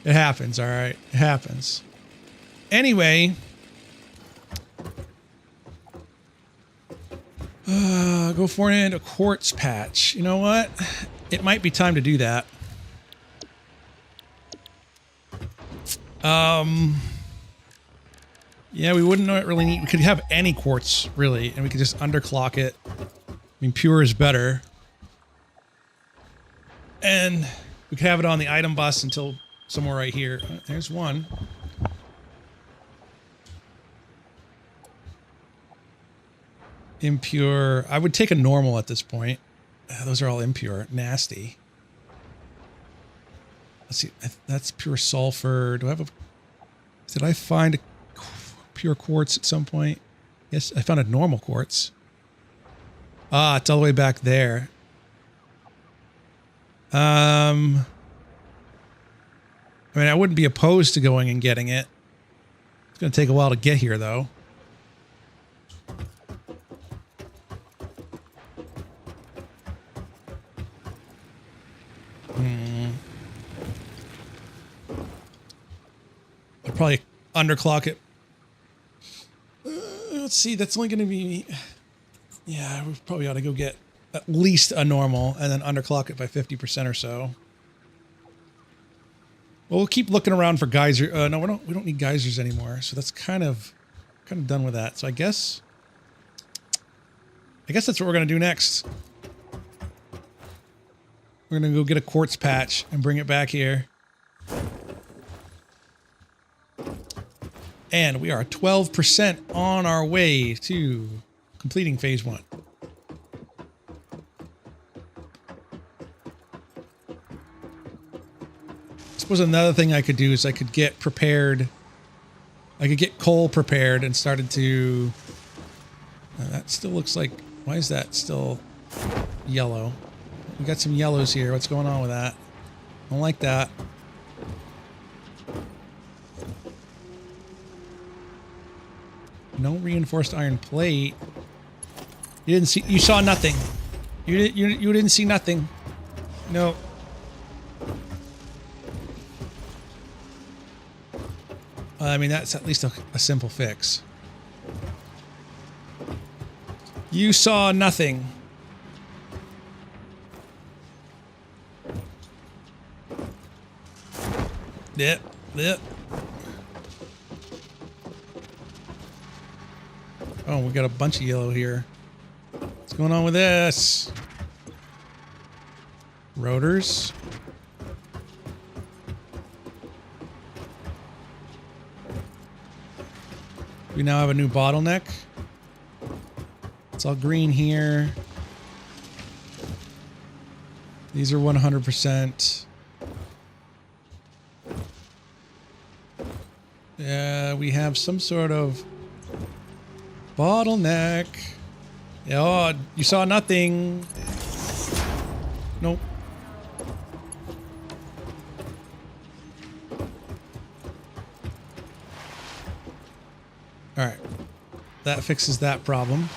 It happens, all right? It happens. Anyway. Go for a quartz patch. You know what? It might be time to do that. Yeah, we wouldn't really need... We could have any quartz, really, and we could just underclock it. I mean, pure is better. And we could have it on the item bus until somewhere right here. There's one. Impure. I would take a normal at this point. Those are all impure. Nasty. Let's see. That's pure sulfur. Do I have a... Did I find a pure quartz at some point? Yes, I found a normal quartz. Ah, it's all the way back there. I mean, I wouldn't be opposed to going and getting it. It's going to take a while to get here, though. I'll probably underclock it. Let's see, that's only going to be... Yeah, we probably ought to go get at least a normal and then underclock it by 50% or so. Well, we'll keep looking around for geyser. No, we don't need geysers anymore. So that's kind of done with that. So I guess that's what we're going to do next. We're going to go get a quartz patch and bring it back here. And we are 12% on our way to completing phase 1. I suppose another thing I could do is I could get prepared. I could get coal prepared and started to... that still looks like... Why is that still yellow? We got some yellows here. What's going on with that? I don't like that. No reinforced iron plate. You didn't see. You saw nothing. You didn't see nothing. No. I mean, that's at least a simple fix. You saw nothing. Yep. Oh, we got a bunch of yellow here. What's going on with this? Rotors. We now have a new bottleneck. It's all green here. These are 100%. Yeah, we have some sort of bottleneck. Oh, you saw nothing. Nope. All right. That fixes that problem.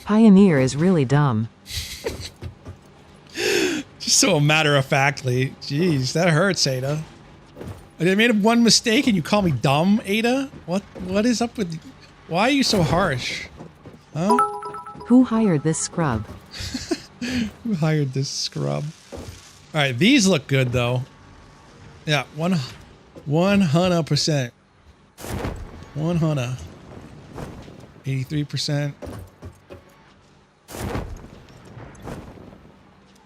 Pioneer is really dumb. Just so matter-of-factly. Jeez, that hurts, Ada. I made one mistake and you call me dumb, Ada? What is up with... Why are you so harsh? Huh? Who hired this scrub? Who hired this scrub? Alright, these look good, though. Yeah, 100%. 100. 83%.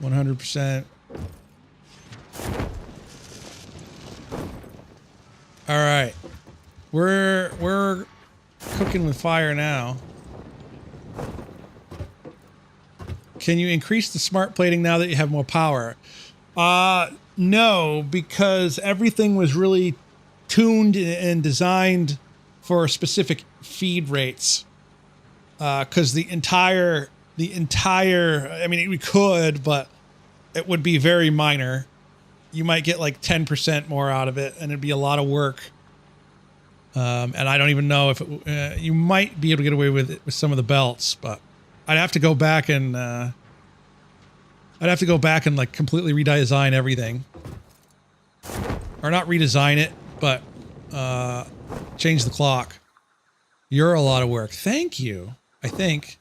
100%. All right, we're cooking with fire now. Can you increase the smart plating now that you have more power? No, because everything was really tuned and designed for specific feed rates. Because the entire, I mean, we could, but it would be very minor. You might get like 10% more out of it, and it'd be a lot of work. And I don't even know if it, you might be able to get away with it with some of the belts, but I'd have to go back and like completely redesign everything, or not redesign it, but change the clock. You're a lot of work. Thank you. I think.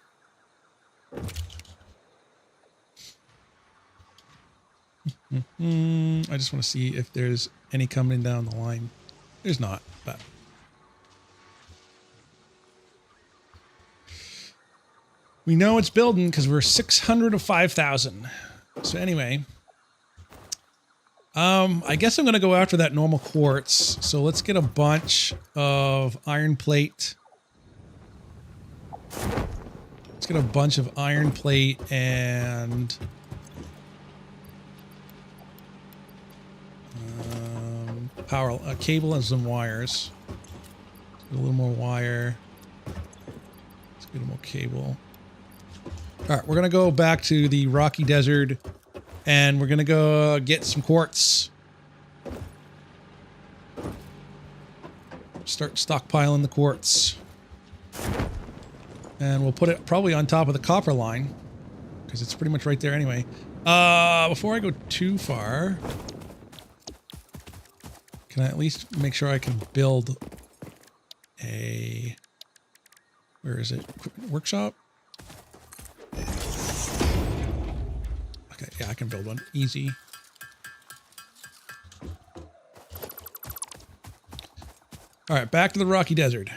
I just want to see if there's any coming down the line. There's not, but we know it's building because we're 600 of 5,000. So anyway, I guess I'm going to go after that normal quartz. So let's get a bunch of iron plate. Let's get a bunch of iron plate and power cable and some wires. Let's get a little more wire. Let's get a more cable. All right, we're gonna go back to the rocky desert, and we're gonna go get some quartz. Start stockpiling the quartz, and we'll put it probably on top of the copper line because it's pretty much right there anyway. Before I go too far, can I at least make sure I can build a, where is it? Workshop? Okay, yeah, I can build one. Easy. All right, back to the rocky desert.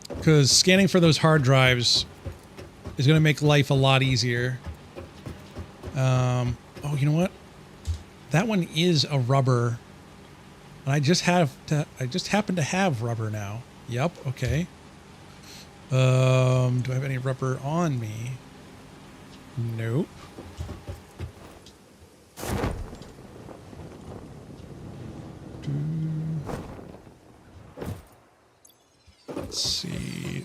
Because scanning for those hard drives is going to make life a lot easier. Oh, you know what? That one is a rubber. And I just happen to have rubber now. Yep, okay. Do I have any rubber on me? Nope. Let's see.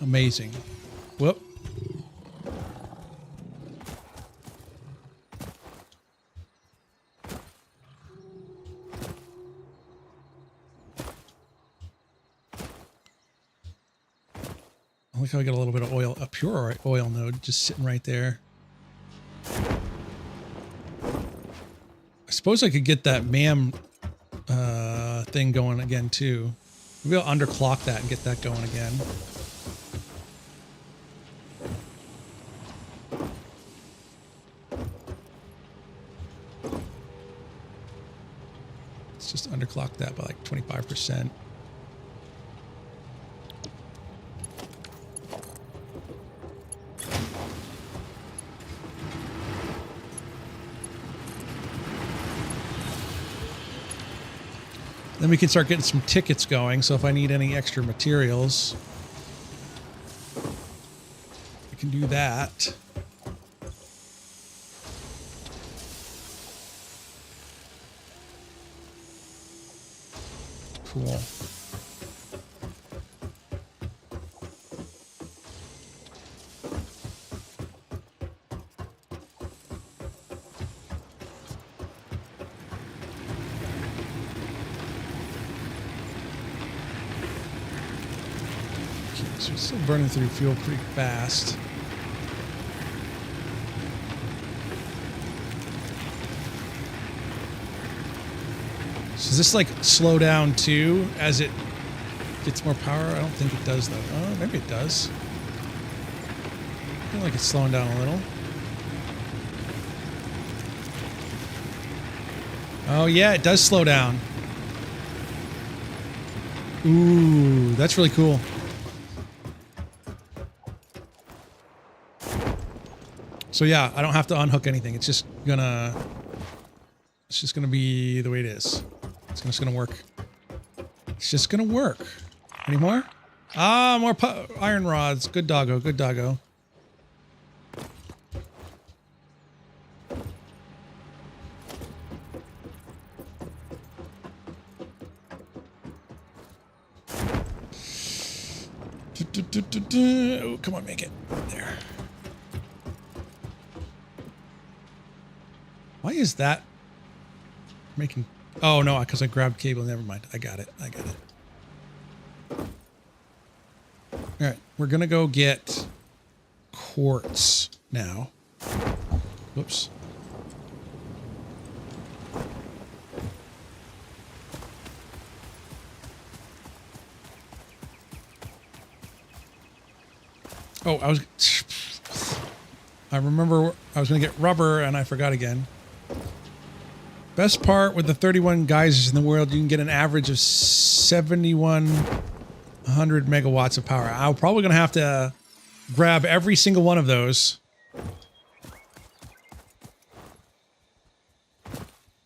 Amazing. Whoop. I like how I got a little bit of oil, a pure oil node just sitting right there. I suppose I could get that MAM thing going again too. Maybe I'll underclock that and get that going again. Let's just underclock that by like 25%. Then we can start getting some tickets going. So if I need any extra materials, I can do that. Cool. So it's still burning through fuel pretty fast. So does this like slow down too as it gets more power? I don't think it does though. Oh, maybe it does. I feel like it's slowing down a little. Oh yeah, it does slow down. Ooh, that's really cool. So yeah, I don't have to unhook anything. It's just gonna be the way it is. It's just gonna work. It's just gonna work. Any more? Ah, more iron rods. Good doggo, good doggo. Oh, come on, make it. There. Why is that making... Oh, no, because I grabbed cable. Never mind. I got it. I got it. All right. We're going to go get quartz now. Whoops. Oh, I remember I was going to get rubber and I forgot again. Best part with the 31 geysers in the world, you can get an average of 71 100 megawatts of power. I'm probably going to have to grab every single one of those.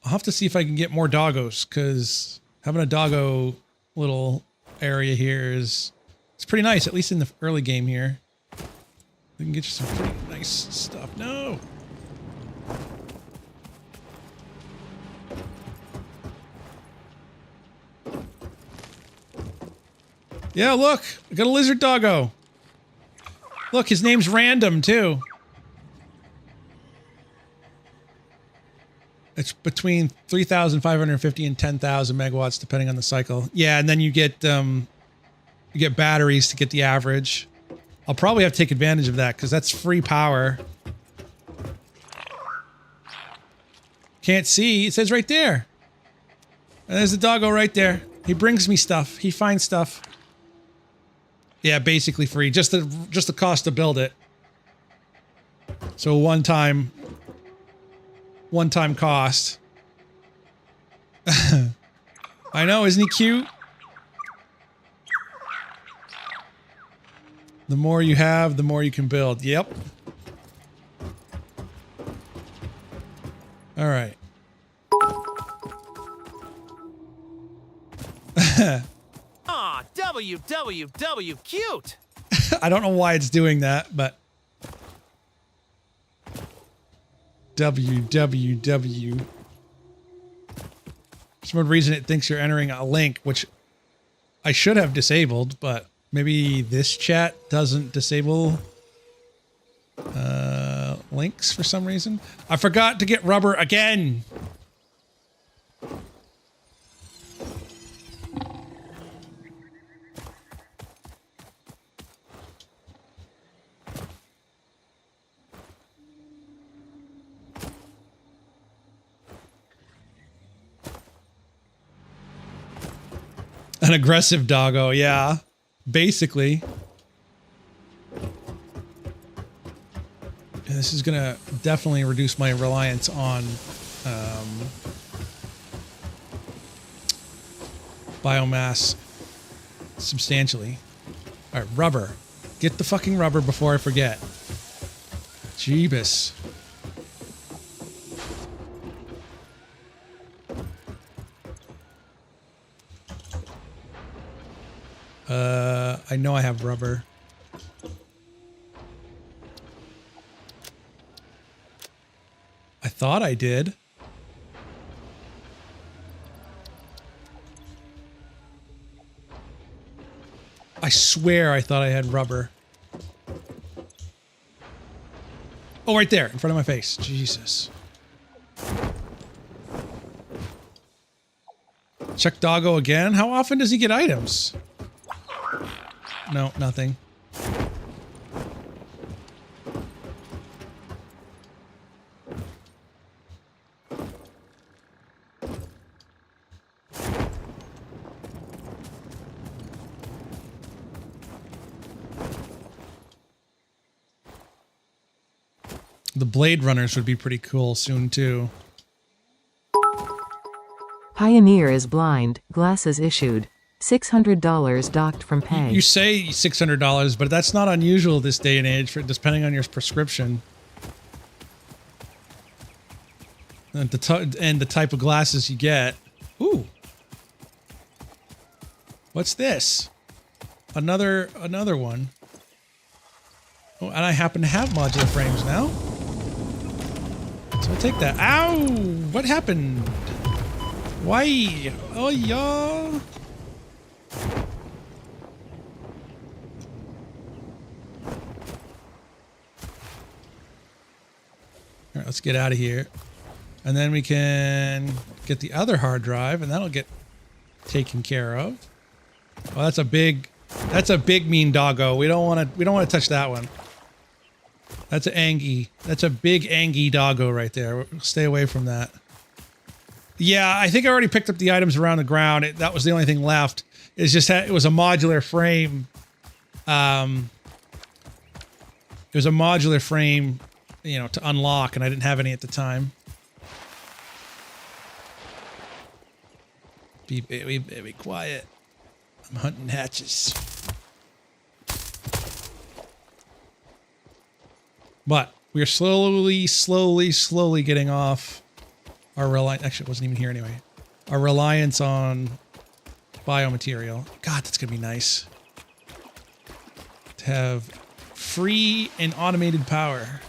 I'll have to see if I can get more doggos, because having a doggo little area here is it's pretty nice, at least in the early game here. We can get you some pretty nice stuff. No! Yeah, look! I got a lizard doggo! Look, his name's Random, too. It's between 3,550 and 10,000 megawatts, depending on the cycle. Yeah, and then you get batteries to get the average. I'll probably have to take advantage of that because that's free power. Can't see. It says right there. And there's the doggo right there. He brings me stuff. He finds stuff. Yeah, basically free. Just the cost to build it. So one-time cost. I know, isn't he cute? The more you have, the more you can build. Yep. All right. Aw, WWW cute! I don't know why it's doing that, but WWW. For some reason it thinks you're entering a link, which I should have disabled, but maybe this chat doesn't disable links for some reason. I forgot to get rubber again. An aggressive doggo, yeah. Basically. And this is gonna definitely reduce my reliance on biomass substantially. All right, rubber. Get the fucking rubber before I forget. Jeebus. I know I have rubber. I thought I did. I swear I thought I had rubber. Oh, right there, in front of my face. Jesus. Check doggo again? How often does he get items? No, nothing. The Blade Runners would be pretty cool soon, too. Pioneer is blind, glasses issued. $600 docked from pay. You say $600, but that's not unusual this day and age, for depending on your prescription. And the type of glasses you get. Ooh. What's this? Another one. Oh, and I happen to have modular frames now. So I'll take that. Ow! What happened? Why? Oh, yeah. All right, let's get out of here. And then we can get the other hard drive, and that'll get taken care of. Oh, that's a big mean doggo. We don't want to touch that one. That's an Angie. That's a big Angie doggo right there. Stay away from that. Yeah, I think I already picked up the items around the ground. That was the only thing left. It's just it was a modular frame. It was a modular frame, you know, to unlock, and I didn't have any at the time. Be quiet. I'm hunting hatches. But we're slowly getting off our reliance. Actually, it wasn't even here anyway. Our reliance on biomaterial. God, that's going to be nice. To have free and automated power.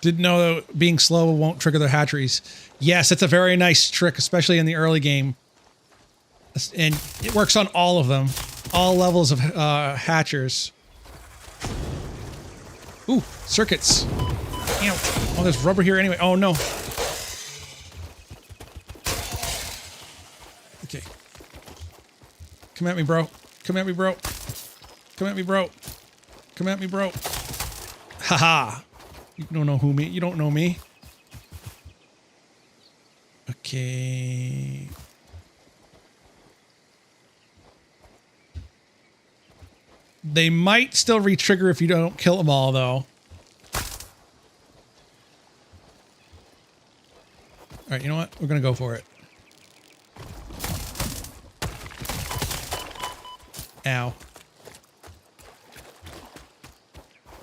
Didn't know that being slow won't trigger the hatcheries. Yes, it's a very nice trick, especially in the early game. And it works on all of them. All levels of hatchers. Ooh, circuits. Damn. Oh, there's rubber here anyway. Oh, no. Okay. Come at me, bro. Come at me, bro. Come at me, bro. Come at me, bro. Haha. You don't know who me. You don't know me. Okay. They might still re-trigger if you don't kill them all, though. All right, you know what? We're going to go for it. Ow.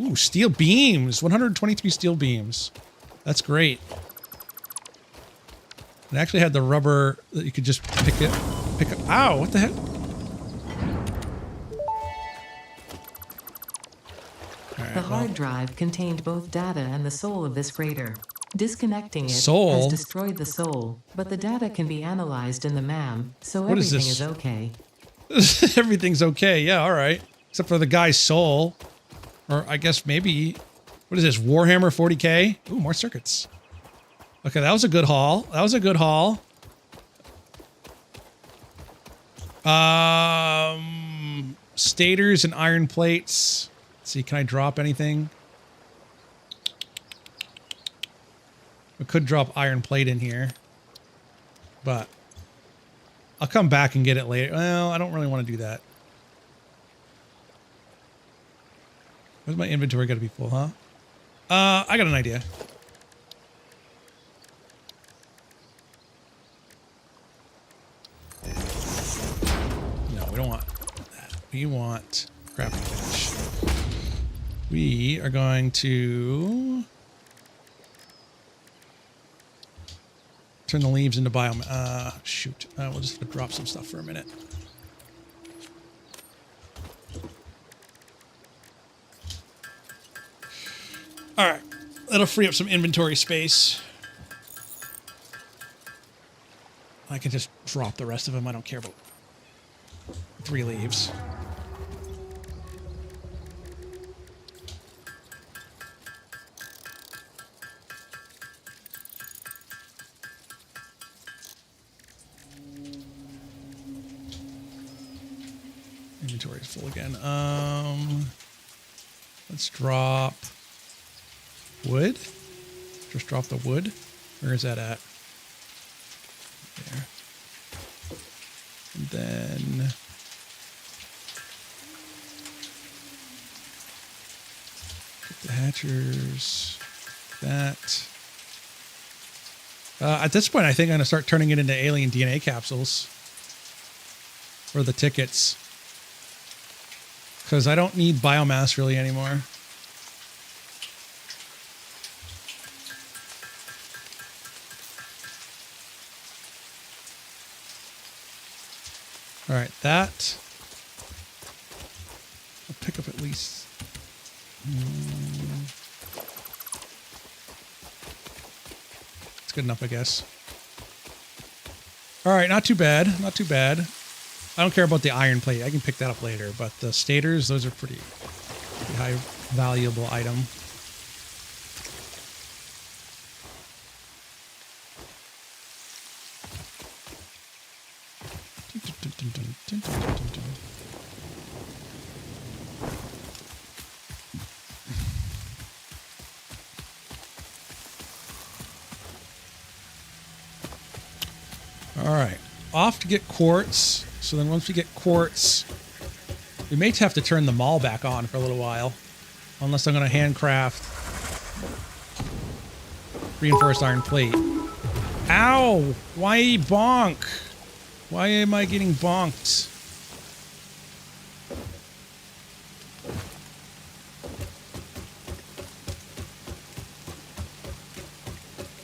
Ooh, steel beams. 123 steel beams. That's great. It actually had the rubber that you could just pick up. Ow, what the heck? The hard drive contained both data and the soul of this freighter. Disconnecting it Soul? has destroyed the soul, but the data can be analyzed in the MAM, so What is everything this? is okay. Everything's okay. Yeah, all right. Except for the guy's soul. Or I guess maybe... What is this? Warhammer 40K? Ooh, more circuits. Okay, that was a good haul. That was a good haul. Stators and iron plates. Let's see, can I drop anything? We could drop iron plate in here. But I'll come back and get it later. Well, I don't really want to do that. Where's my inventory got to be full, huh? I got an idea. No, we don't want that. We want crafting finish. We are going to turn the leaves into biome. Shoot. We'll just drop some stuff for a minute. All right. That'll free up some inventory space. I can just drop the rest of them. I don't care about 3 leaves. Inventory is full again. Let's drop wood. Just drop the wood. Where is that at? There. And then get the hatchers. That. At this point, I think I'm going to start turning it into alien DNA capsules for the tickets. Because I don't need biomass really anymore. All right, that. I'll pick up at least. It's good enough, I guess. All right, not too bad. Not too bad. I don't care about the iron plate. I can pick that up later. But the stators, those are pretty high valuable item. All right, off to get quartz. So then once we get quartz, we may have to turn the mall back on for a little while. Unless I'm going to handcraft reinforced iron plate. Ow! Why bonk? Why am I getting bonked?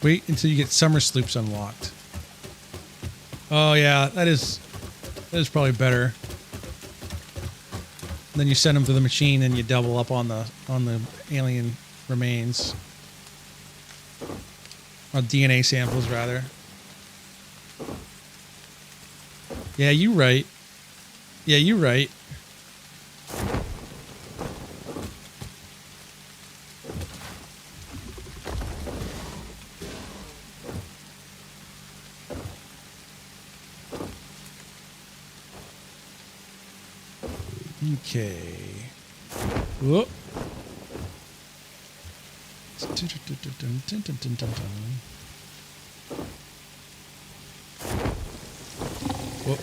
Wait until you get summer sloops unlocked. Oh yeah, that is probably better. Then you send them to the machine and you double up on the alien remains. Or DNA samples rather. Yeah, you right. Yeah, you right. Okay. Whoop.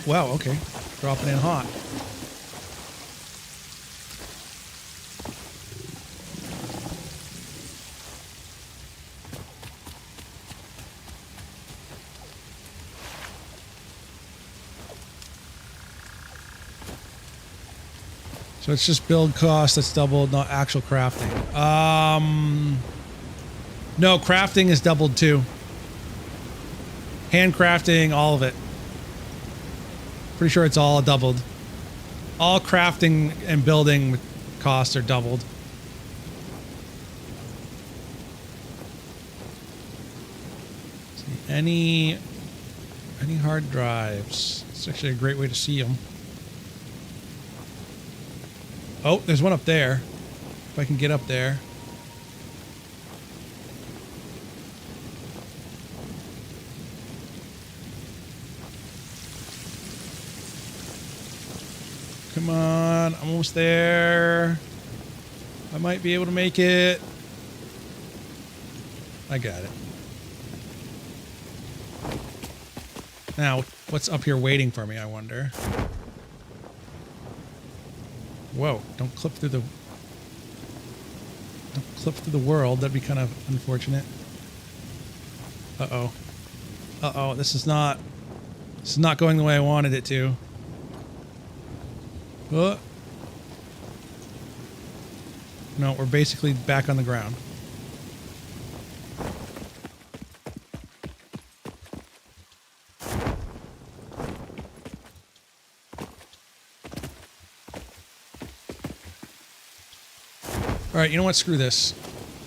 Wow, okay. Dropping in hot. So it's just build cost that's doubled, not actual crafting. No, crafting is doubled too. Handcrafting, all of it. Pretty sure it's all doubled. All crafting and building costs are doubled. See, any hard drives? It's actually a great way to see them. Oh, there's one up there. If I can get up there. Come on, I'm almost there. I might be able to make it. I got it. Now, what's up here waiting for me, I wonder? Whoa, don't clip through the world. That'd be kind of unfortunate. Uh-oh. Uh-oh, this is not going the way I wanted it to. Oh. No, we're basically back on the ground. All right, you know what? Screw this.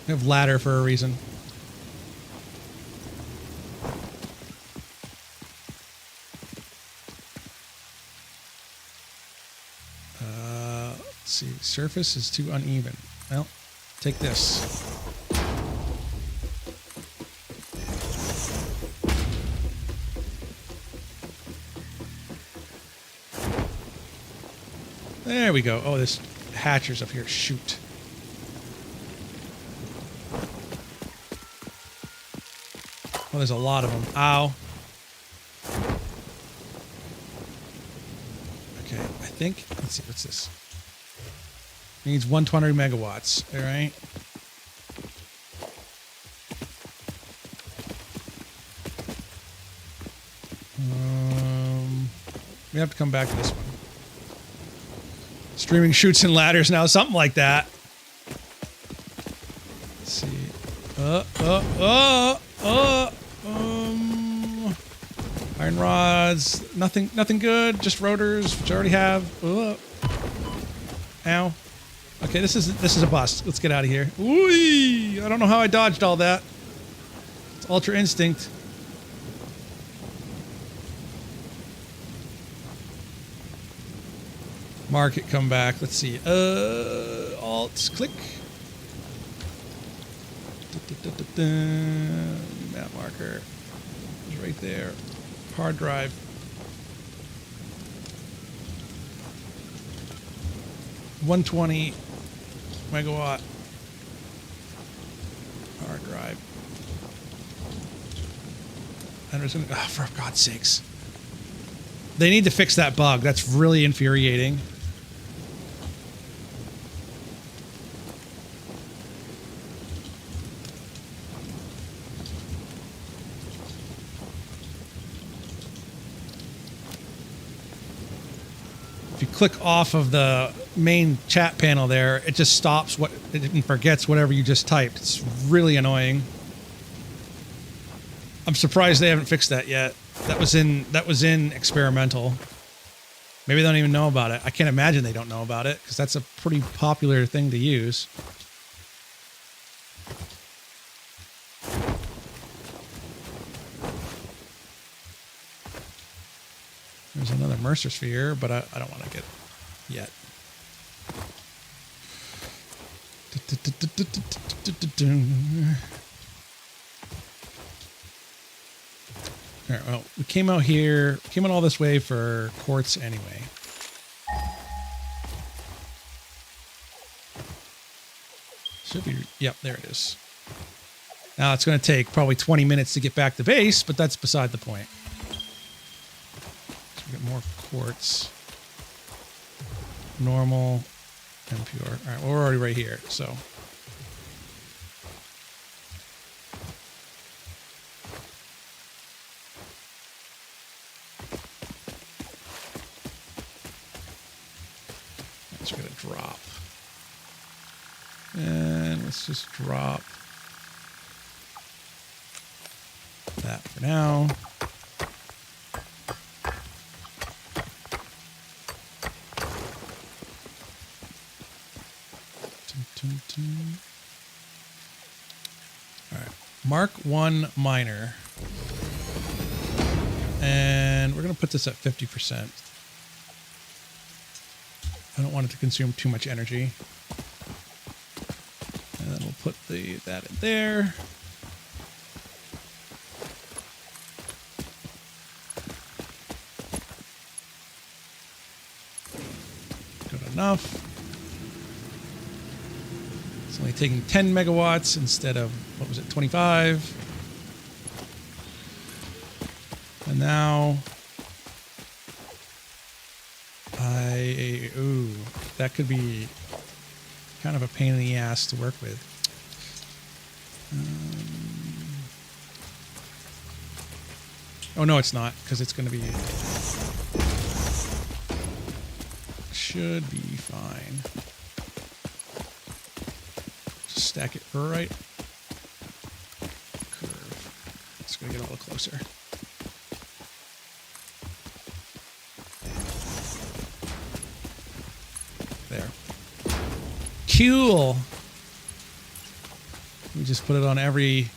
We have ladder for a reason. Let's see. Surface is too uneven. Well, take this. There we go. Oh, this hatcher's up here. Shoot. Oh, there's a lot of them. Ow. Okay, I think... Let's see, what's this? Needs 120 megawatts. All right. We have to come back to this one. Streaming chutes and ladders now, something like that. Let's see. Iron rods, nothing good. Just rotors, which I already have. Ow. Okay, this is a bust. Let's get out of here. Ooh, I don't know how I dodged all that. It's Ultra Instinct. Mark it, come back. Let's see. Alt, click. Map marker is right there. Hard drive. $120 megawatt hard drive. And there's gonna, oh, for God's sakes. They need to fix that bug. That's really infuriating. If you click off of the main chat panel there, it just stops what it forgets whatever you just typed. It's really annoying. I'm surprised they haven't fixed that yet. That was in experimental. Maybe they don't even know about it. I can't imagine they don't know about it because that's a pretty popular thing to use. There's another Mercer sphere, but I don't want to get yet. All right, well, we came out here, came out all this way for quartz anyway. Should be, yep, there it is. Now it's going to take probably 20 minutes to get back to base, but that's beside the point. So we get more quartz. Normal and pure. All right, well, we're already right here, so. That's going to drop. And let's just drop that for now. All right, Mark 1 miner. And we're going to put this at 50%. I don't want it to consume too much energy. And then we'll put that in there. Good enough. It's only taking 10 megawatts instead of, what was it, 25? And now ooh, that could be kind of a pain in the ass to work with. Oh no, it's not, because it's going to be, should be fine. Just stack it right. Curve. It's going to get a little closer. There. Cool. We just put it on every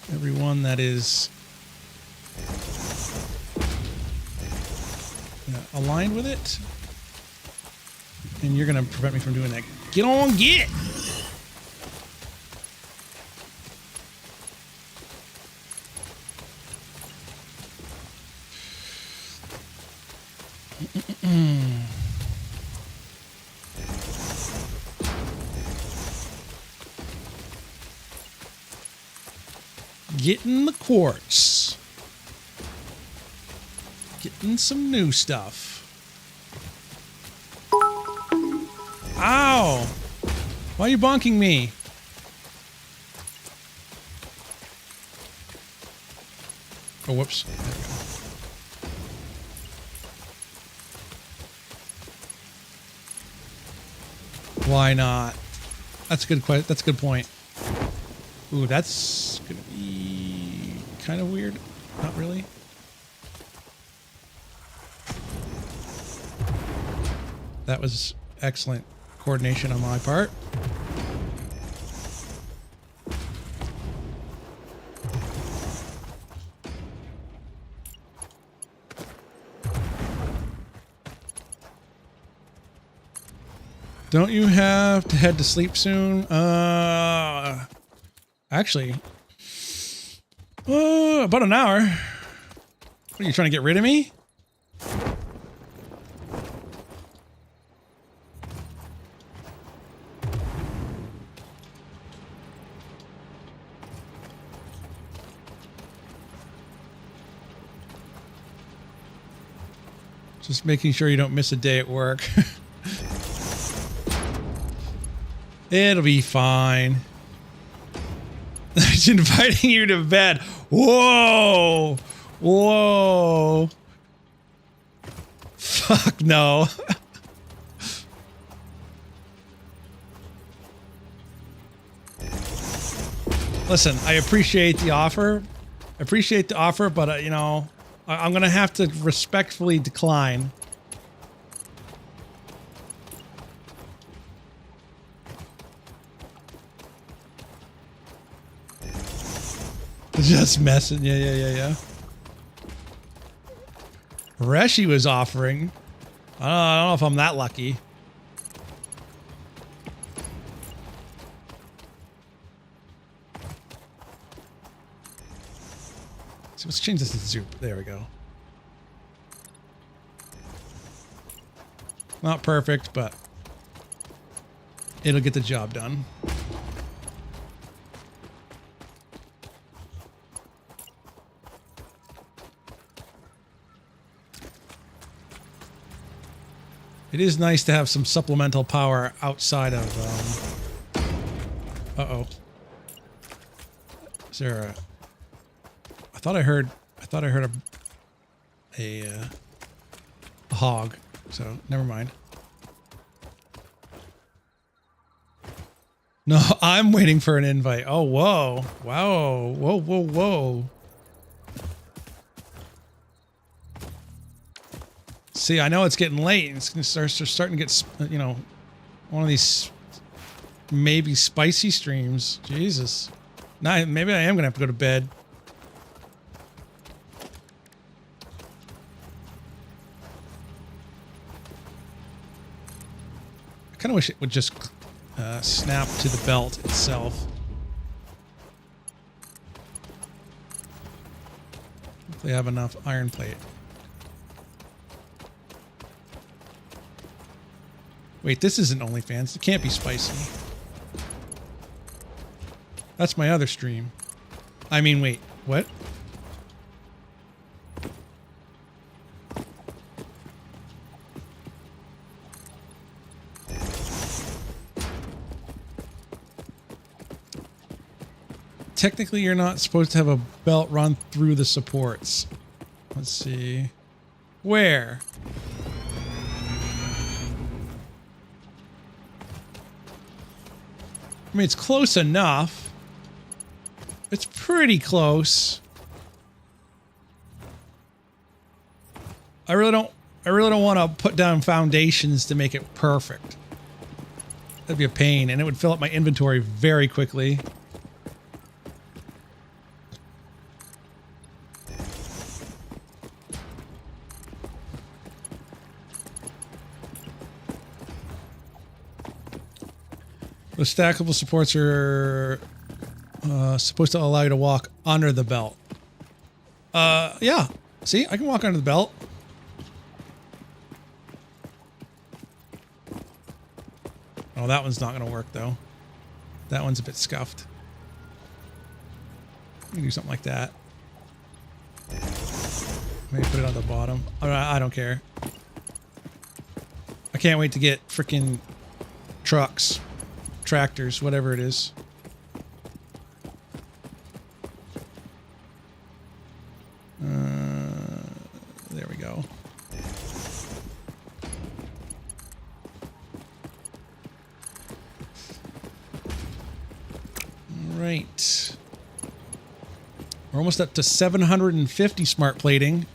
one that is aligned with it. And you're going to prevent me from doing that. Get on, get! Getting the quartz. Getting some new stuff. Ow! Why are you bonking me? Oh, whoops. There we go. Why not? That's a good question. That's a good point. Ooh, that's gonna be kind of weird. Not really. That was excellent coordination on my part. Don't you have to head to sleep soon? Actually, about an hour. What, are you trying to get rid of me? Just making sure you don't miss a day at work. It'll be fine. He's inviting you to bed. Whoa! Whoa! Fuck no. Listen, I appreciate the offer, I appreciate the offer, but you know, I'm gonna have to respectfully decline. Just messing. Yeah. Reshi was offering. I don't know if I'm that lucky. So let's change this to Zoop. There we go. Not perfect, but it'll get the job done. It is nice to have some supplemental power outside of, uh-oh. Is there a... I thought I heard a hog, so never mind. No, I'm waiting for an invite. Oh, whoa. Wow. Whoa. See, I know it's getting late. It's going to start starting to get, you know, one of these maybe spicy streams. Jesus. Now, maybe I am going to have to go to bed. I kind of wish it would just snap to the belt itself. If they have enough iron plate. Wait, this isn't OnlyFans. It can't be spicy. That's my other stream. I mean, wait, what? Technically, you're not supposed to have a belt run through the supports. Let's see. Where? I mean, it's close enough. It's pretty close. I really don't want to put down foundations to make it perfect. That'd be a pain, and it would fill up my inventory very quickly. The stackable supports are supposed to allow you to walk under the belt. Yeah. See, I can walk under the belt. Oh, that one's not going to work, though. That one's a bit scuffed. I can do something like that. Maybe put it on the bottom. I don't care. I can't wait to get freaking trucks. Tractors, whatever it is. There we go. All right. We're almost up to 750 smart plating.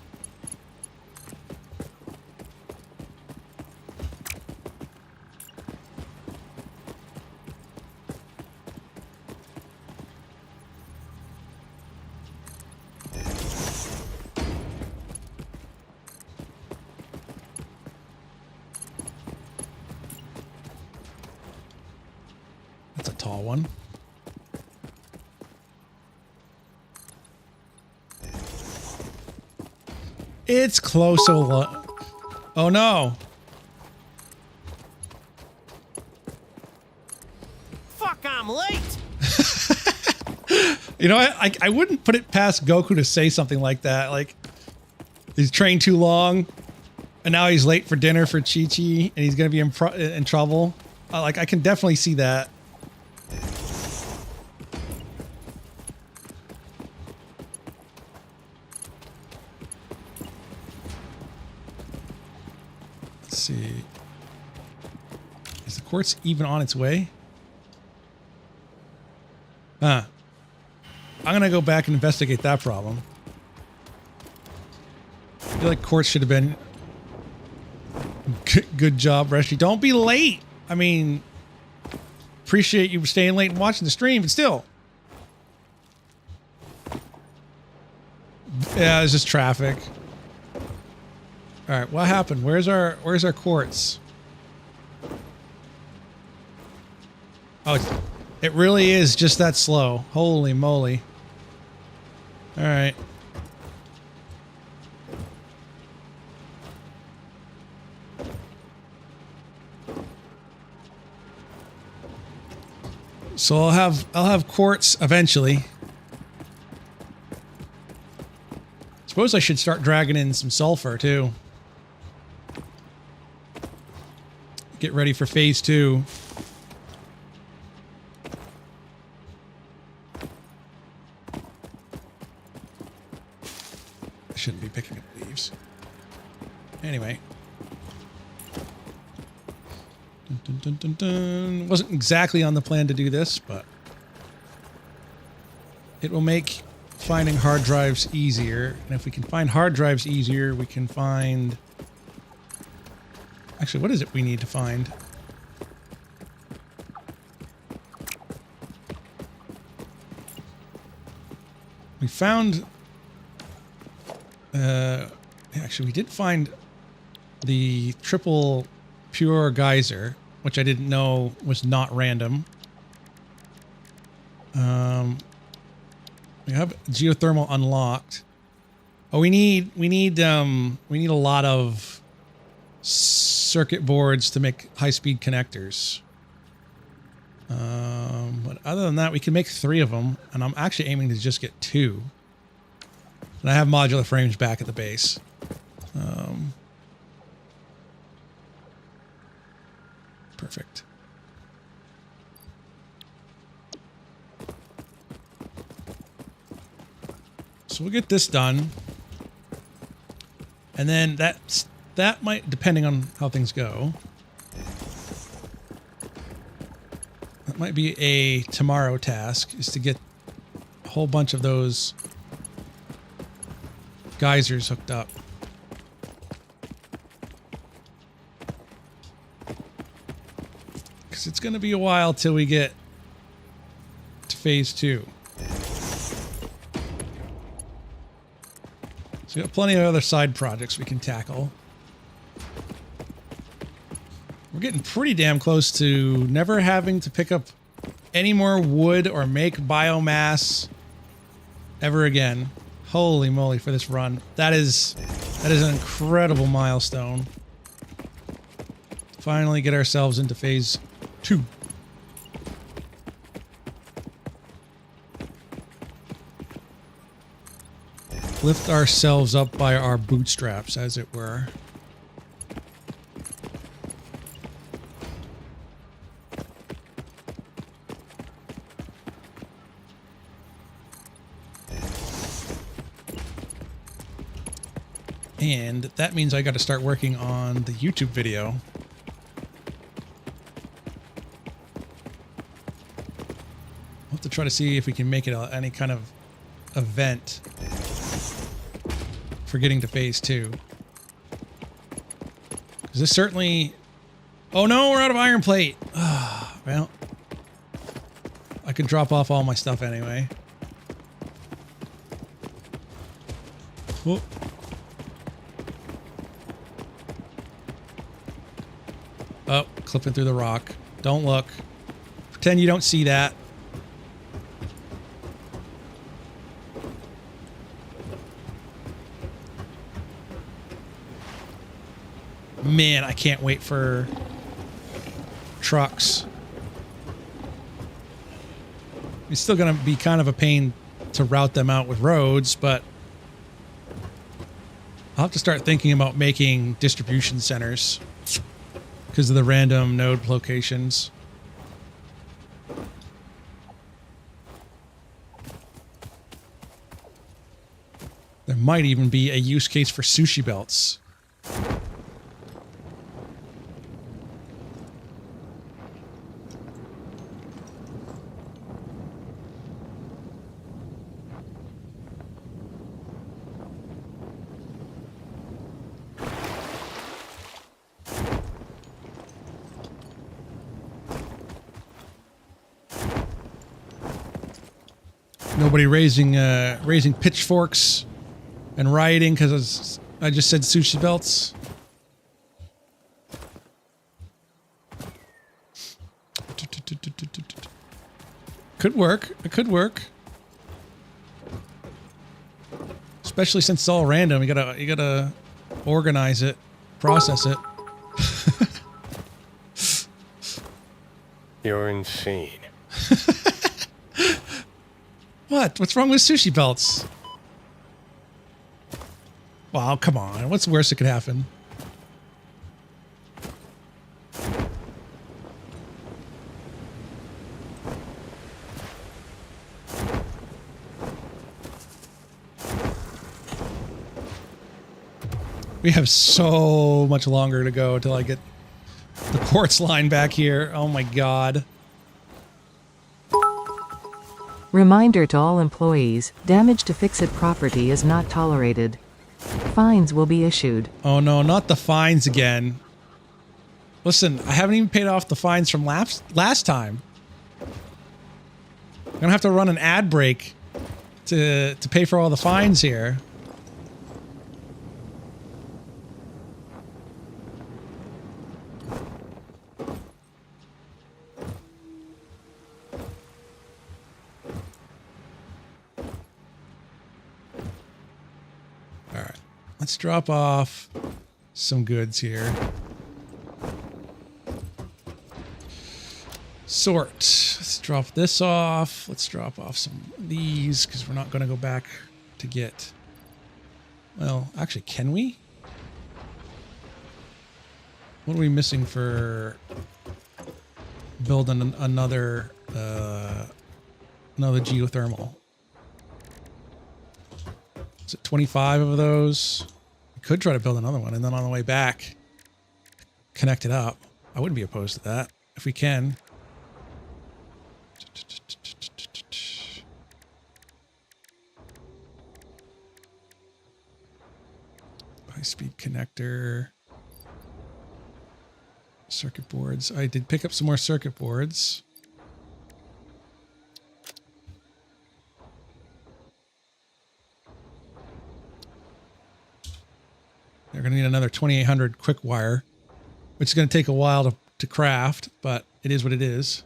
That's a tall one. It's close. Oh no. Fuck, I'm late. You know, I wouldn't put it past Goku to say something like that. Like, he's trained too long, and now he's late for dinner for Chi-Chi, and he's going to be in trouble. Like, I can definitely see that. Let's see. Is the quartz even on its way? Huh. I'm gonna go back and investigate that problem. I feel like quartz should have been. Good job, Reshi. Don't be late. I mean, appreciate you staying late and watching the stream, but still. Yeah, it's just traffic. All right, what happened? Where's our quartz? Oh, it really is just that slow. Holy moly. All right. So I'll have quartz eventually. Suppose I should start dragging in some sulfur too. Get ready for phase 2. I shouldn't be picking up leaves. Anyway. Dun, dun, dun, dun. Wasn't exactly on the plan to do this, but it will make finding hard drives easier. And if we can find hard drives easier, we can find... Actually, what is it we need to find? We found... actually, we did find the triple pure geyser, which I didn't know was not random. We have geothermal unlocked. Oh, we need a lot of circuit boards to make high-speed connectors. But other than that, we can make 3 of them, and I'm actually aiming to just get 2. And I have modular frames back at the base. Perfect. So we'll get this done. And then that might, depending on how things go, that might be a tomorrow task, is to get a whole bunch of those geysers hooked up. Because it's going to be a while till we get to phase 2. So we got plenty of other side projects we can tackle. We're getting pretty damn close to never having to pick up any more wood or make biomass ever again. Holy moly for this run. That is an incredible milestone. Finally get ourselves into phase 2. Lift ourselves up by our bootstraps, as it were. And that means I got to start working on the YouTube video. We'll have to try to see if we can make it any kind of event for getting to phase 2. Because this certainly... Oh no, we're out of iron plate! Well, I could drop off all my stuff anyway. Whoop. Oh, clipping through the rock. Don't look. Pretend you don't see that. Man, I can't wait for trucks. It's still going to be kind of a pain to route them out with roads, but I'll have to start thinking about making distribution centers because of the random node locations. There might even be a use case for sushi belts. Nobody raising pitchforks and rioting because I just said sushi belts. Could work. It could work. Especially since it's all random. You gotta organize it, process it. You're insane. What? What's wrong with sushi belts? Wow, come on. What's the worst that could happen? We have so much longer to go until I get the quartz line back here. Oh my god. Reminder to all employees, damage to fix-it property is not tolerated. Fines will be issued. Oh no, not the fines again. Listen, I haven't even paid off the fines from last time. I'm gonna have to run an ad break to pay for all the fines here. Let's drop off some goods here. Sort. Let's drop this off. Let's drop off some of these because we're not going to go back to get... Well, actually, can we? What are we missing for building another geothermal? Is it 25 of those? We could try to build another one and then on the way back, connect it up. I wouldn't be opposed to that if we can. High-speed connector. Circuit boards. I did pick up some more circuit boards. They're going to need another 2800 quick wire, which is going to take a while to craft, but it is what it is.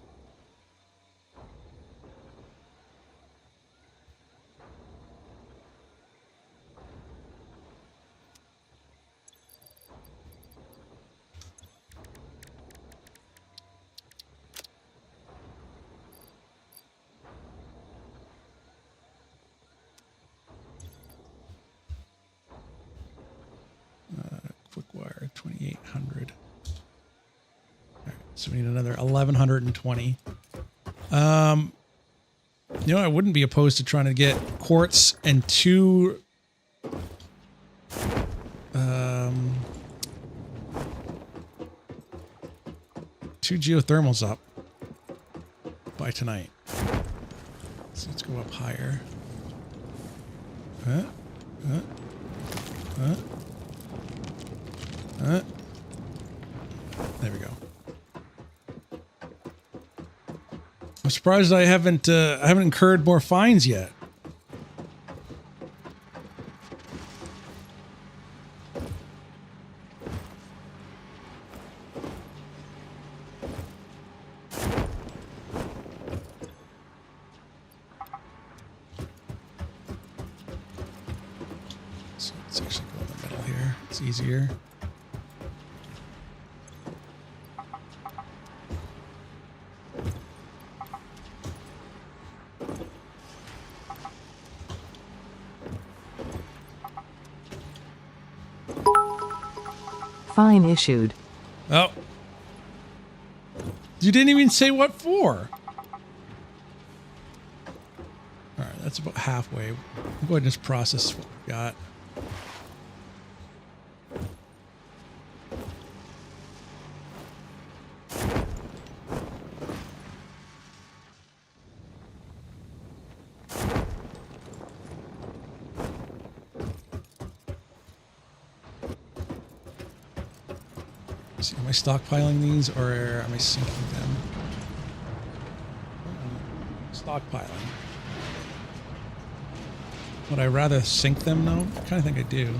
Quick wire, 2800. All right, so we need another 1120. You know, I wouldn't be opposed to trying to get quartz and two geothermals up by tonight. So let's go up higher. There we go. I'm surprised I haven't incurred more fines yet. So let's actually go in the middle here. It's easier. Fine issued. Oh. You didn't even say what for. Alright, that's about halfway. We'll go ahead and just process what we got. Am I stockpiling these or am I sinking them? Stockpiling. Would I rather sink them though? I kind of think I do.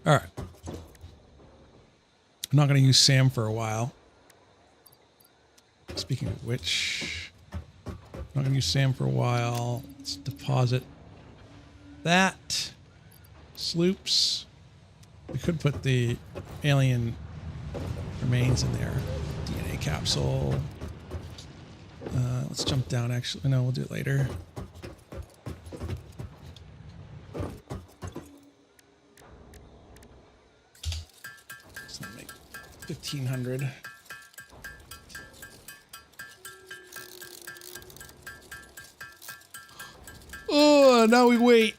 All right. I'm not going to use Sam for a while. Speaking of which, I'm not going to use Sam for a while. Let's deposit that. Sloops. We could put the alien remains in there. DNA capsule. Let's jump down, actually. No, we'll do it later. Let's not make 1,500. Oh, now we wait.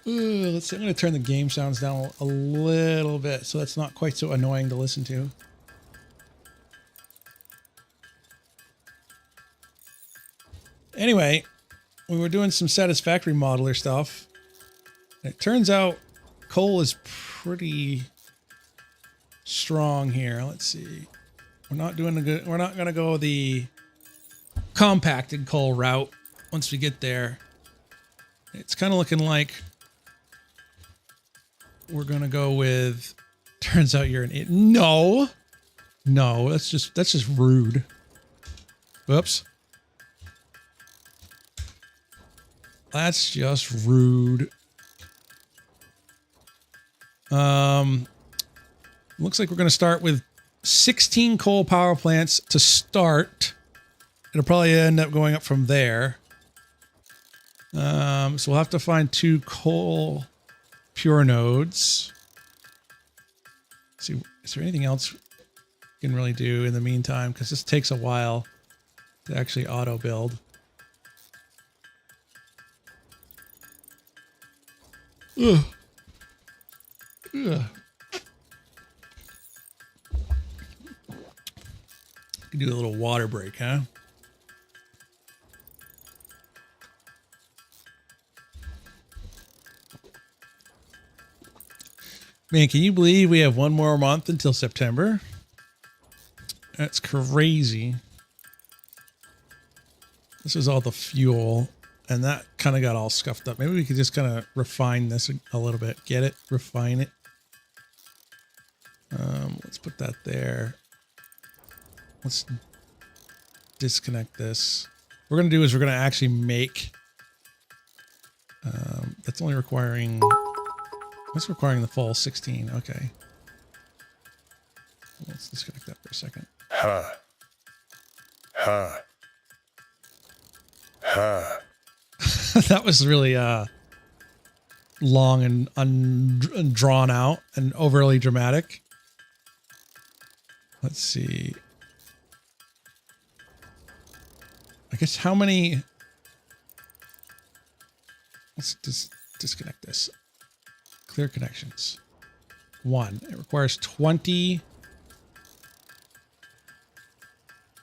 Let's see. I'm going to turn the game sounds down a little bit so that's not quite so annoying to listen to. Anyway, we were doing some Satisfactory modeler stuff. It turns out coal is pretty strong here. Let's see. We're not doing the good. We're not going to go the compacted coal route once we get there. It's kind of looking like we're going to go with, turns out you're an idiot. No, that's just rude. Whoops. That's just rude. Looks like we're going to start with 16 coal power plants to start. It'll probably end up going up from there. So we'll have to find 2 coal pure nodes. Let's see, is there anything else we can really do in the meantime? Because this takes a while to actually auto build. Ugh. Ugh. Could do a little water break, huh? Man, can you believe we have 1 more month until September? That's crazy. This is all the fuel, and that kind of got all scuffed up. Maybe we could just kind of refine this a little bit. Get it? Refine it. Let's put that there. Let's disconnect this. What we're going to do is we're going to actually make... that's only requiring... What's requiring the full 16? Okay. Let's disconnect that for a second. That was really long and drawn out and overly dramatic. Let's see. I guess how many... Let's just disconnect this. Clear connections. 1. It requires 20. It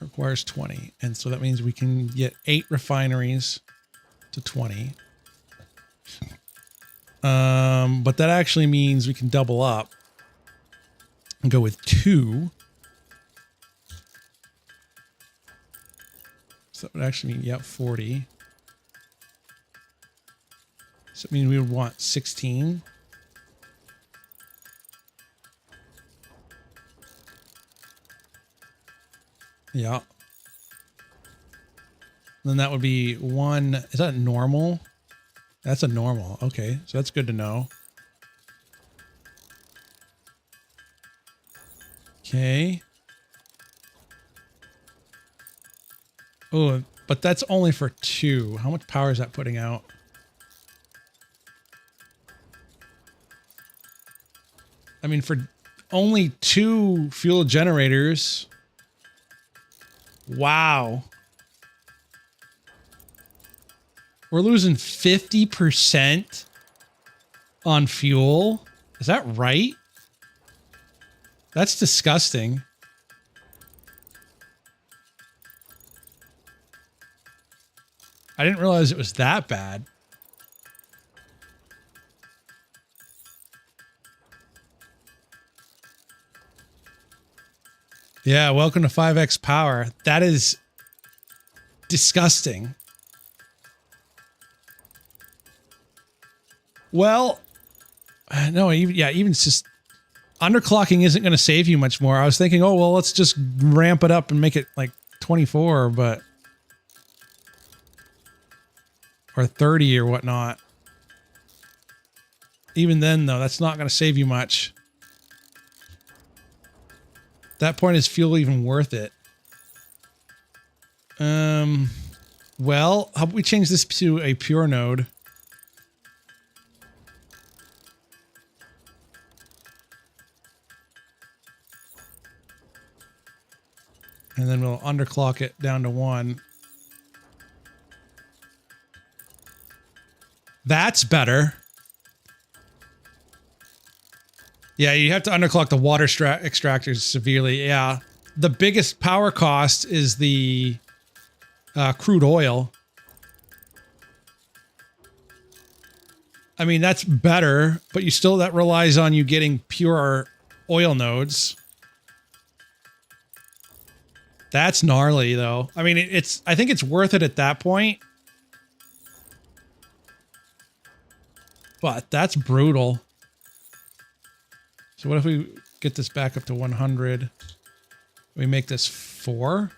requires 20. And so that means we can get 8 refineries to 20. But that actually means we can double up and go with 2. So that would actually mean, yeah, 40. So it means we would want 16. Yeah. Then that would be 1. Is that normal? That's a normal. Okay. So that's good to know. Okay. Oh, but that's only for 2. How much power is that putting out? I mean, for only 2 fuel generators. Wow. We're losing 50% on fuel. Is that right? That's disgusting. I didn't realize it was that bad. Yeah, welcome to 5x power. That is disgusting. Well, no, even just underclocking isn't going to save you much more. I was thinking, oh, well, let's just ramp it up and make it like 24, but or 30 or whatnot. Even then, though, that's not going to save you much. At that point, is fuel even worth it? Well, how about we change this to a pure node? And then we'll underclock it down to 1. That's better. Yeah, you have to underclock the water extractors severely. Yeah. The biggest power cost is the crude oil. I mean, that's better, but that relies on you getting pure oil nodes. That's gnarly, though. I mean, I think it's worth it at that point. But that's brutal. So what if we get this back up to 100? We make this 4?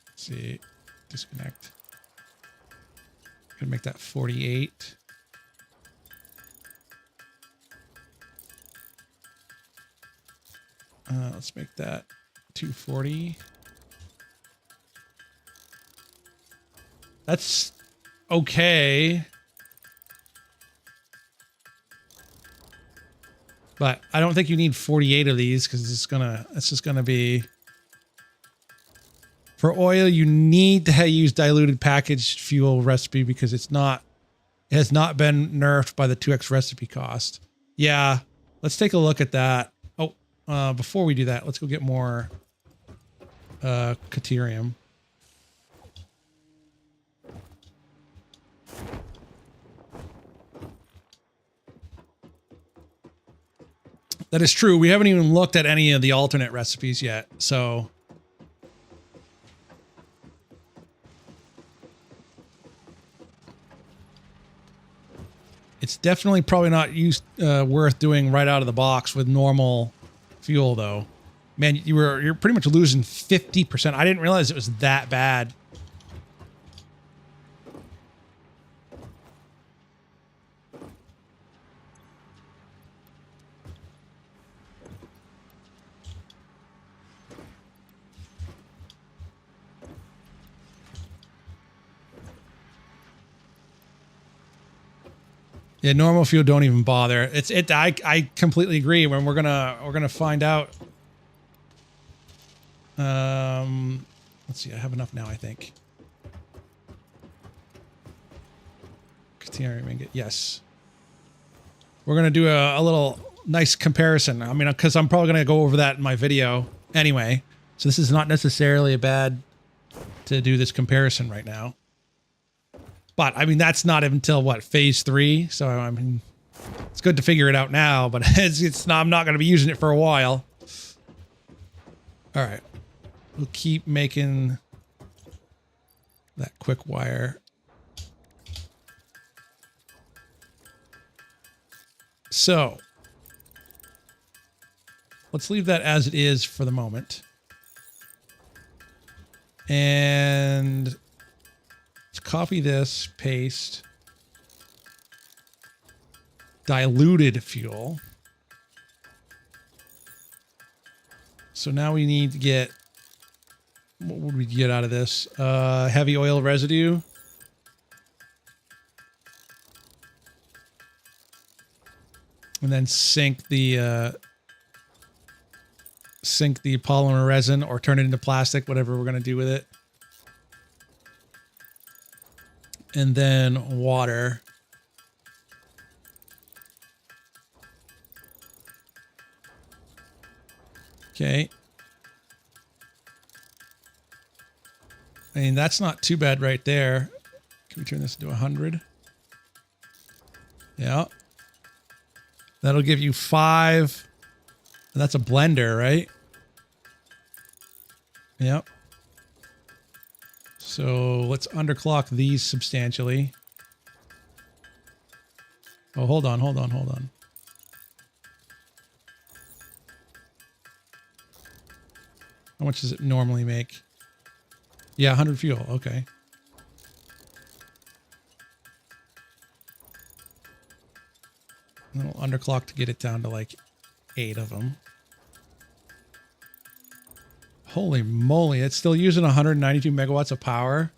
Let's see, disconnect. Gonna make that 48. Let's make that 240. That's okay. But I don't think you need 48 of these because it's just gonna be. For oil, you need to use diluted packaged fuel recipe because it has not been nerfed by the 2x recipe cost. Yeah, let's take a look at that. Oh, before we do that, let's go get more Caterium. That is true. We haven't even looked at any of the alternate recipes yet, so. It's definitely probably not worth doing right out of the box with normal fuel, though. Man, you're pretty much losing 50%. I didn't realize it was that bad. Yeah, normal fuel, don't even bother. I completely agree. When we're gonna find out. Let's see. I have enough now, I think. Yes. We're gonna do a little nice comparison. I mean, because I'm probably gonna go over that in my video anyway. So this is not necessarily a bad to do this comparison right now. But I mean, that's not until what, phase 3. So I mean, it's good to figure it out now, but it's not, I'm not going to be using it for a while. All right. We'll keep making that quick wire. So let's leave that as it is for the moment. And copy this, paste, diluted fuel. So now we need to get, what would we get out of this? Heavy oil residue. And then sink the polymer resin or turn it into plastic, whatever we're going to do with it. And then water. Okay. I mean, that's not too bad right there. Can Should we turn this into 100? Yeah. That'll give you 5. And that's a blender, right? Yep. So let's underclock these substantially. Oh, hold on. How much does it normally make? Yeah, 100 fuel. Okay. And then we'll underclock to get it down to like 8 of them. Holy moly, it's still using 192 megawatts of power.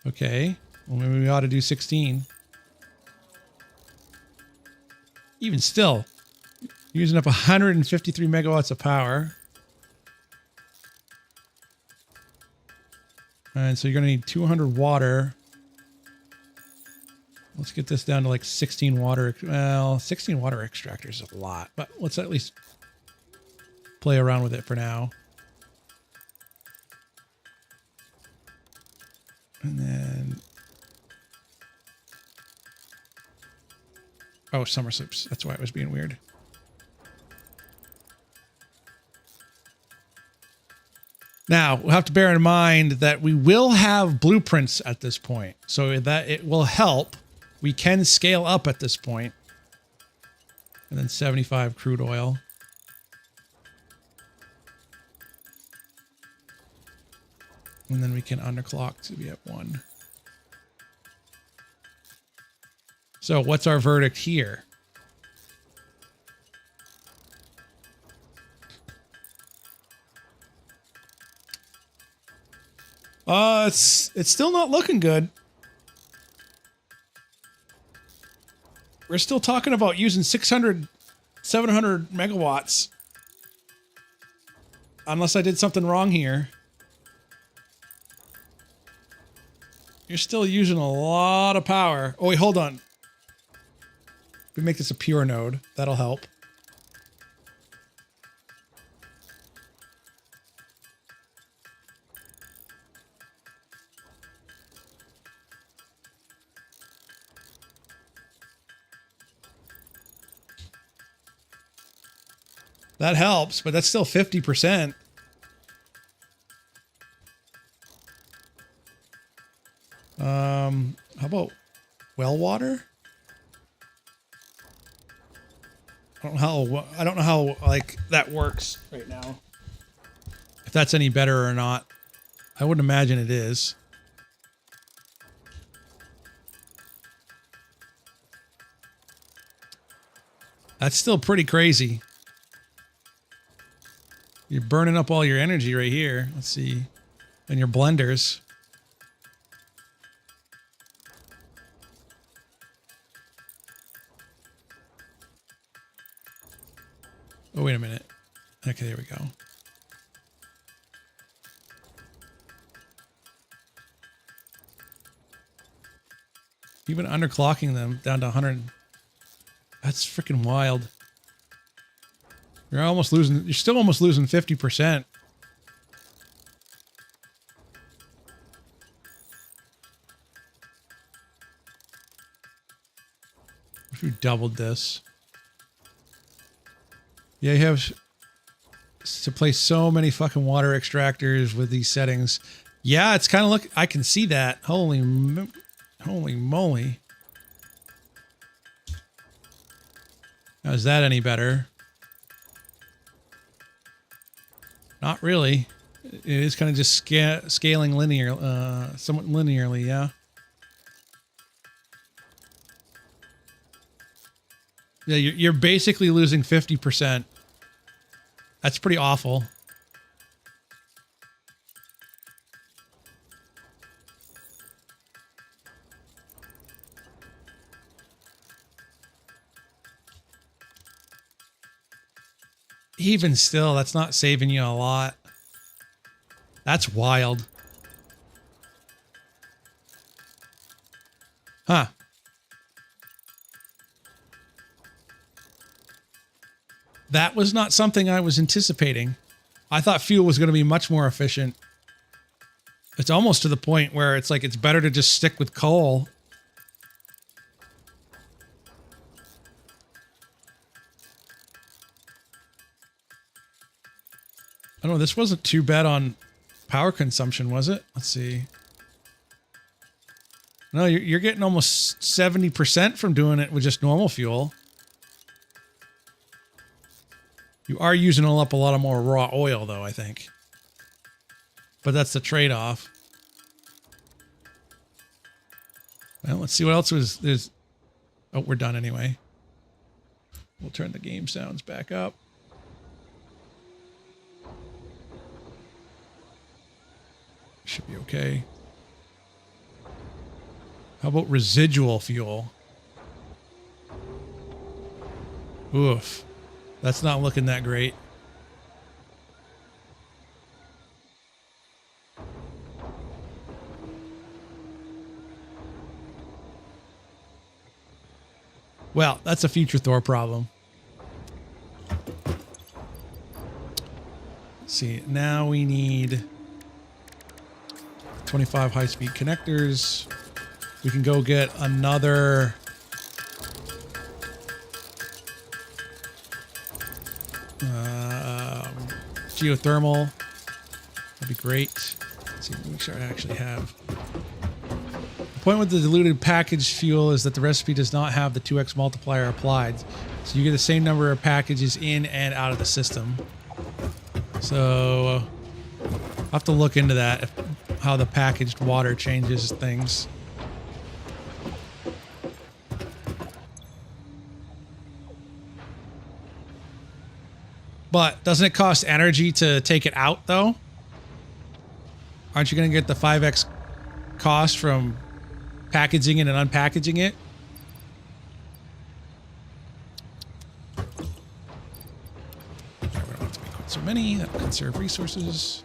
Okay. Well, maybe we ought to do 16. Even still, using up 153 megawatts of power. And so you're going to need 200 water. Let's get this down to like 16 water. Well, 16 water extractors is a lot, but let's at least play around with it for now. And then, oh, summer soups. That's why it was being weird. Now, we'll have to bear in mind that we will have blueprints at this point, so that it will help. We can scale up at this point. And then 75 crude oil. And then we can underclock to be at 1. So what's our verdict here? It's still not looking good. We're still talking about using 600, 700 megawatts. Unless I did something wrong here. You're still using a lot of power. Oh, wait, hold on. We make this a pure node. That'll help. That helps, but that's still 50%. How about well water? I don't know how like that works right now. If that's any better or not. I wouldn't imagine it is. That's still pretty crazy. You're burning up all your energy right here. Let's see. And your blenders. Oh, wait a minute. Okay, there we go. Even underclocking them down to 100. That's freaking wild. You're still almost losing 50%. If you doubled this. Yeah, you have to place so many fucking water extractors with these settings. Yeah, it's kind of I can see that. Holy moly. Now, is that any better? Not really. It is kind of just scaling somewhat linearly, yeah. Yeah, you're basically losing 50%. That's pretty awful. Even still, that's not saving you a lot. That's wild. Huh. That was not something I was anticipating. I thought fuel was going to be much more efficient. It's almost to the point where it's like it's better to just stick with coal. I don't know, this wasn't too bad on power consumption, was it? Let's see. No, you're getting almost 70% from doing it with just normal fuel. You are using up a lot of more raw oil, though, I think. But that's the trade-off. Well, let's see what else there's. Oh, we're done anyway. We'll turn the game sounds back up. Should be okay. How about residual fuel? Oof. That's not looking that great. Well, that's a future Thor problem. Let's see, now we need 25 high-speed connectors. We can go get another geothermal. That'd be great. Let's see, make sure I actually have. The point with the diluted packaged fuel is that the recipe does not have the 2x multiplier applied. So you get the same number of packages in and out of the system. So I'll have to look into that, how the packaged water changes things. But doesn't it cost energy to take it out, though? Aren't you going to get the 5x cost from packaging it and unpackaging it? We don't have to make quite so many. That'll conserve resources.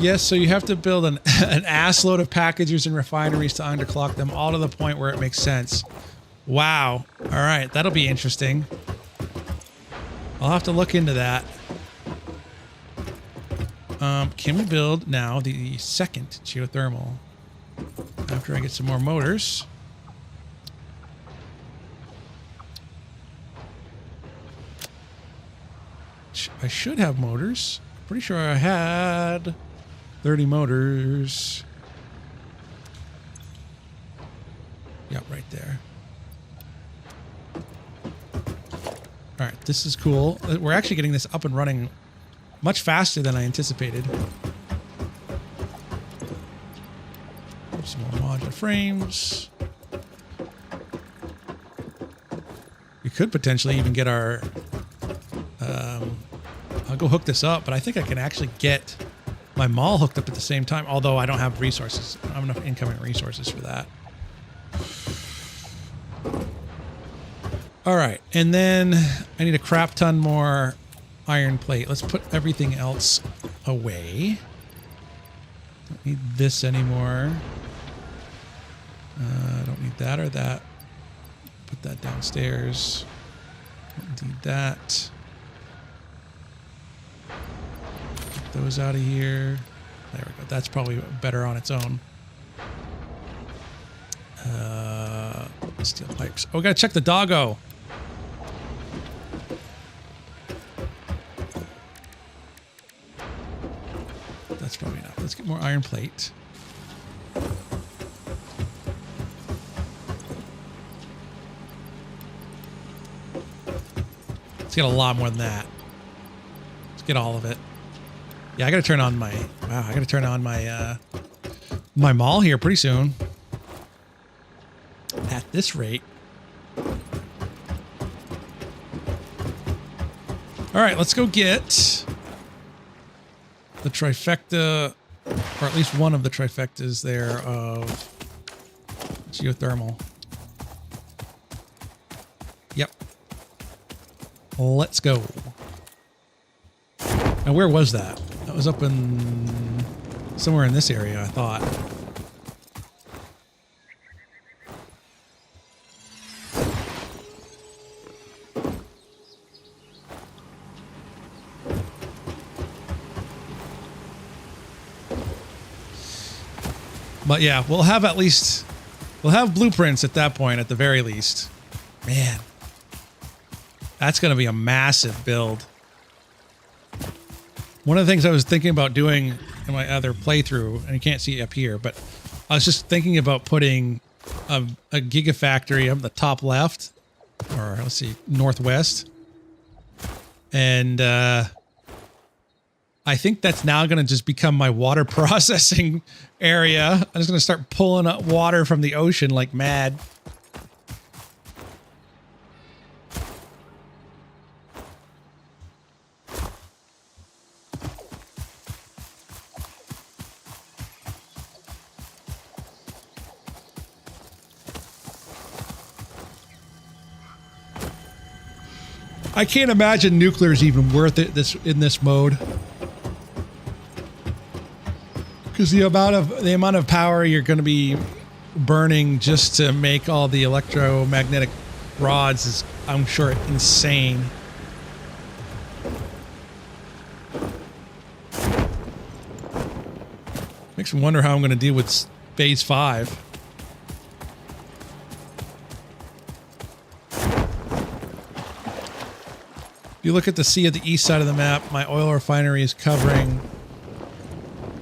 Yes, so you have to build an ass load of packagers and refineries to underclock them all to the point where it makes sense. Wow. All right, that'll be interesting. I'll have to look into that. Can we build now the second geothermal after I get some more motors? I should have motors. Pretty sure I had 30 motors. Yeah, right there. All right, this is cool. We're actually getting this up and running much faster than I anticipated. Some more modular frames. We could potentially even get our... I'll go hook this up, but I think I can actually get my mall hooked up at the same time, although I don't have resources. I don't have enough incoming resources for that. All right, and then I need a crap ton more iron plate. Let's put everything else away. Don't need this anymore. Don't need that or that. Put that downstairs. Don't need that. Get those out of here. There we go. That's probably better on its own. Steel pipes. Oh, we gotta check the doggo. That's probably enough. Let's get more iron plate. Let's get a lot more than that. Let's get all of it. Yeah, I gotta turn on my... Wow, I gotta turn on my... my mall here pretty soon. At this rate. All right, let's go get the trifecta, or at least one of the trifectas there of geothermal. Yep. Let's go. Now, where was that? That was up in somewhere in this area, I thought. But yeah, we'll have blueprints at that point, at the very least. Man, that's going to be a massive build. One of the things I was thinking about doing in my other playthrough, and you can't see it up here, but I was just thinking about putting a gigafactory up the top left, or let's see, northwest. And I think that's now going to just become my water processing area. I'm just going to start pulling up water from the ocean like mad. I can't imagine nuclear is even worth it in this mode. Because the amount of power you're going to be burning just to make all the electromagnetic rods is, I'm sure, insane. Makes me wonder how I'm going to deal with phase 5. If you look at the sea at the east side of the map, my oil refinery is covering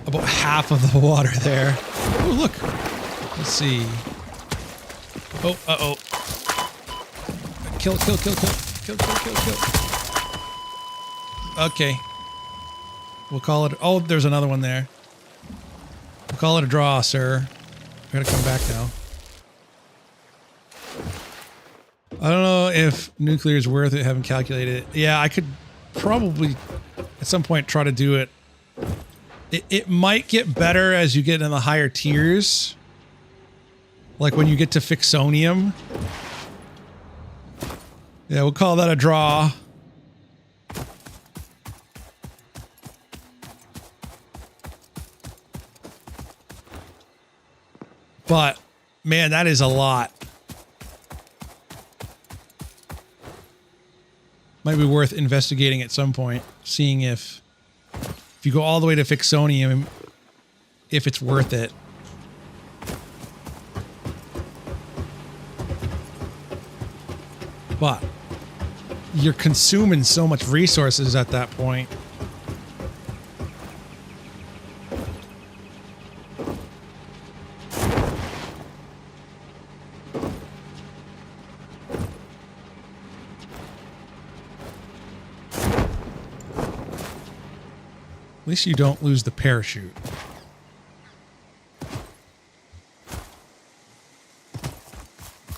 about half of the water there. Oh, look. Let's see. Oh, uh-oh. Kill. Okay. We'll call it... Oh, there's another one there. We'll call it a draw, sir. I gotta come back now. I don't know if nuclear is worth it, haven't calculated it. Yeah, I could probably at some point try to do it. It might get better as you get in the higher tiers. Like when you get to Fixonium. Yeah, we'll call that a draw. But, man, that is a lot. Might be worth investigating at some point, seeing if you go all the way to Fixonium, if it's worth it. But you're consuming so much resources at that point. At least you don't lose the parachute.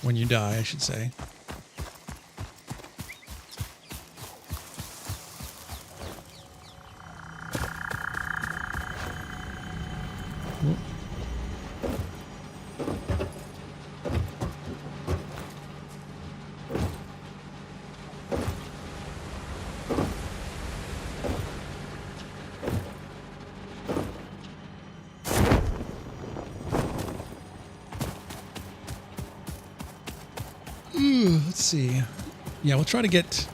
When you die, I should say. Let's see. Yeah, we'll try to get...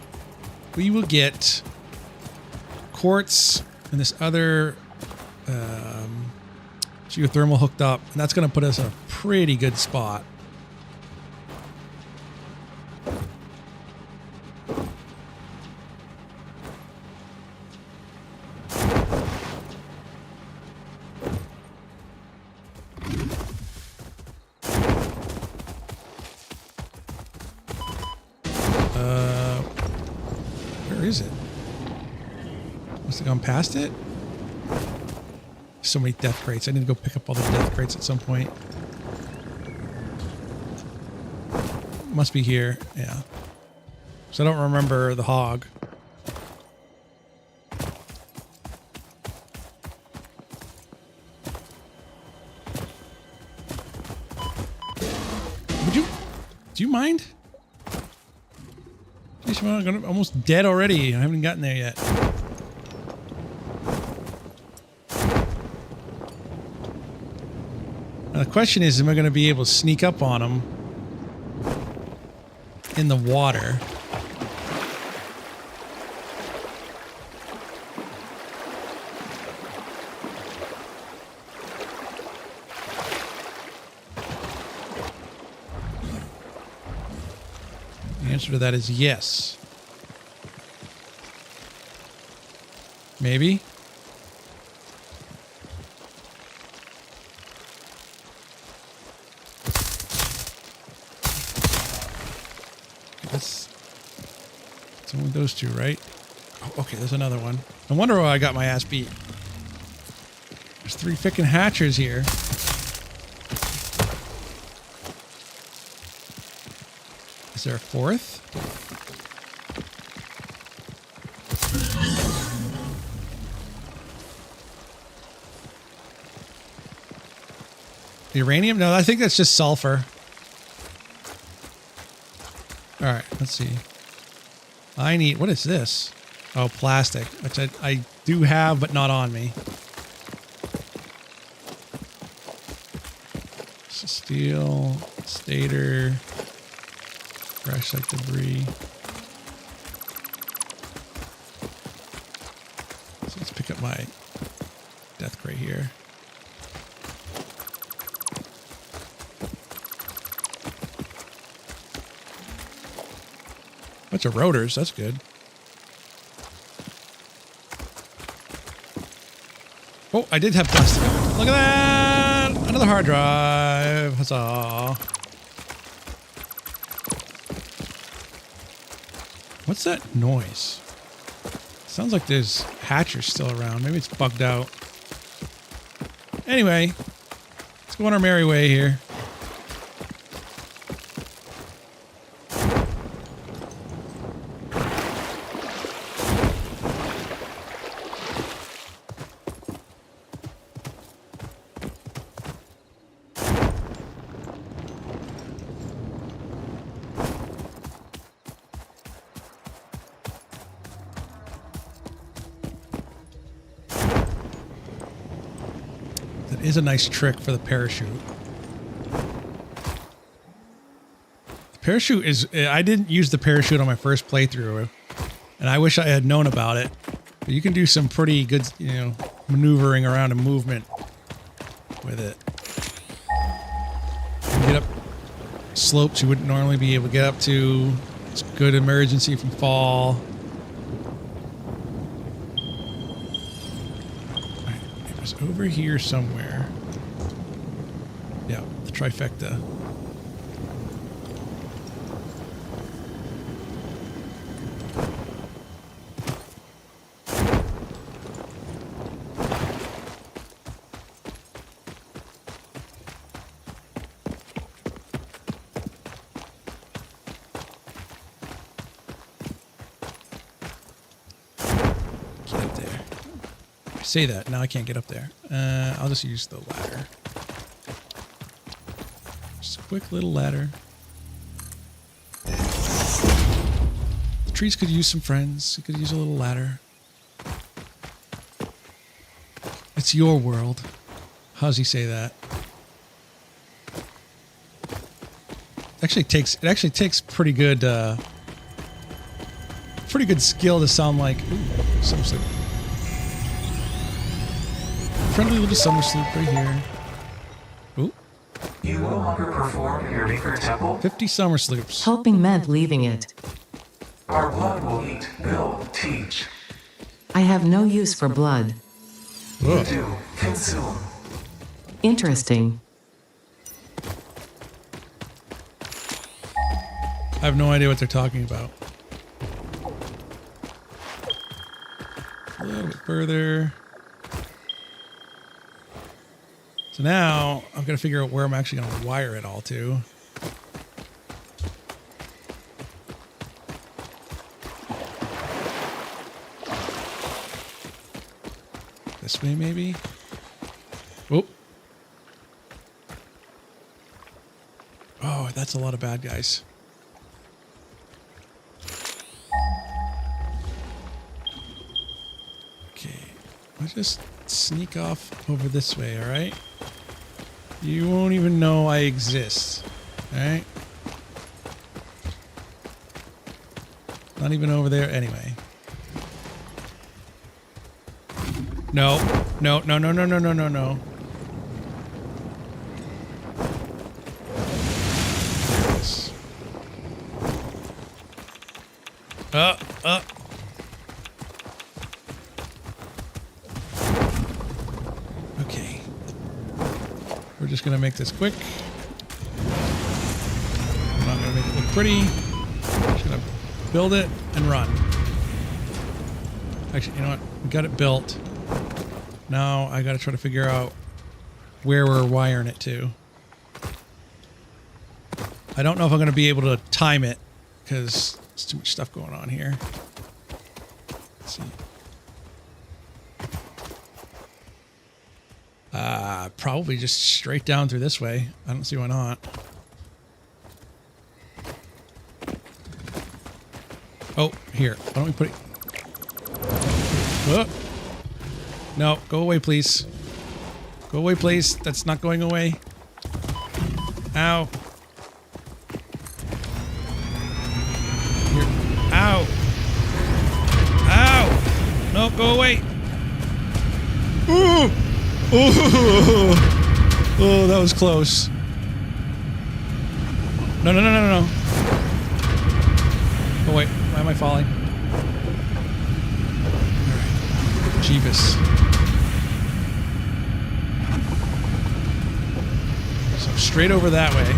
We will get quartz and this other geothermal hooked up, and that's going to put us in a pretty good spot. Where is it? Must have gone past it? So many death crates. I need to go pick up all the death crates at some point. Must be here. Yeah. So I don't remember the hog. Do you mind? Jeez, I'm almost dead already. I haven't gotten there yet. Now the question is, am I going to be able to sneak up on them in the water? The answer to that is yes. Maybe. It's only those two, right? Oh, okay, there's another one. No wonder why I got my ass beat. There's 3 frickin' hatchers here. Is there a 4th? Uranium? No, I think that's just sulfur. All right, let's see. I need, what is this? Oh, plastic, which I do have, but not on me. So steel, stator, crash site debris. So let's pick up my death crate here. Bunch of rotors, that's good. Oh, I did have plastic. Look at that! Another hard drive. Huzzah. What's that noise? Sounds like there's hatchers still around. Maybe it's bugged out. Anyway, let's go on our merry way here. Is a nice trick for the parachute. The parachute is, I didn't use the parachute on my first playthrough, and I wish I had known about it. But you can do some pretty good, you know, maneuvering around and movement with it. You can get up slopes you wouldn't normally be able to get up to. It's good emergency from fall. Over here somewhere. Yeah, the trifecta. Get up there. Say that. Now I can't get up there. I'll just use the ladder. Just a quick little ladder. The trees could use some friends. You could use a little ladder. It's your world. How's he say that? It actually takes pretty good skill to sound like something. Friendly little summer sloop right here. Ooh. You no longer perform your Maker Temple? 50 summer sloops. Helping meant leaving it. Our blood will eat, build, teach. I have no use for blood. You do. Consume. Interesting. I have no idea what they're talking about. A little bit further. So now I'm going to figure out where I'm actually going to wire it all to. This way, maybe? Oh. Oh, that's a lot of bad guys. Okay, I'll just sneak off over this way, all right? You won't even know I exist, all right? Not even over there anyway. No, no, no, no, no, no, no, no, no. Yes. Okay. We're just gonna make this quick. I'm not gonna make it look pretty. Just gonna build it and run. Actually, you know what? We got it built. Now I gotta try to figure out where we're wiring it to. I don't know if I'm gonna be able to time it because there's too much stuff going on here. Let's see. Probably just straight down through this way. I don't see why not. Oh, here. Why don't we put it... Oh. No, go away, please. Go away, please. That's not going away. Ow. Here. Ow. Ow. No, go away. Ooh. Ooh. Oh, that was close. No, no, no, no, no, no. Oh, wait. Why am I falling? All right. Jeebus. So straight over that way.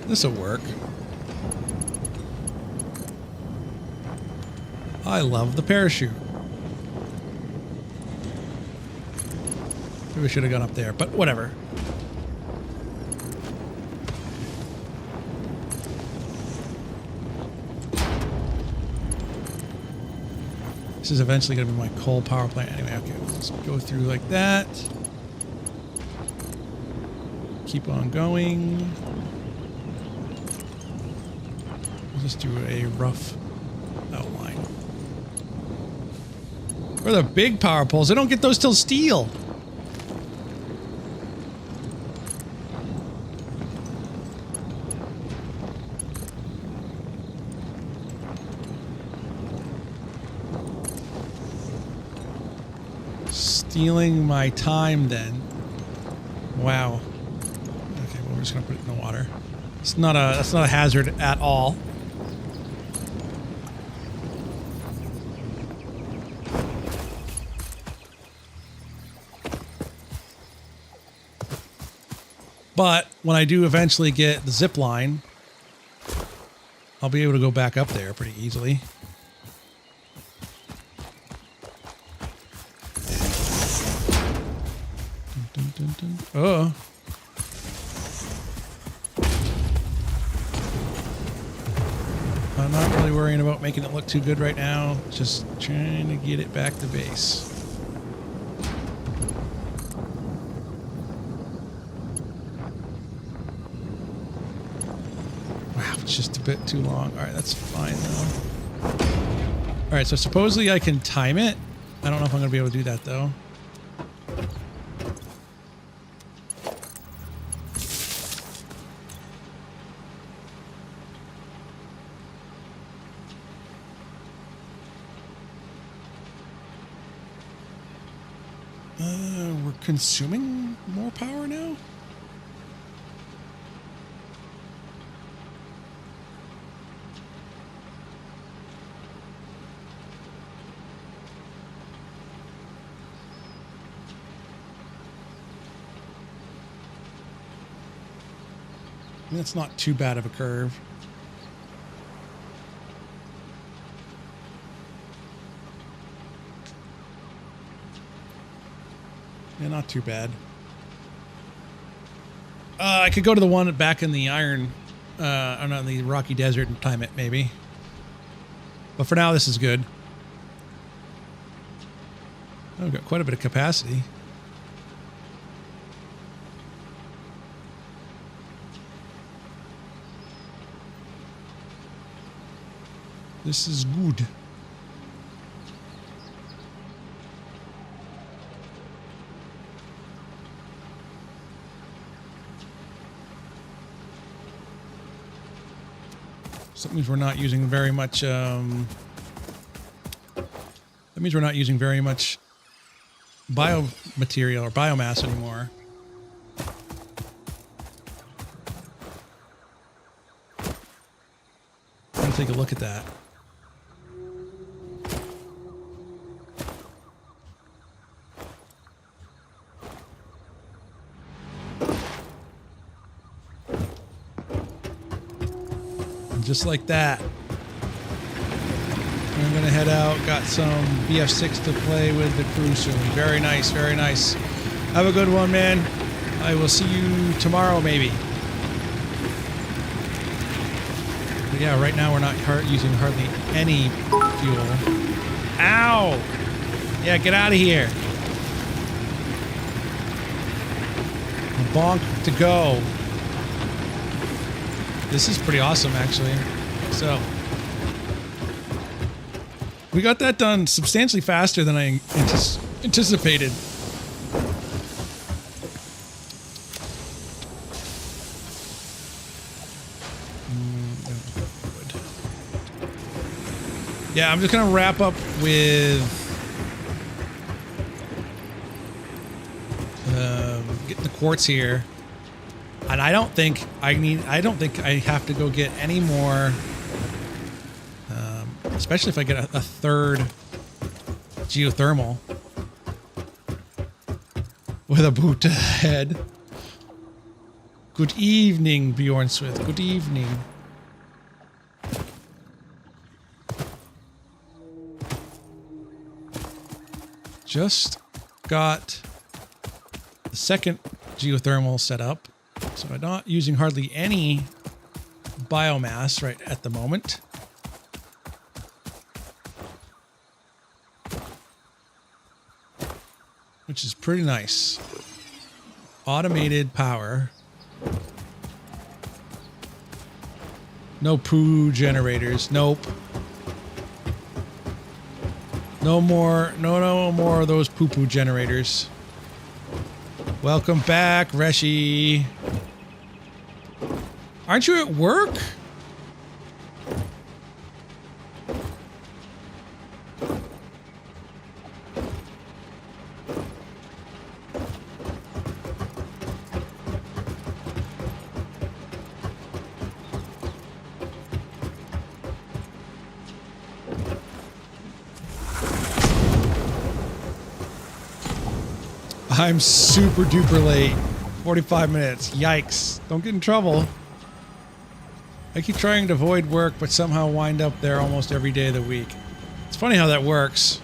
This'll work. I love the parachute. Maybe we should have gone up there, but whatever. This is eventually going to be my coal power plant. Anyway, okay, let's go through like that. Keep on going. We'll just do a rough outline. Where are the big power poles? I don't get those till steel. Stealing my time then. Wow. Okay, well, we're just gonna put it in the water. It's not a, that's not a hazard at all. But when I do eventually get the zip line, I'll be able to go back up there pretty easily. Dun, dun, dun, dun. Oh. I'm not really worrying about making it look too good right now. Just trying to get it back to base. Wow, it's just a bit too long. All right, that's fine though. All right, so supposedly I can time it. I don't know if I'm going to be able to do that though. We're consuming more power now? I mean, that's not too bad of a curve. Yeah, not too bad. I could go to the one back in the iron, or not in the rocky desert and time it, maybe. But for now, this is good. Oh, we've got quite a bit of capacity. This is good. So that means we're not using very much, that means we're not using very much biomaterial or biomass anymore. Let me take a look at that. And just like that, I'm gonna head out. Got some BF6 to play with the crew soon. Very nice, very nice. Have a good one, man. I will see you tomorrow, maybe. But yeah, right now we're not using hardly any fuel. Ow! Yeah, get out of here. Bonk to go. This is pretty awesome, actually. So, we got that done substantially faster than I anticipated. Yeah, I'm just gonna wrap up with getting the quartz here, and I don't think I have to go get any more. Especially if I get a third geothermal with a boot head. Good evening, Bjorn Smith. Good evening. Just got the second geothermal set up, so I'm not using hardly any biomass right at the moment. Which is pretty nice. Automated power. No poo generators. Nope. No more of those poo-poo generators. Welcome back, Reshi. Aren't you at work? I'm super duper late. 45 minutes. Yikes. Don't get in trouble. I keep trying to avoid work, but somehow wind up there almost every day of the week. It's funny how that works.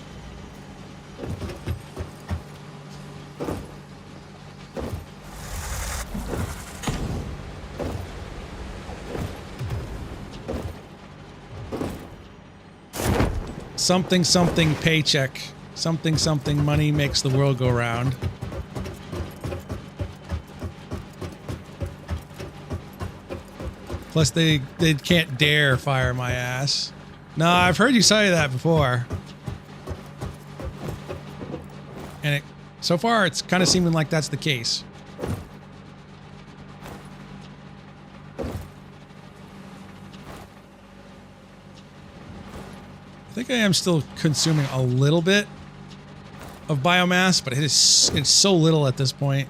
Something, something paycheck. Something, something money makes the world go round. Plus, they can't dare fire my ass. No, I've heard you say that before. And so far, it's kind of seeming like that's the case. I think I am still consuming a little bit of biomass, but it's so little at this point.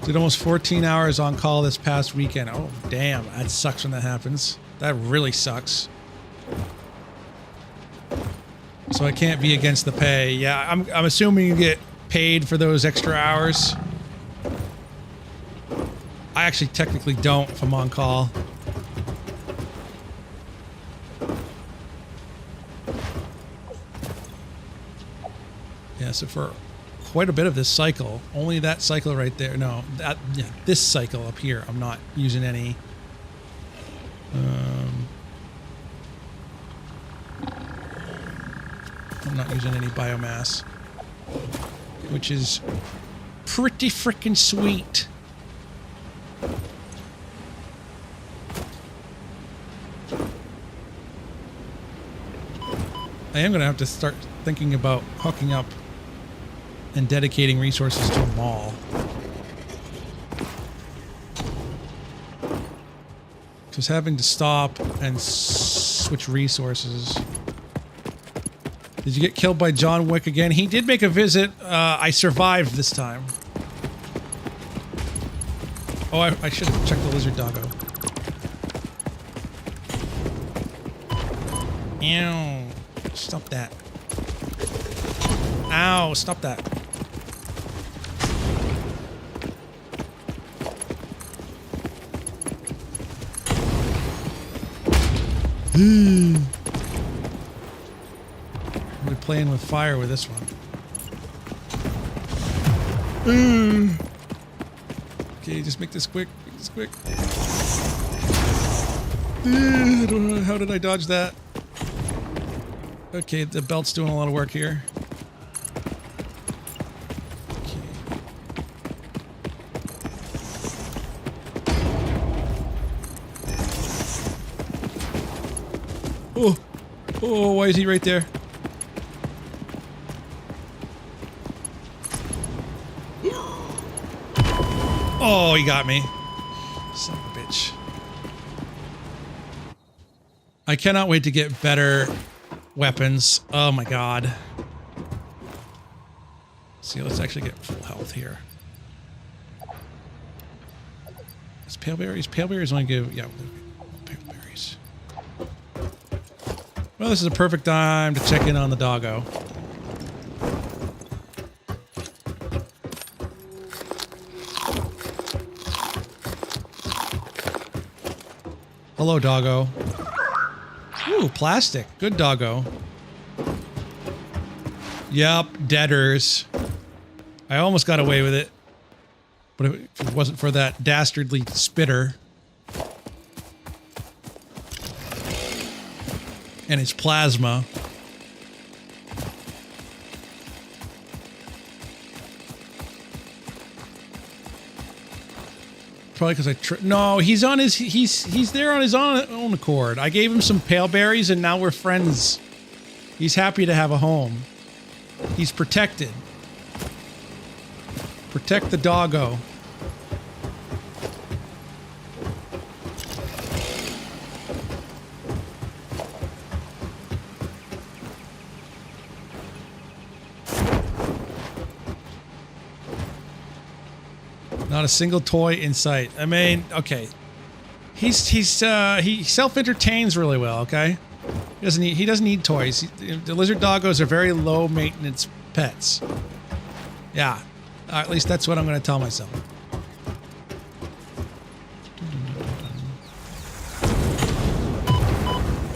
Did almost 14 hours on call this past weekend. Oh, damn. That sucks when that happens. That really sucks. So I can't be against the pay. Yeah, I'm assuming you get paid for those extra hours. I actually technically don't if I'm on call. Yeah, so for quite a bit of this cycle, only that cycle right there. No, that, yeah, this cycle up here, I'm not using any I'm not using any biomass, which is pretty freaking sweet. I am going to have to start thinking about hooking up and dedicating resources to a mall. Because having to stop and switch resources. Did you get killed by John Wick again? He did make a visit. I survived this time. Oh, I should have checked the lizard doggo. Ew. Stop that. Ow, stop that. We're playing with fire with this one. Okay, just make this quick. Make this quick. I don't know. How did I dodge that? Okay, the belt's doing a lot of work here. Oh, oh, why is he right there? Oh, he got me. Son of a bitch. I cannot wait to get better weapons. Oh my god. See, let's actually get full health here. Is pale berries? Pale berries only give... Yeah, pale berries. Well, this is a perfect time to check in on the doggo. Hello, doggo. Ooh, plastic. Good doggo. Yup, deaders. I almost got away with it. But if it wasn't for that dastardly spitter. And his plasma. Probably because no, he's on his he's there on his own accord. I gave him some pale berries and now we're friends. He's happy to have a home. He's protected. Protect the doggo. Not a single toy in sight. I mean, okay. He self-entertains really well, okay? He doesn't need toys. The lizard doggos are very low maintenance pets. Yeah. At least that's what I'm going to tell myself.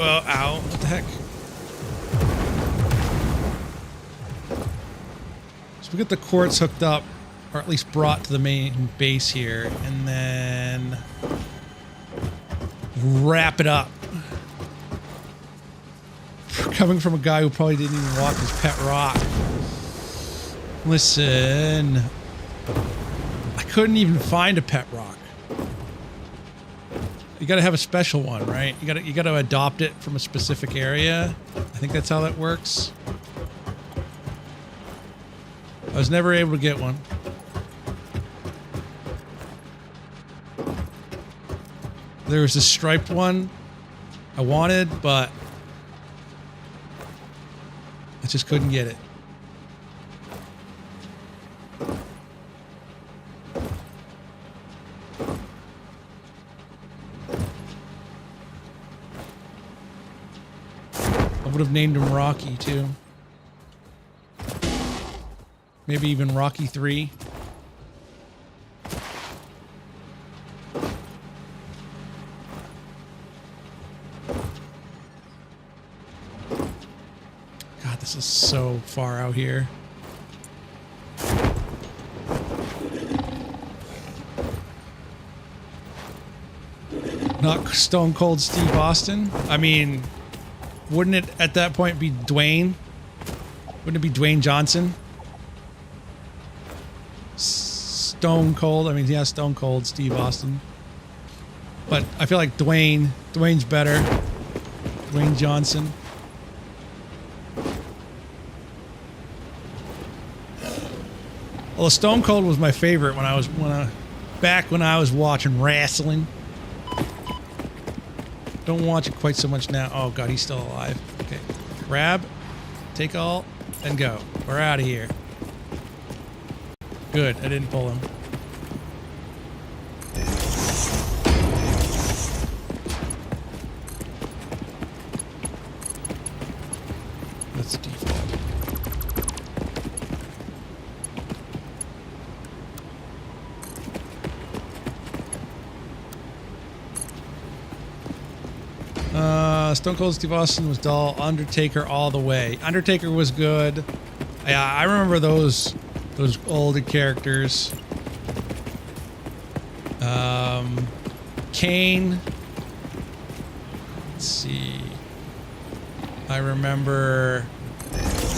Oh, ow. What the heck? So we get the quartz hooked up, or at least brought to the main base here, and then wrap it up. Coming from a guy who probably didn't even walk his pet rock. Listen, I couldn't even find a pet rock. You gotta have a special one, right? You gotta adopt it from a specific area. I think that's how that works. I was never able to get one. There was a striped one I wanted, but I just couldn't get it. I would have named him Rocky too. Maybe even Rocky 3. God, this is so far out here. Not Stone Cold Steve Austin. I mean, wouldn't it at that point be Dwayne? Wouldn't it be Dwayne Johnson? Stone Cold. I mean, yeah, Stone Cold Steve Austin. But I feel like Dwayne's better. Dwayne Johnson. Well, Stone Cold was my favorite when I was watching wrestling. Don't watch it quite so much now. Oh god, he's still alive. Okay, grab, take all, and go. We're out of here. Good, I didn't pull him. Let's default. Stone Cold Steve Austin was dull. Undertaker all the way. Undertaker was good. Yeah, I remember those older characters. Kane. Let's see. I remember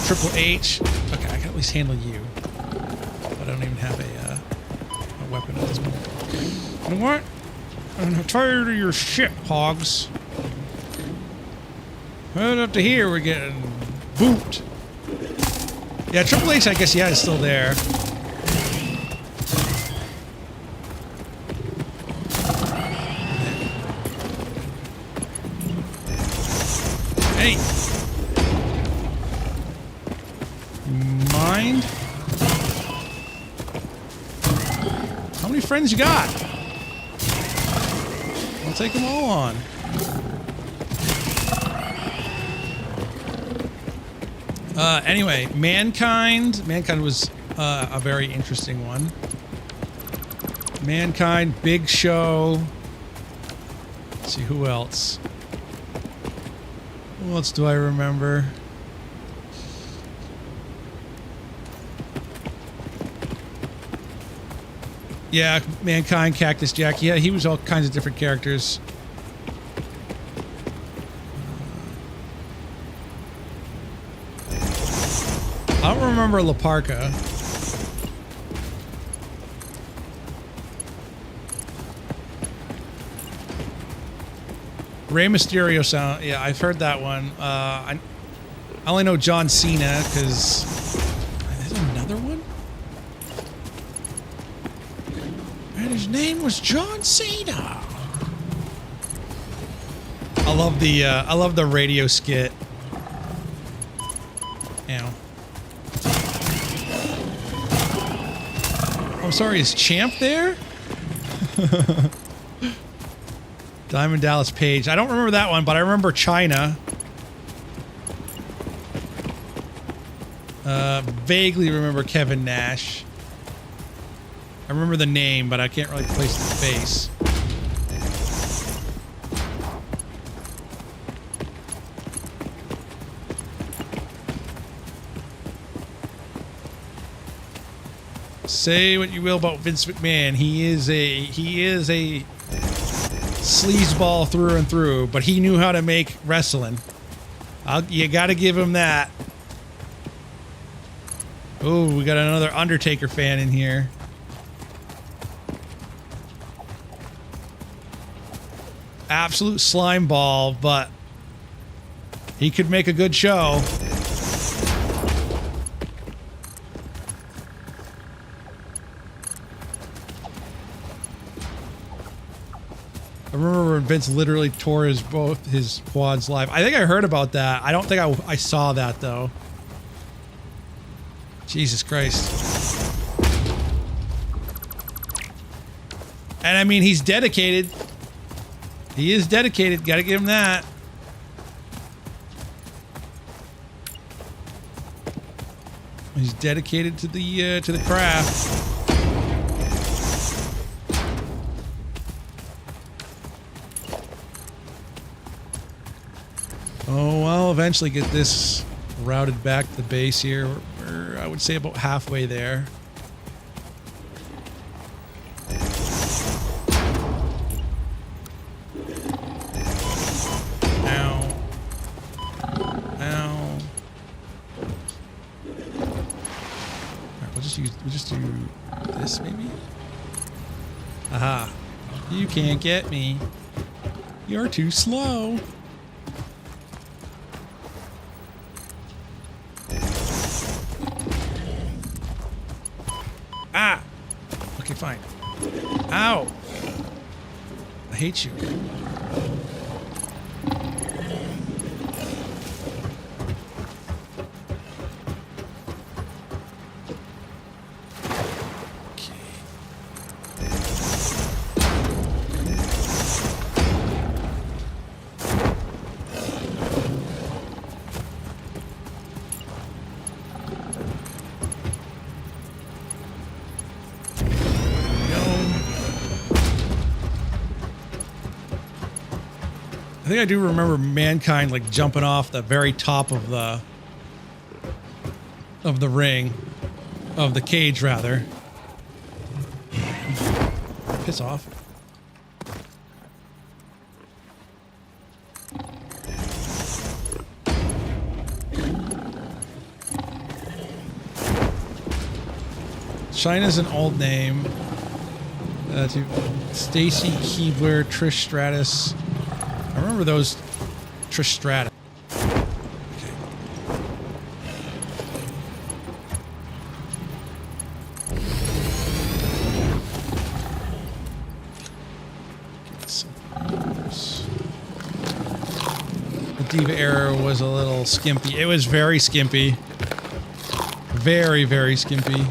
Triple H. Okay, I can at least handle you. But I don't even have a weapon at this moment. You know what? I'm tired of your shit, hogs. Right up to here, we're getting booped. Yeah, Triple H, I guess, yeah, is still there. Hey. Mind? How many friends you got? I'll take them all on. Anyway, Mankind. Mankind was a very interesting one. Mankind, Big Show. Let's see, who else? Who else do I remember? Yeah, Mankind, Cactus Jack. Yeah, he was all kinds of different characters. I don't remember La Parka. Rey Mysterio sound. Yeah, I've heard that one. I only know John Cena because there's another one. And his name was John Cena. I love the radio skit. Ow. I'm sorry, is Champ there? Diamond Dallas Page. I don't remember that one, but I remember China. Vaguely remember Kevin Nash. I remember the name, but I can't really place the face. Say what you will about Vince McMahon. He is a sleazeball through and through, but he knew how to make wrestling. You got to give him that. Oh, we got another Undertaker fan in here. Absolute slime ball, but he could make a good show. I remember when Vince literally tore both his quads live. I think I heard about that. I don't think I saw that though. Jesus Christ. And I mean, he's dedicated. He is dedicated. Gotta give him that. He's dedicated to the craft. Oh, I'll eventually get this routed back to the base here. We're I would say about halfway there. we'll just do this maybe. Aha! You can't get me. You're too slow. Ah! Okay, fine. Ow! I hate you. I think I do remember Mankind like jumping off the very top of the ring, of the cage rather. Piss off. China's an old name. To Stacy Keebler, Trish Stratus. I remember those Trish Stratus. Okay. Get some others. The Diva era was a little skimpy. It was very skimpy. Very, very skimpy.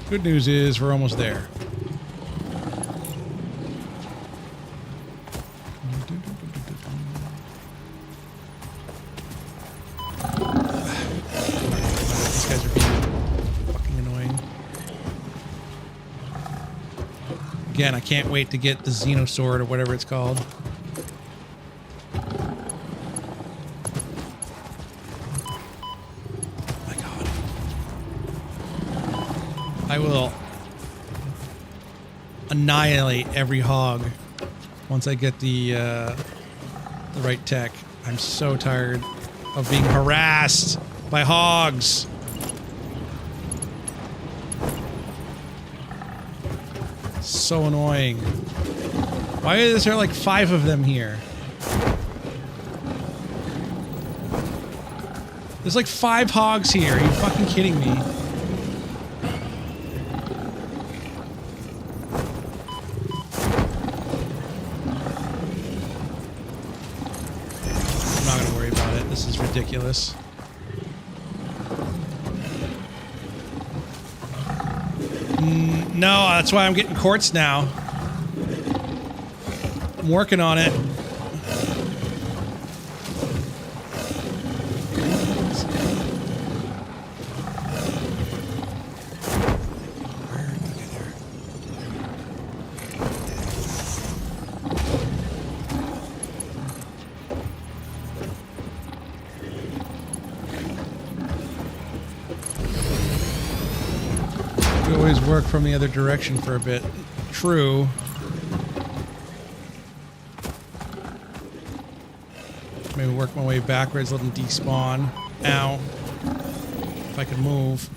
Good news is we're almost there. These guys are being fucking annoying. Again, I can't wait to get the Xenosword or whatever it's called. I will annihilate every hog once I get the right tech. I'm so tired of being harassed by hogs. So annoying. Why is there like 5 of them here? There's like 5 hogs here. Are you fucking kidding me? Ridiculous. No, that's why I'm getting quartz now. I'm working on it. Work from the other direction for a bit. True. Maybe work my way backwards, let them despawn. Ow. If I could move.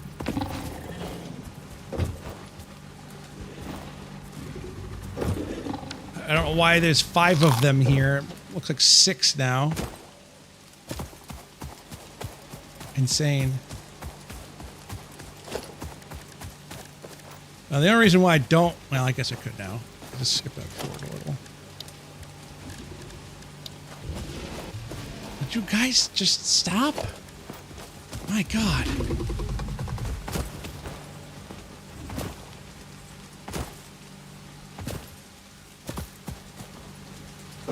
I don't know why there's 5 of them here. Looks like 6 now. Insane. The only reason why I don't... Well, I guess I could now. I'll just skip that forward a little. Would you guys just stop? My God.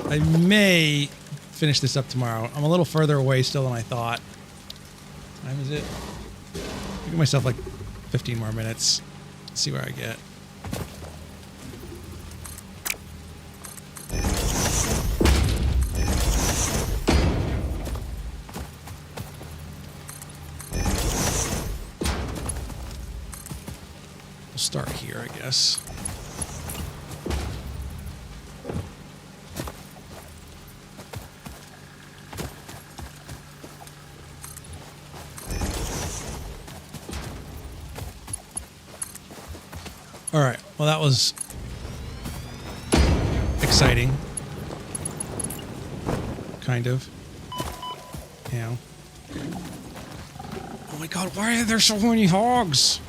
I may finish this up tomorrow. I'm a little further away still than I thought. What time is it? I'll give myself like 15 more minutes. See where I get. I guess. All right. Well, that was exciting. Kind of. Yeah. Oh my god, why are there so many hogs?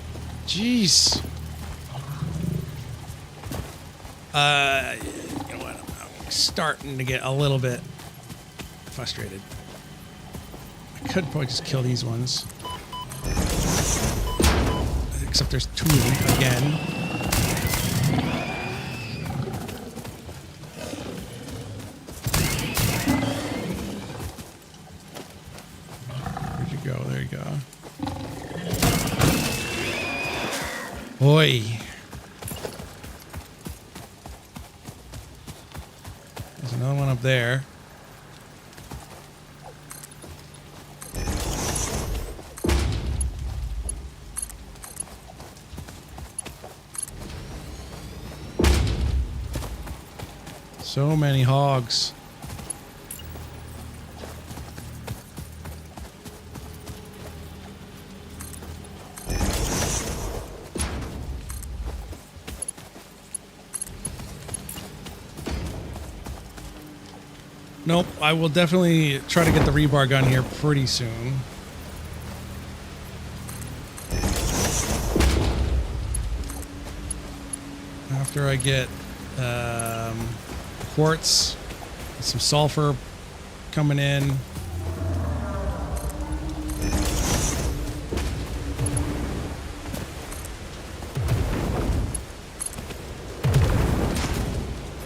Jeez. You know what? I'm starting to get a little bit frustrated. I could probably just kill these ones. Except there's two of them again. Where'd you go? There you go. Boy. There's another one up there. So many hogs. Nope, I will definitely try to get the rebar gun here pretty soon. After I get quartz, some sulfur coming in.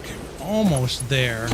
Okay, we're almost there.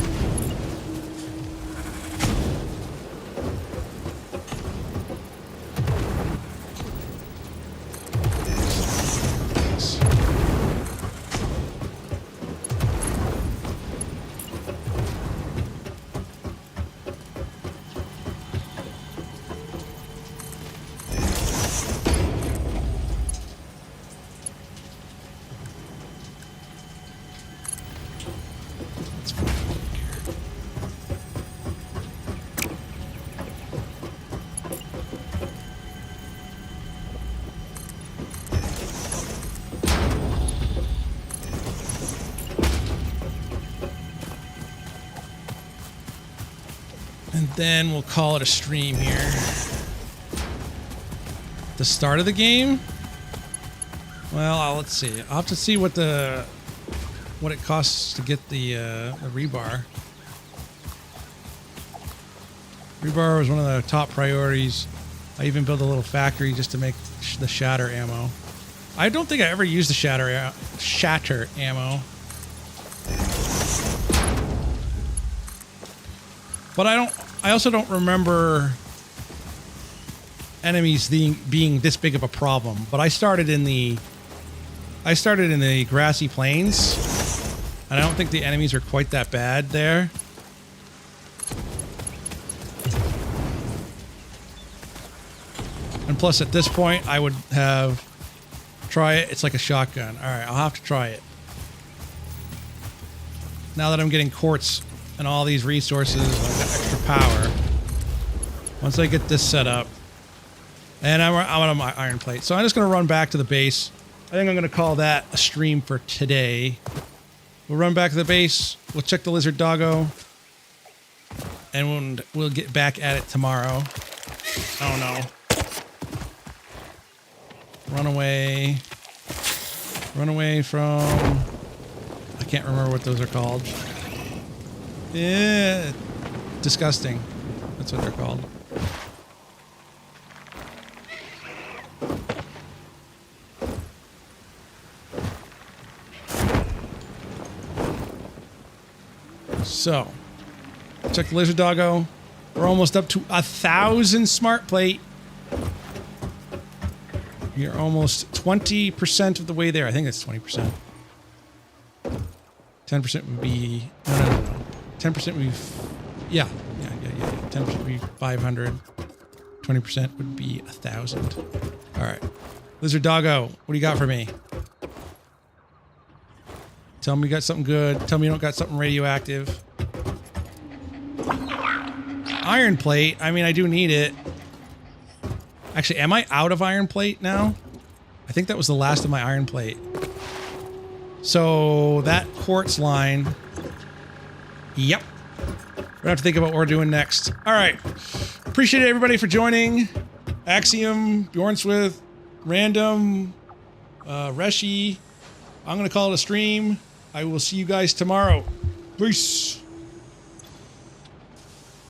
And then we'll call it a stream here. The start of the game? Well, let's see. I'll have to see what it costs to get the rebar. Rebar was one of the top priorities. I even built a little factory just to make the shatter ammo. I don't think I ever used the shatter ammo. But I also don't remember enemies being this big of a problem. But I started in the grassy plains, and I don't think the enemies are quite that bad there. And plus, at this point, I would try it. It's like a shotgun. All right, I'll have to try it. Now that I'm getting quartz and all these resources, I've got extra power. Once I get this set up, and I'm on my iron plate, so I'm just going to run back to the base. I think I'm going to call that a stream for today. We'll run back to the base. We'll check the lizard doggo, and we'll get back at it tomorrow. Oh no! Run away! Run away from... I can't remember what those are called. Yeah, disgusting. That's what they're called. So, check the lizard doggo. We're almost up to 1,000 smart plate. You're almost 20% of the way there. I think it's 20%. 10% would be... No. 10% would be... Yeah. 10% would be 500. 20% would be 1,000. All right. Lizard doggo, what do you got for me? Tell me you got something good. Tell me you don't got something radioactive. Iron plate. I mean, I do need it. Actually, am I out of iron plate now? I think that was the last of my iron plate. So that quartz line. Yep. We're gonna have to think about what we're doing next. All right. Appreciate everybody for joining. Axiom, Bjornswith, Random, Reshi. I'm gonna call it a stream. I will see you guys tomorrow. Peace.